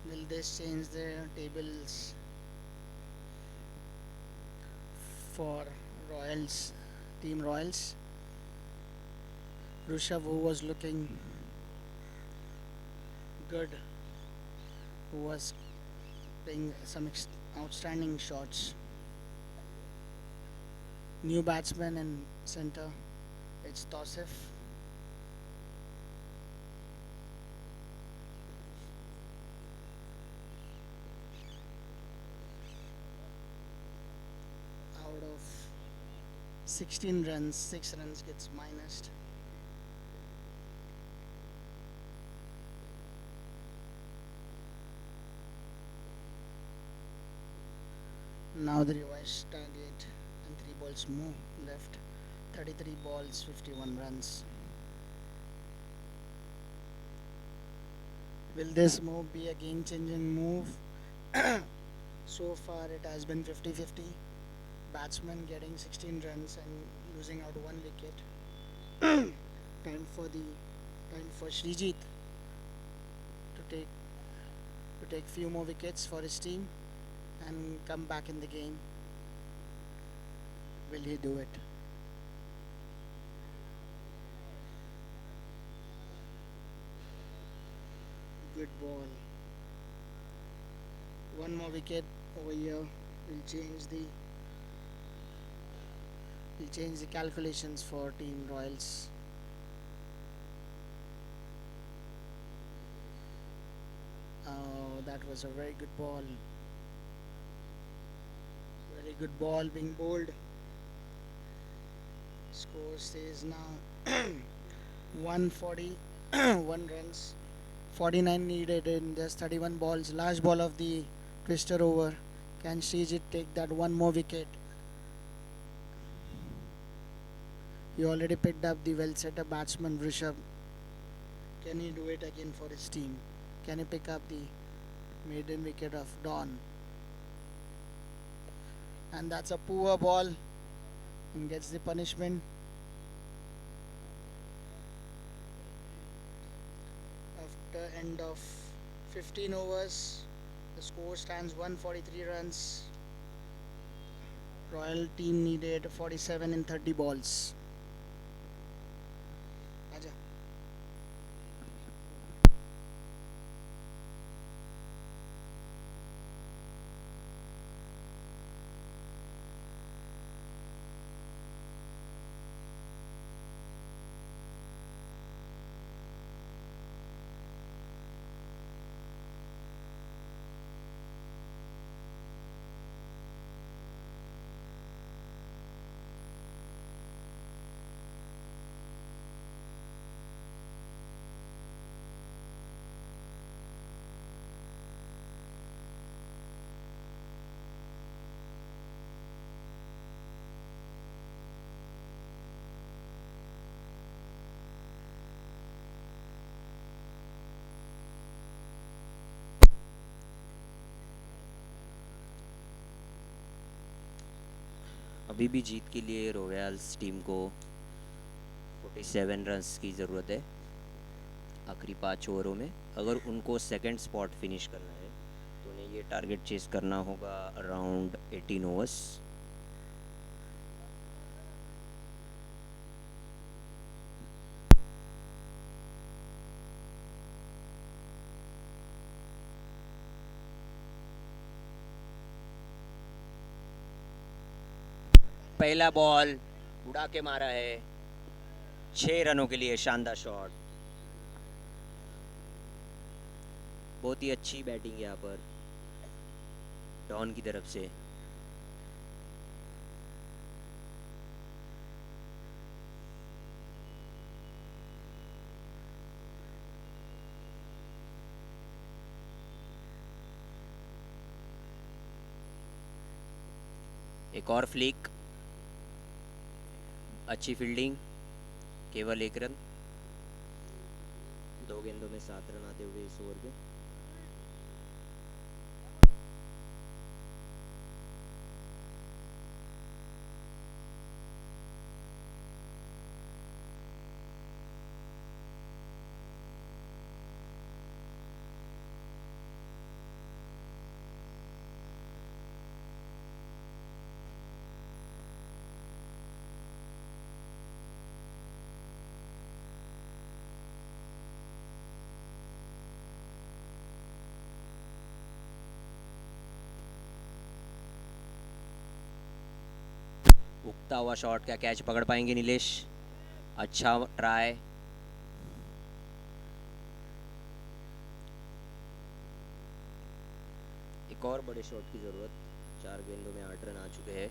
Will this change the tables for Royals? Team Royals. Rishabh, who was looking good, who was playing some outstanding shots. New batsman in center. It's Tosif. Out of 16 runs, 6 runs gets minused. Now the revised target and 3 balls more left. 33 balls, 51 runs. Will this move be a game changing move? So far it has been 50-50. Batsman getting 16 runs and losing out 1 wicket. Time for Srijit to take few more wickets for his team and come back in the game. Will he do it? Good ball. One more wicket over here will change the calculations for Team Royals. Oh, that was a very good ball. Very good ball being bowled. Score stays now 141 runs. 49 needed in just 31 balls. Last ball of the twister over. Can Srijit take that one more wicket? He already picked up the well set up batsman Rishabh. Can he do it again for his team? Can he pick up the maiden wicket of Dawn? And that's a poor ball and gets the punishment. After end of 15 overs, the score stands 143 runs. Royal team needed 47 in 30 balls. Aja. अभी भी जीत के लिए Royals team को 47 runs की ज़रूरत है आखिरी 5 ओवरों में। अगर उनको सेकंड स्पॉट फिनिश करना है तो उन्हें ये टारगेट चेस करना होगा अराउंड 18 ओवर्स। पहला बॉल उड़ा के मारा है 6 रनों के लिए, शानदार शॉट। बहुत ही अच्छी बैटिंग यहाँ पर डॉन की तरफ से। एक और फ्लिक, अच्छी फील्डिंग, केवल 1 रन। 2 गेंदों में 7 रन आते हुए इस ओवर में। उगता हुआ शॉट, क्या कैच पकड़ पाएंगे नीलेश? अच्छा ट्राई। एक और बड़े शॉट की ज़रूरत। 4 गेंदों में 8 रन आ चुके हैं।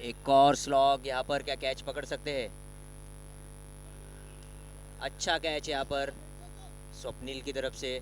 एक और स्लॉग, यहाँ पर क्या कैच पकड़ सकते हैं? अच्छा कैच यहाँ पर स्वप्निल की तरफ से।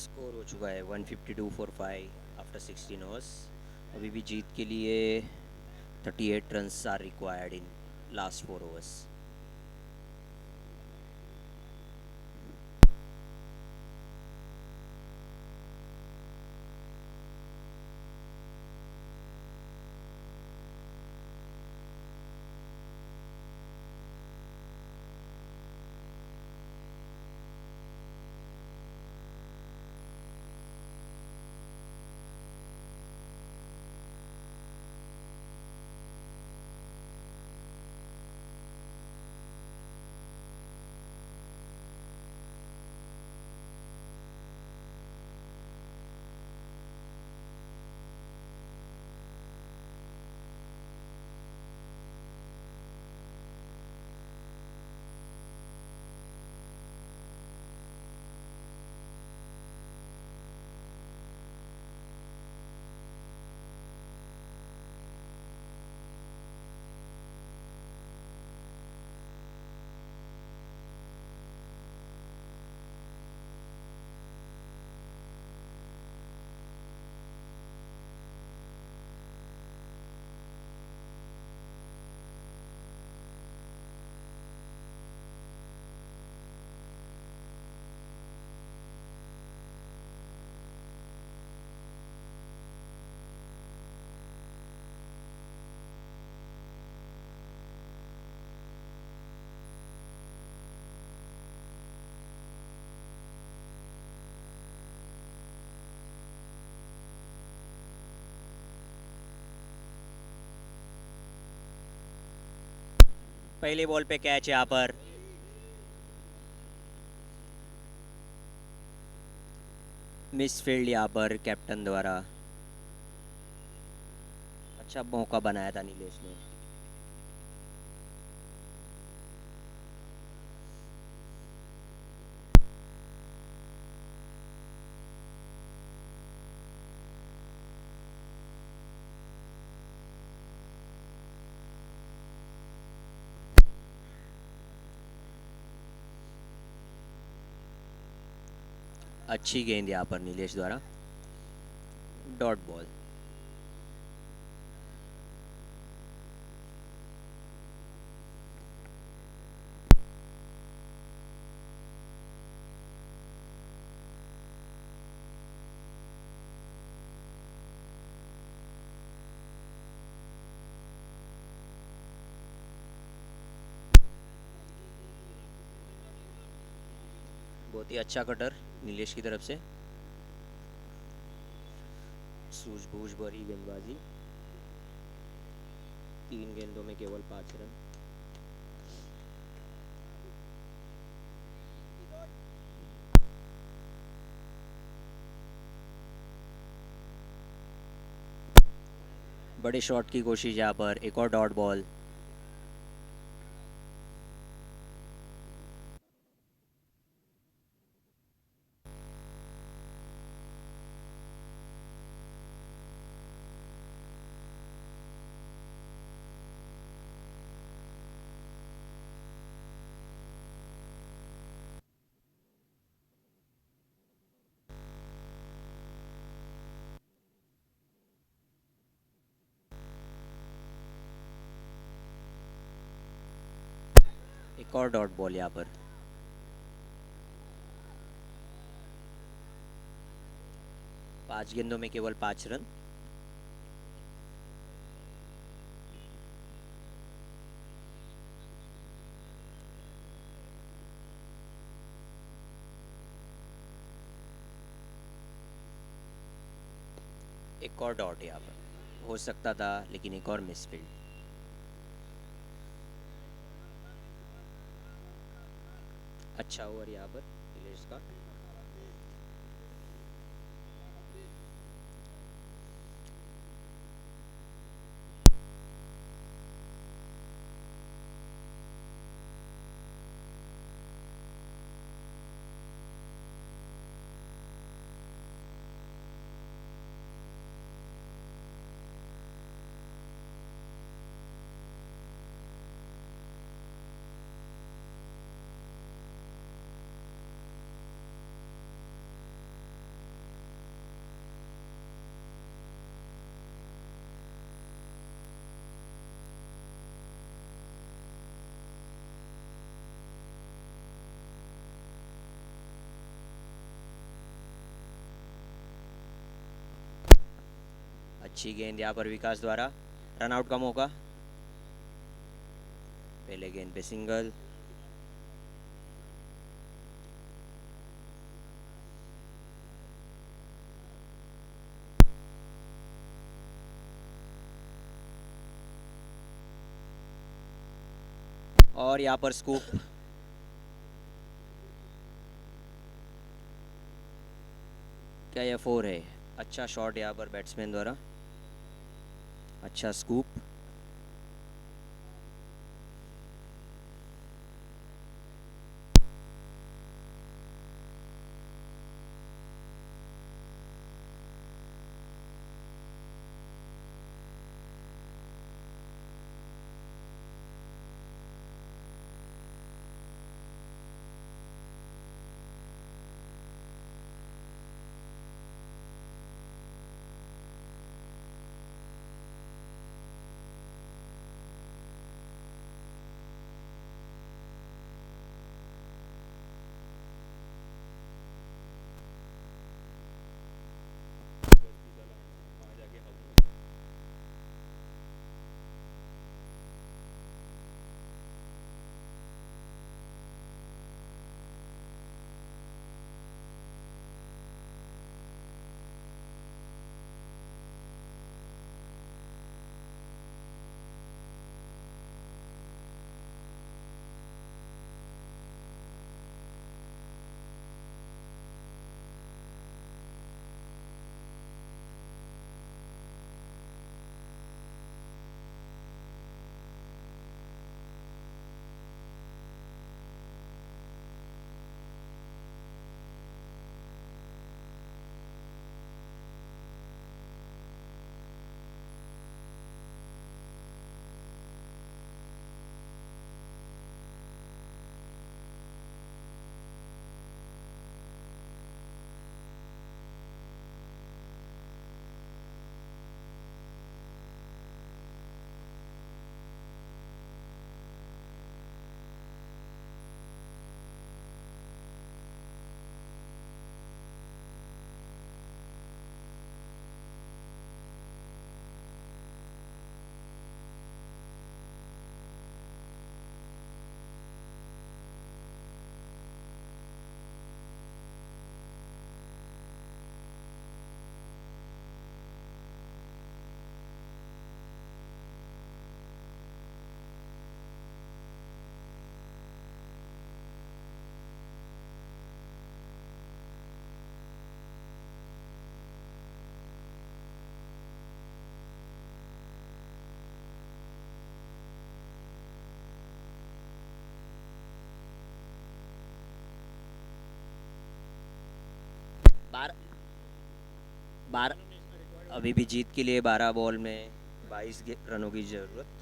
स्कोर हो चुका है 152 फॉर 5 आफ्टर 16 ओवर्स। अभी भी जीत के लिए 38 runs are required in last 4 overs. पहले बॉल पे कैच यहाँ पर। मिस फील्ड यहाँ पर कैप्टन द्वारा। अच्छा मौका बनाया था नीलेश ने। अच्छी गेंद यहाँ पर नीलेश द्वारा। Dot ball. बहुत ही अच्छा कटर नीलेश की तरफ से। सूझबूझ भरी गेंदबाजी। 3 गेंदों में केवल 5 रन। बड़े शॉट की कोशिश यहाँ पर। एक और डॉट बॉल। एक और डॉट बॉल यहाँ पर। पांच गेंदों में केवल 5 रन। एक और डॉट यहाँ पर हो सकता था, लेकिन एक और मिस फील्ड। अच्छा ओवर यहाँ पर नीलेश का। अच्छी गेंद यहाँ पर विकास द्वारा, रन आउट का मौका, पहले गेंद पे सिंगल। और यहाँ पर स्कूप, क्या यह 4 है? अच्छा शॉट यहाँ पर बैट्समैन द्वारा, अच्छा स्कूप। बार बार अभी भी जीत के लिए 12 बॉल में 22 रनों की जरूरत।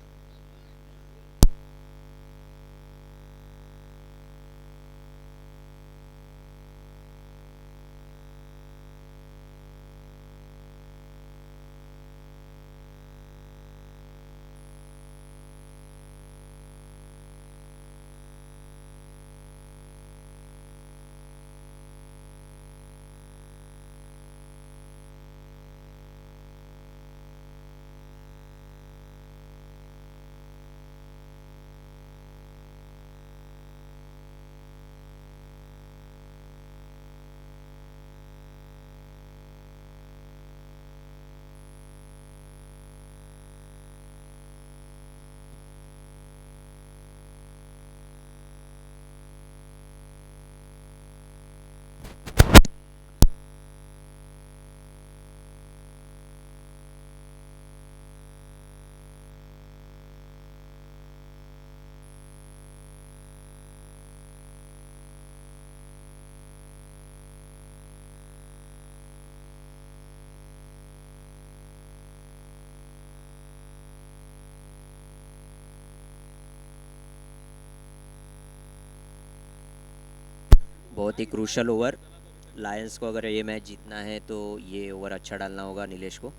बहुत ही क्रूशल ओवर, लायंस को अगर ये मैच जीतना है तो ये ओवर अच्छा डालना होगा नीलेश को।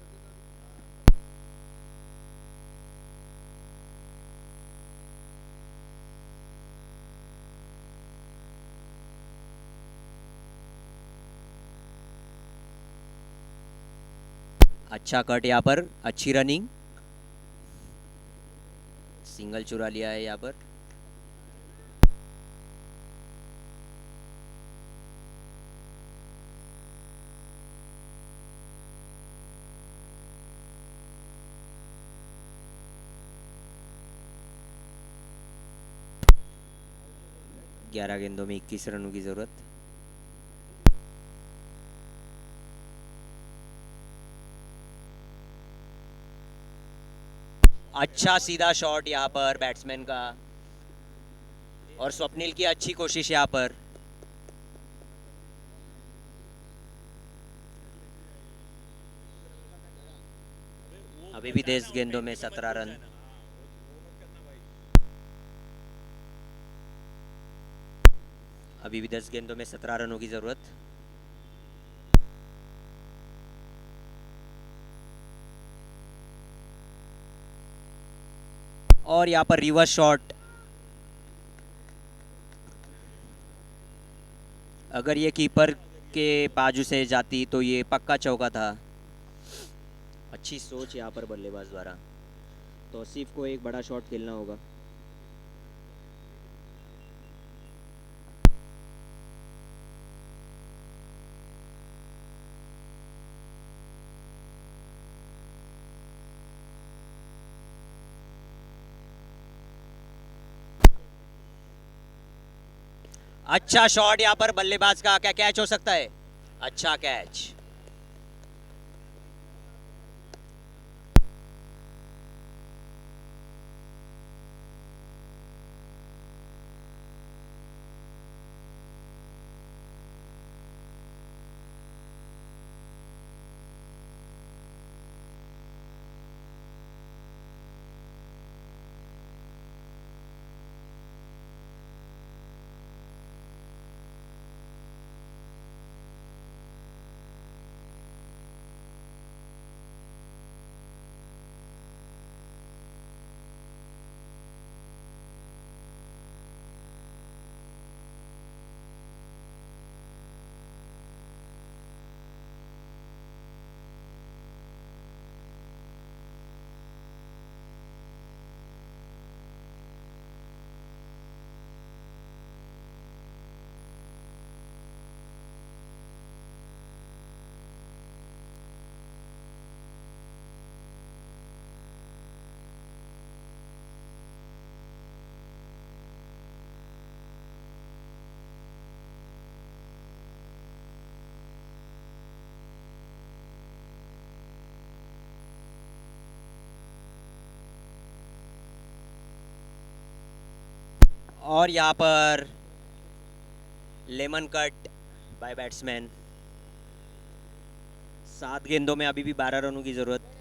अच्छा कट यहाँ पर, अच्छी रनिंग, सिंगल चुरा लिया है यहाँ पर। ग्यारह गेंदों में 21 रनों की जरूरत। अच्छा सीधा शॉट यहाँ पर बैट्समैन का, और स्वप्निल की अच्छी कोशिश यहाँ पर। अभी भी 10 गेंदों में 17 रन। अभी भी 10 गेंदों में 17 रनों की जरूरत। और यहाँ पर रिवर्स शॉट, अगर ये कीपर के बाजू से जाती तो ये पक्का चौका था। अच्छी सोच यहाँ पर बल्लेबाज द्वारा। तौसीफ को एक बड़ा शॉट खेलना होगा। अच्छा शॉट यहाँ पर बल्लेबाज का, क्या कैच हो सकता है? अच्छा कैच। और यहाँ पर लेमन कट बाय बैट्समैन। 7 गेंदों में अभी भी 12 रनों की जरूरत।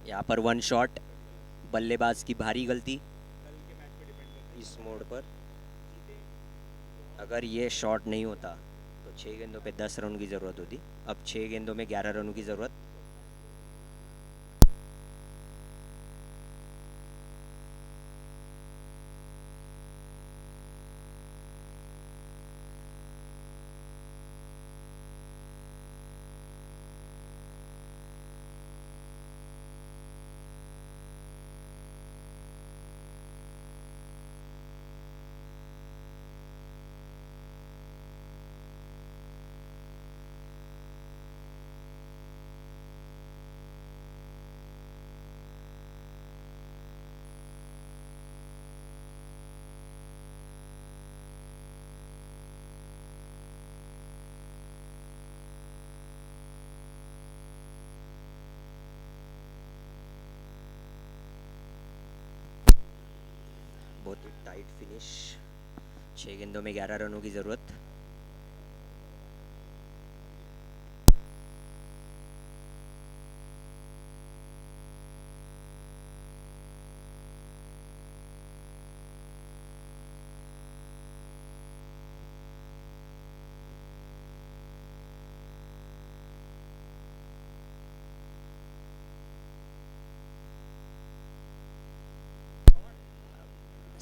यहाँ पर वन शॉट, बल्लेबाज की भारी गलती इस मोड़ पर। अगर ये शॉट नहीं होता तो 6 गेंदों पे 10 रन की ज़रूरत होती। अब 6 गेंदों में 11 रनों की ज़रूरत। बहुत ही टाइट फिनिश। 6 गेंदों में 11 रनों की ज़रूरत।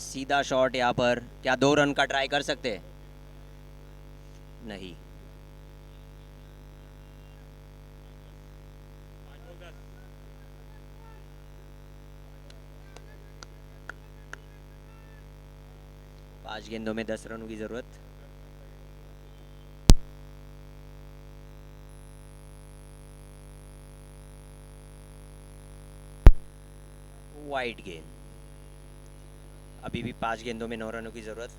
सीधा शॉट यहाँ पर, क्या 2 रन का ट्राई कर सकते हैं? नहीं। पांच गेंदों में 10 रनों की जरूरत। वाइड गेंद। अभी भी 5 गेंदों में 9 रनों की जरूरत।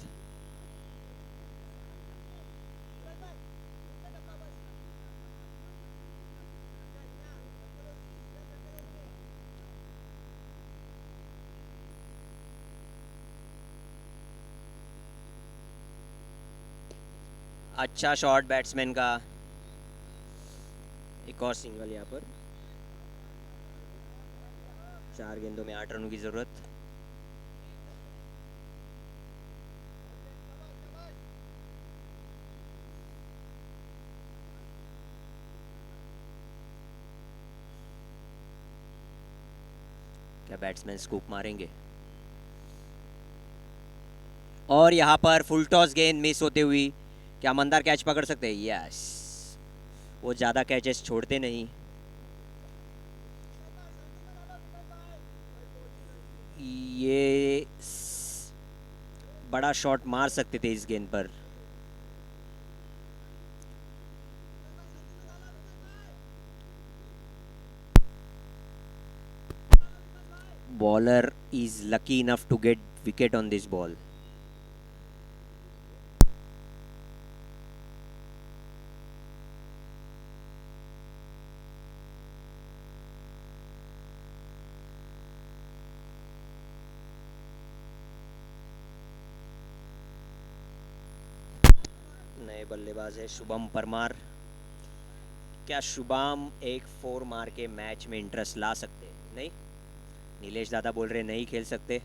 अच्छा शॉट बैट्समैन का। एक और सिंगल यहाँ पर। 4 गेंदों में 8 रनों की जरूरत। क्या बैट्समैन स्कूप मारेंगे? और यहाँ पर फुल टॉस गेंद मिस होते हुई क्या मंदार कैच पकड़ सकते हैं? यस, वो ज़्यादा कैचेस छोड़ते नहीं। ये बड़ा शॉट मार सकते थे इस गेंद पर। Bowler is lucky enough to get wicket on this ball. नए बल्लेबाज है शुभम परमार। क्या शुभम एक 4 मार के मैच में इंटरेस्ट ला सकते? नहीं, नीलेश दादा बोल रहे नहीं खेल सकते।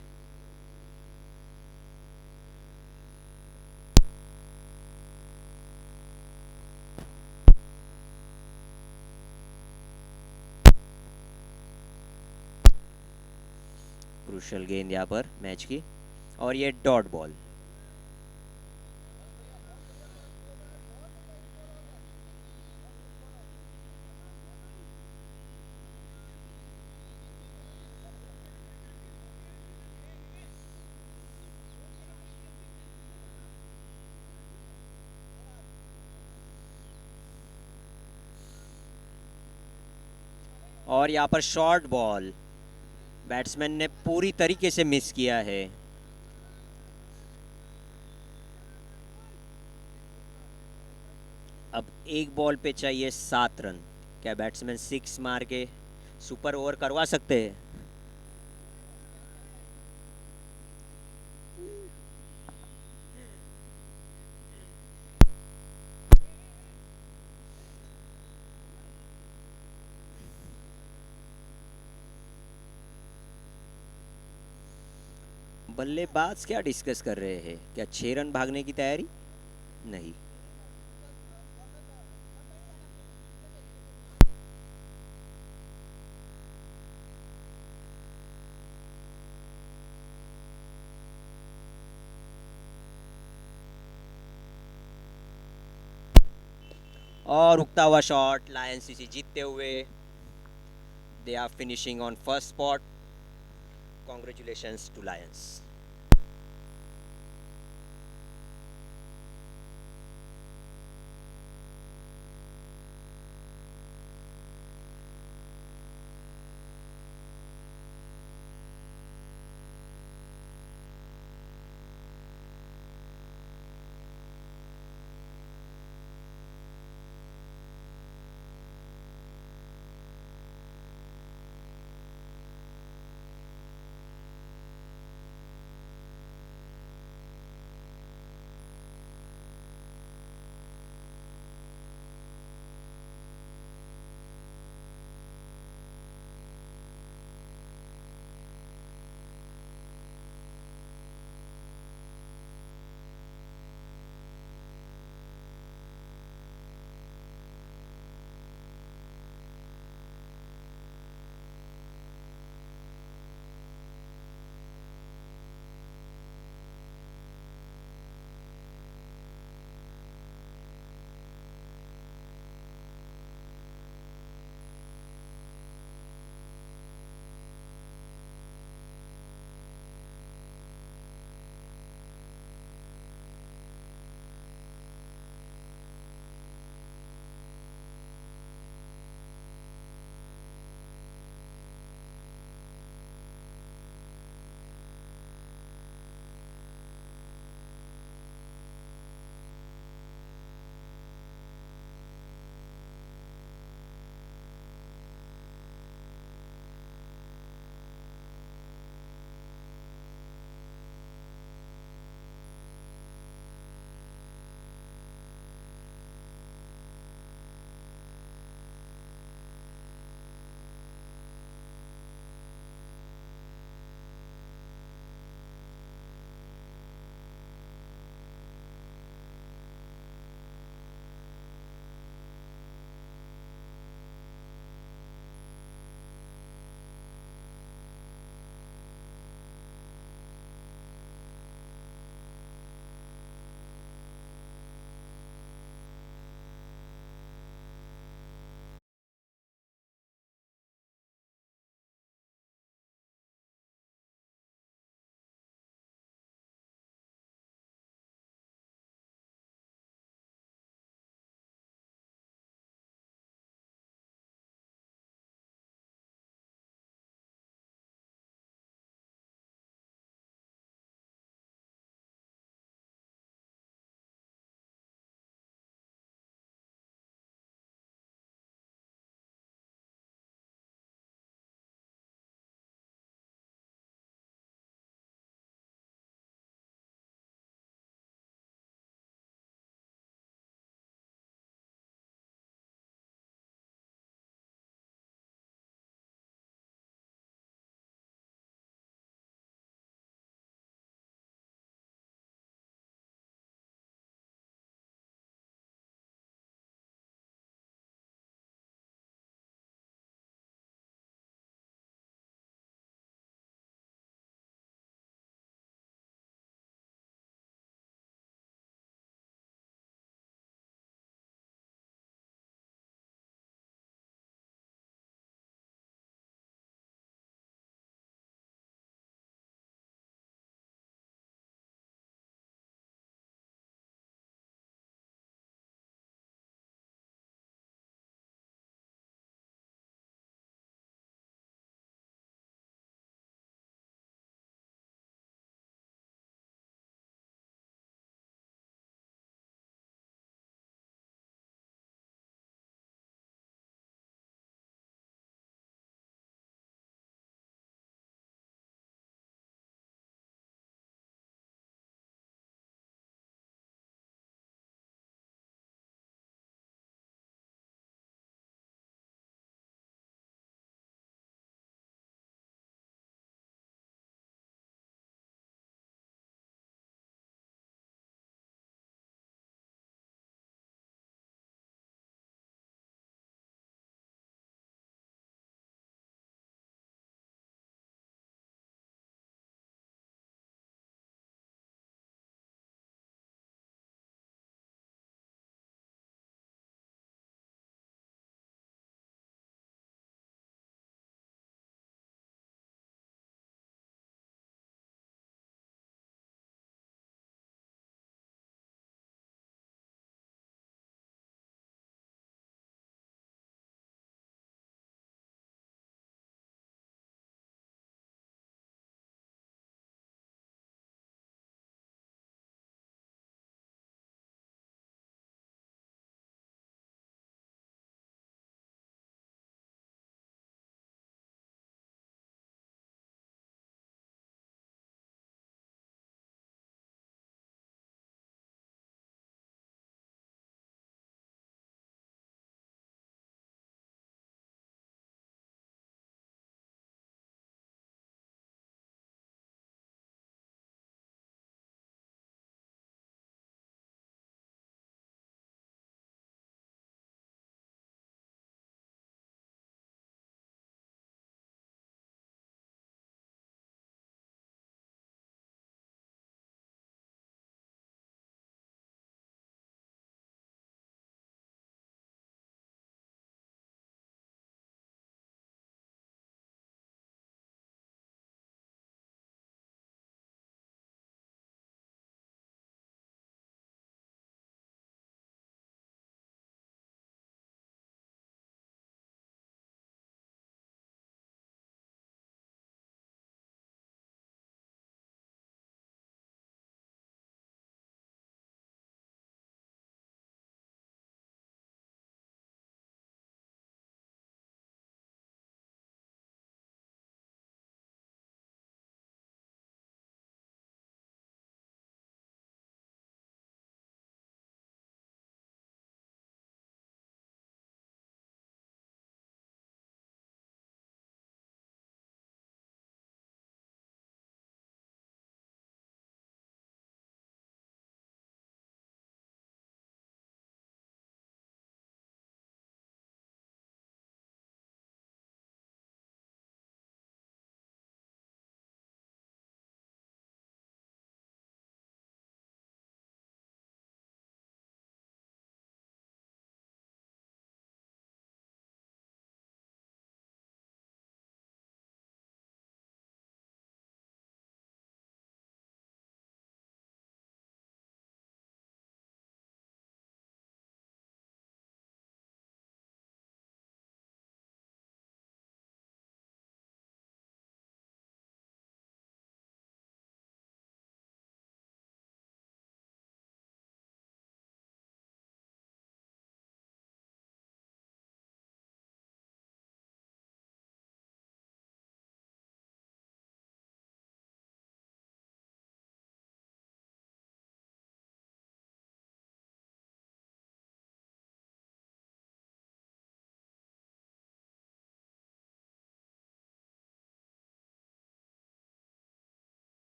क्रूशल गेंद यहाँ पर मैच की, और ये डॉट बॉल। और यहाँ पर शॉर्ट बॉल बैट्समैन ने पूरी तरीके से मिस किया है। अब एक बॉल पे चाहिए 7 रन। क्या बैट्समैन 6 मार के सुपर ओवर करवा सकते हैं? बल्लेबाज क्या डिस्कस कर रहे हैं? क्या 6 रन भागने की तैयारी? नहीं। और उगता हुआ शॉट, लायंस इसी जीतते हुए। They are finishing on first spot. Congratulations to Lions.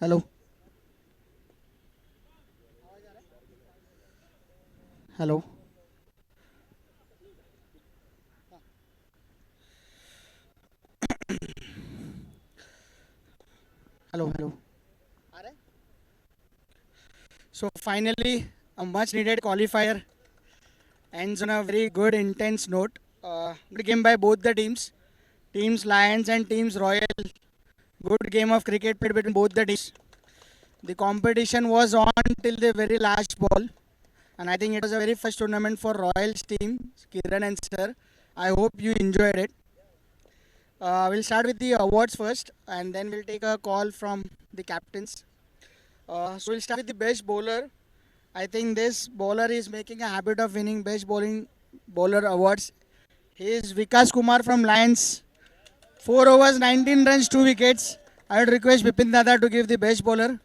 Hello hello hello hello So finally, a much needed qualifier ends on a very good intense note. Good game by both the teams. Teams Lions and Teams Royal. Good game of cricket played between both the teams. The competition was on till the very last ball. And I think it was a very first tournament for Royals team, Kiran and Sir. I hope you enjoyed it. We'll start with the awards first and then we'll take a call from the captains. So we'll start with the best bowler. I think this bowler is making a habit of winning best bowler awards. He is Vikas Kumar from Lions. 4 overs, 19 runs, 2 wickets. I would request Bipin Dada to give the best bowler.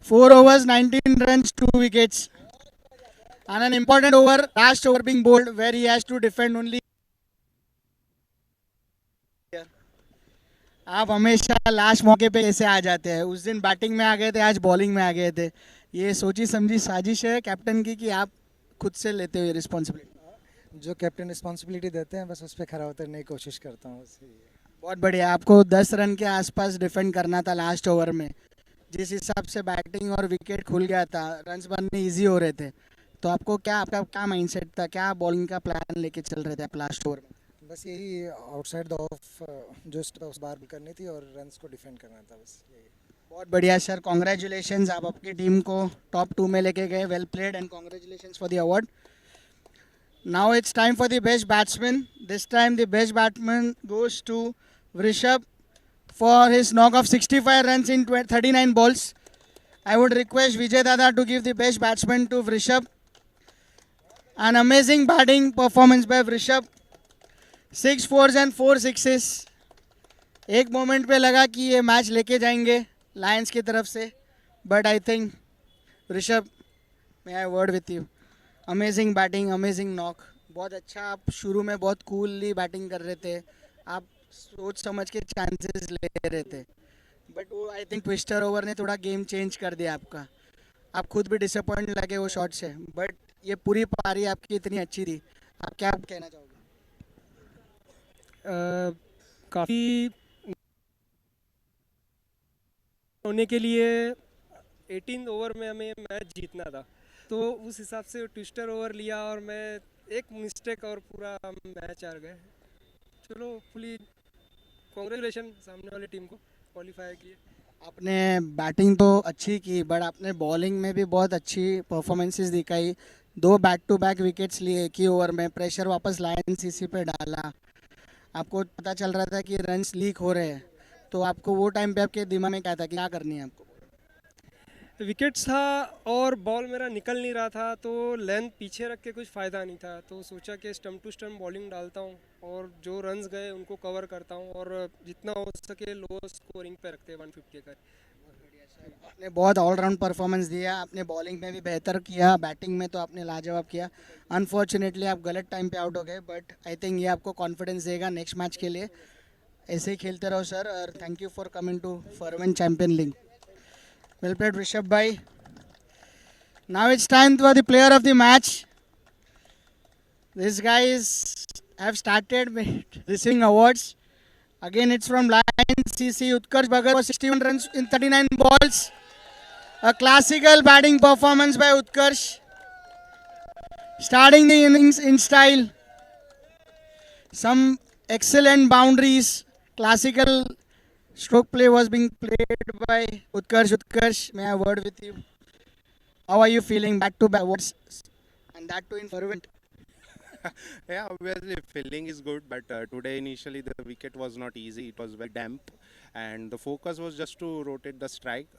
4 overs, 19 runs, 2 wickets. And an important over, last over being bowled, where he has to defend only. आप हमेशा last मौके पे कैसे आ जाते हैं? उस दिन batting में आ गए थे, आज बॉलिंग में आ गए थे. ये सोची समझी साजिश है कैप्टन की कि आप खुद से लेते हो ये रिस्पॉन्सिबिलिटी? जो कैप्टन रिस्पॉन्सिबिलिटी देते हैं बस उस पर खरा उतरने की कोशिश करता हूँ बस यही है। बहुत बढ़िया. आपको 10 रन के आसपास डिफेंड करना था लास्ट ओवर में. जिस हिसाब से बैटिंग और विकेट खुल गया था, रन्स बनने इजी हो रहे थे, तो आपको आपका क्या माइंडसेट था, क्या बॉलिंग का प्लान लेके चल रहे थे आप लास्ट ओवर में? बस यही आउटसाइड द ऑफ जो उस बार करनी थी और रन्स को डिफेंड करना था, बस यही। बहुत बढ़िया सर, कॉन्ग्रेचुलेशंस, आप आपकी टीम को टॉप 2 में लेके गए. Well played and congratulations for the award. Now it's time for the best batsman. This time the best batsman goes to Vrishabh for his knock of 65 runs in 39 balls. I would request Vijay Dada to give the best batsman to Vrishabh. An amazing batting performance by Vrishabh. 6 fours and 4 sixes. एक moment पे लगा कि ये match लेके जाएंगे Lions की तरफ से, but I think Rishabh, may I word with you. Amazing batting, amazing knock. बहुत अच्छा, आप शुरू में बहुत कूलली बैटिंग कर रहे थे, आप सोच समझ के चांसेस ले रहे थे, बट वो आई थिंक ट्विस्टर ओवर ने थोड़ा गेम चेंज कर दिया आपका. आप खुद भी डिसअपॉइंट लगे वो शॉट से, बट ये पूरी पारी आपकी इतनी अच्छी थी. आप क्या कहना चाहोगे? काफ़ी होने के लिए 18 ओवर में हमें मैच जीतना था, तो उस हिसाब से ट्विस्टर ओवर लिया और मैं एक मिस्टेक और पूरा मैच हार गए. चलो फुली कांग्रेचुलेशन सामने वाली टीम को क्वालिफाई किए. आपने बैटिंग तो अच्छी की, बट आपने बॉलिंग में भी बहुत अच्छी परफॉर्मेंसेस दिखाई. 2 बैक टू बैक विकेट्स लिए एक ही ओवर में, प्रेशर वापस लायंस इसी पे डाला. आपको पता चल रहा था कि रन्स लीक हो रहे हैं, तो आपको वो टाइम पे आपके दिमाग में क्या था कि क्या करनी है आपको? विकेट्स था और बॉल मेरा निकल नहीं रहा था, तो लेंथ पीछे रख के कुछ फ़ायदा नहीं था, तो सोचा कि स्टम्प टू स्टम्प बॉलिंग डालता हूँ और जो रन्स गए उनको कवर करता हूँ और जितना हो सके लो स्कोरिंग पे रखते हैं 150 का. आपने बहुत ऑलराउंड परफॉर्मेंस दिया. आपने बॉलिंग में भी बेहतर किया, बैटिंग में तो आपने लाजवाब किया. अनफॉर्चुनेटली आप गलत टाइम पे आउट हो गए, बट आई थिंक ये आपको कॉन्फिडेंस देगा नेक्स्ट मैच के लिए. ऐसे ही खेलते रहो सर, और thank you for coming to foreman champion league. Well played, Rishabh bhai. Now it's time for the player of the match. These guys have started receiving awards. Again, it's from Lions CC. Utkarsh Bhagat for 61 runs in 39 balls. A classical batting performance by Utkarsh. Starting the innings in style. Some excellent boundaries. Classical stroke play was being played by Utkarsh. Utkarsh, may I have a word with you? How are you feeling back to back awards, and that too in fervent? Yeah, obviously feeling is good, but today initially the wicket was not easy. It was very damp, and the focus was just to rotate the strike,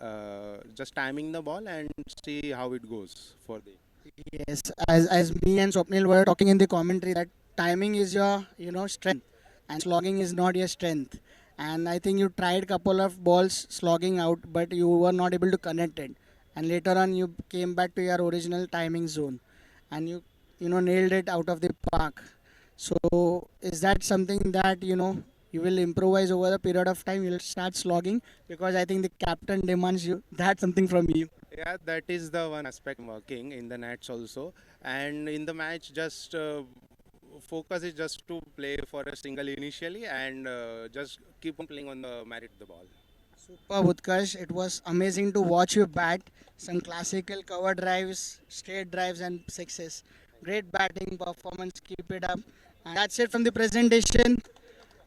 just timing the ball and see how it goes for the. Yes, as me and Swapnil were talking in the commentary, that timing is your strength, and slogging is not your strength. And I think you tried couple of balls slogging out, but you were not able to connect it. And later on, you came back to your original timing zone, and you nailed it out of the park. So is that something that You will improvise over the period of time. You'll start slogging because I think the captain demands you that something from you. Yeah, that is the one aspect I'm working in the nets also. And in the match, just focus is just to play for a single initially and just keep on playing on the merit of the ball. Super Utkarsh, it was amazing to watch you bat. Some classical cover drives, straight drives, and sixes. Great batting performance. Keep it up. And that's it from the presentation.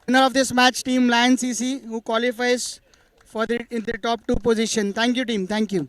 Winner of this match, Team Lion CC, who qualifies for in the top 2 position. Thank you, team. Thank you.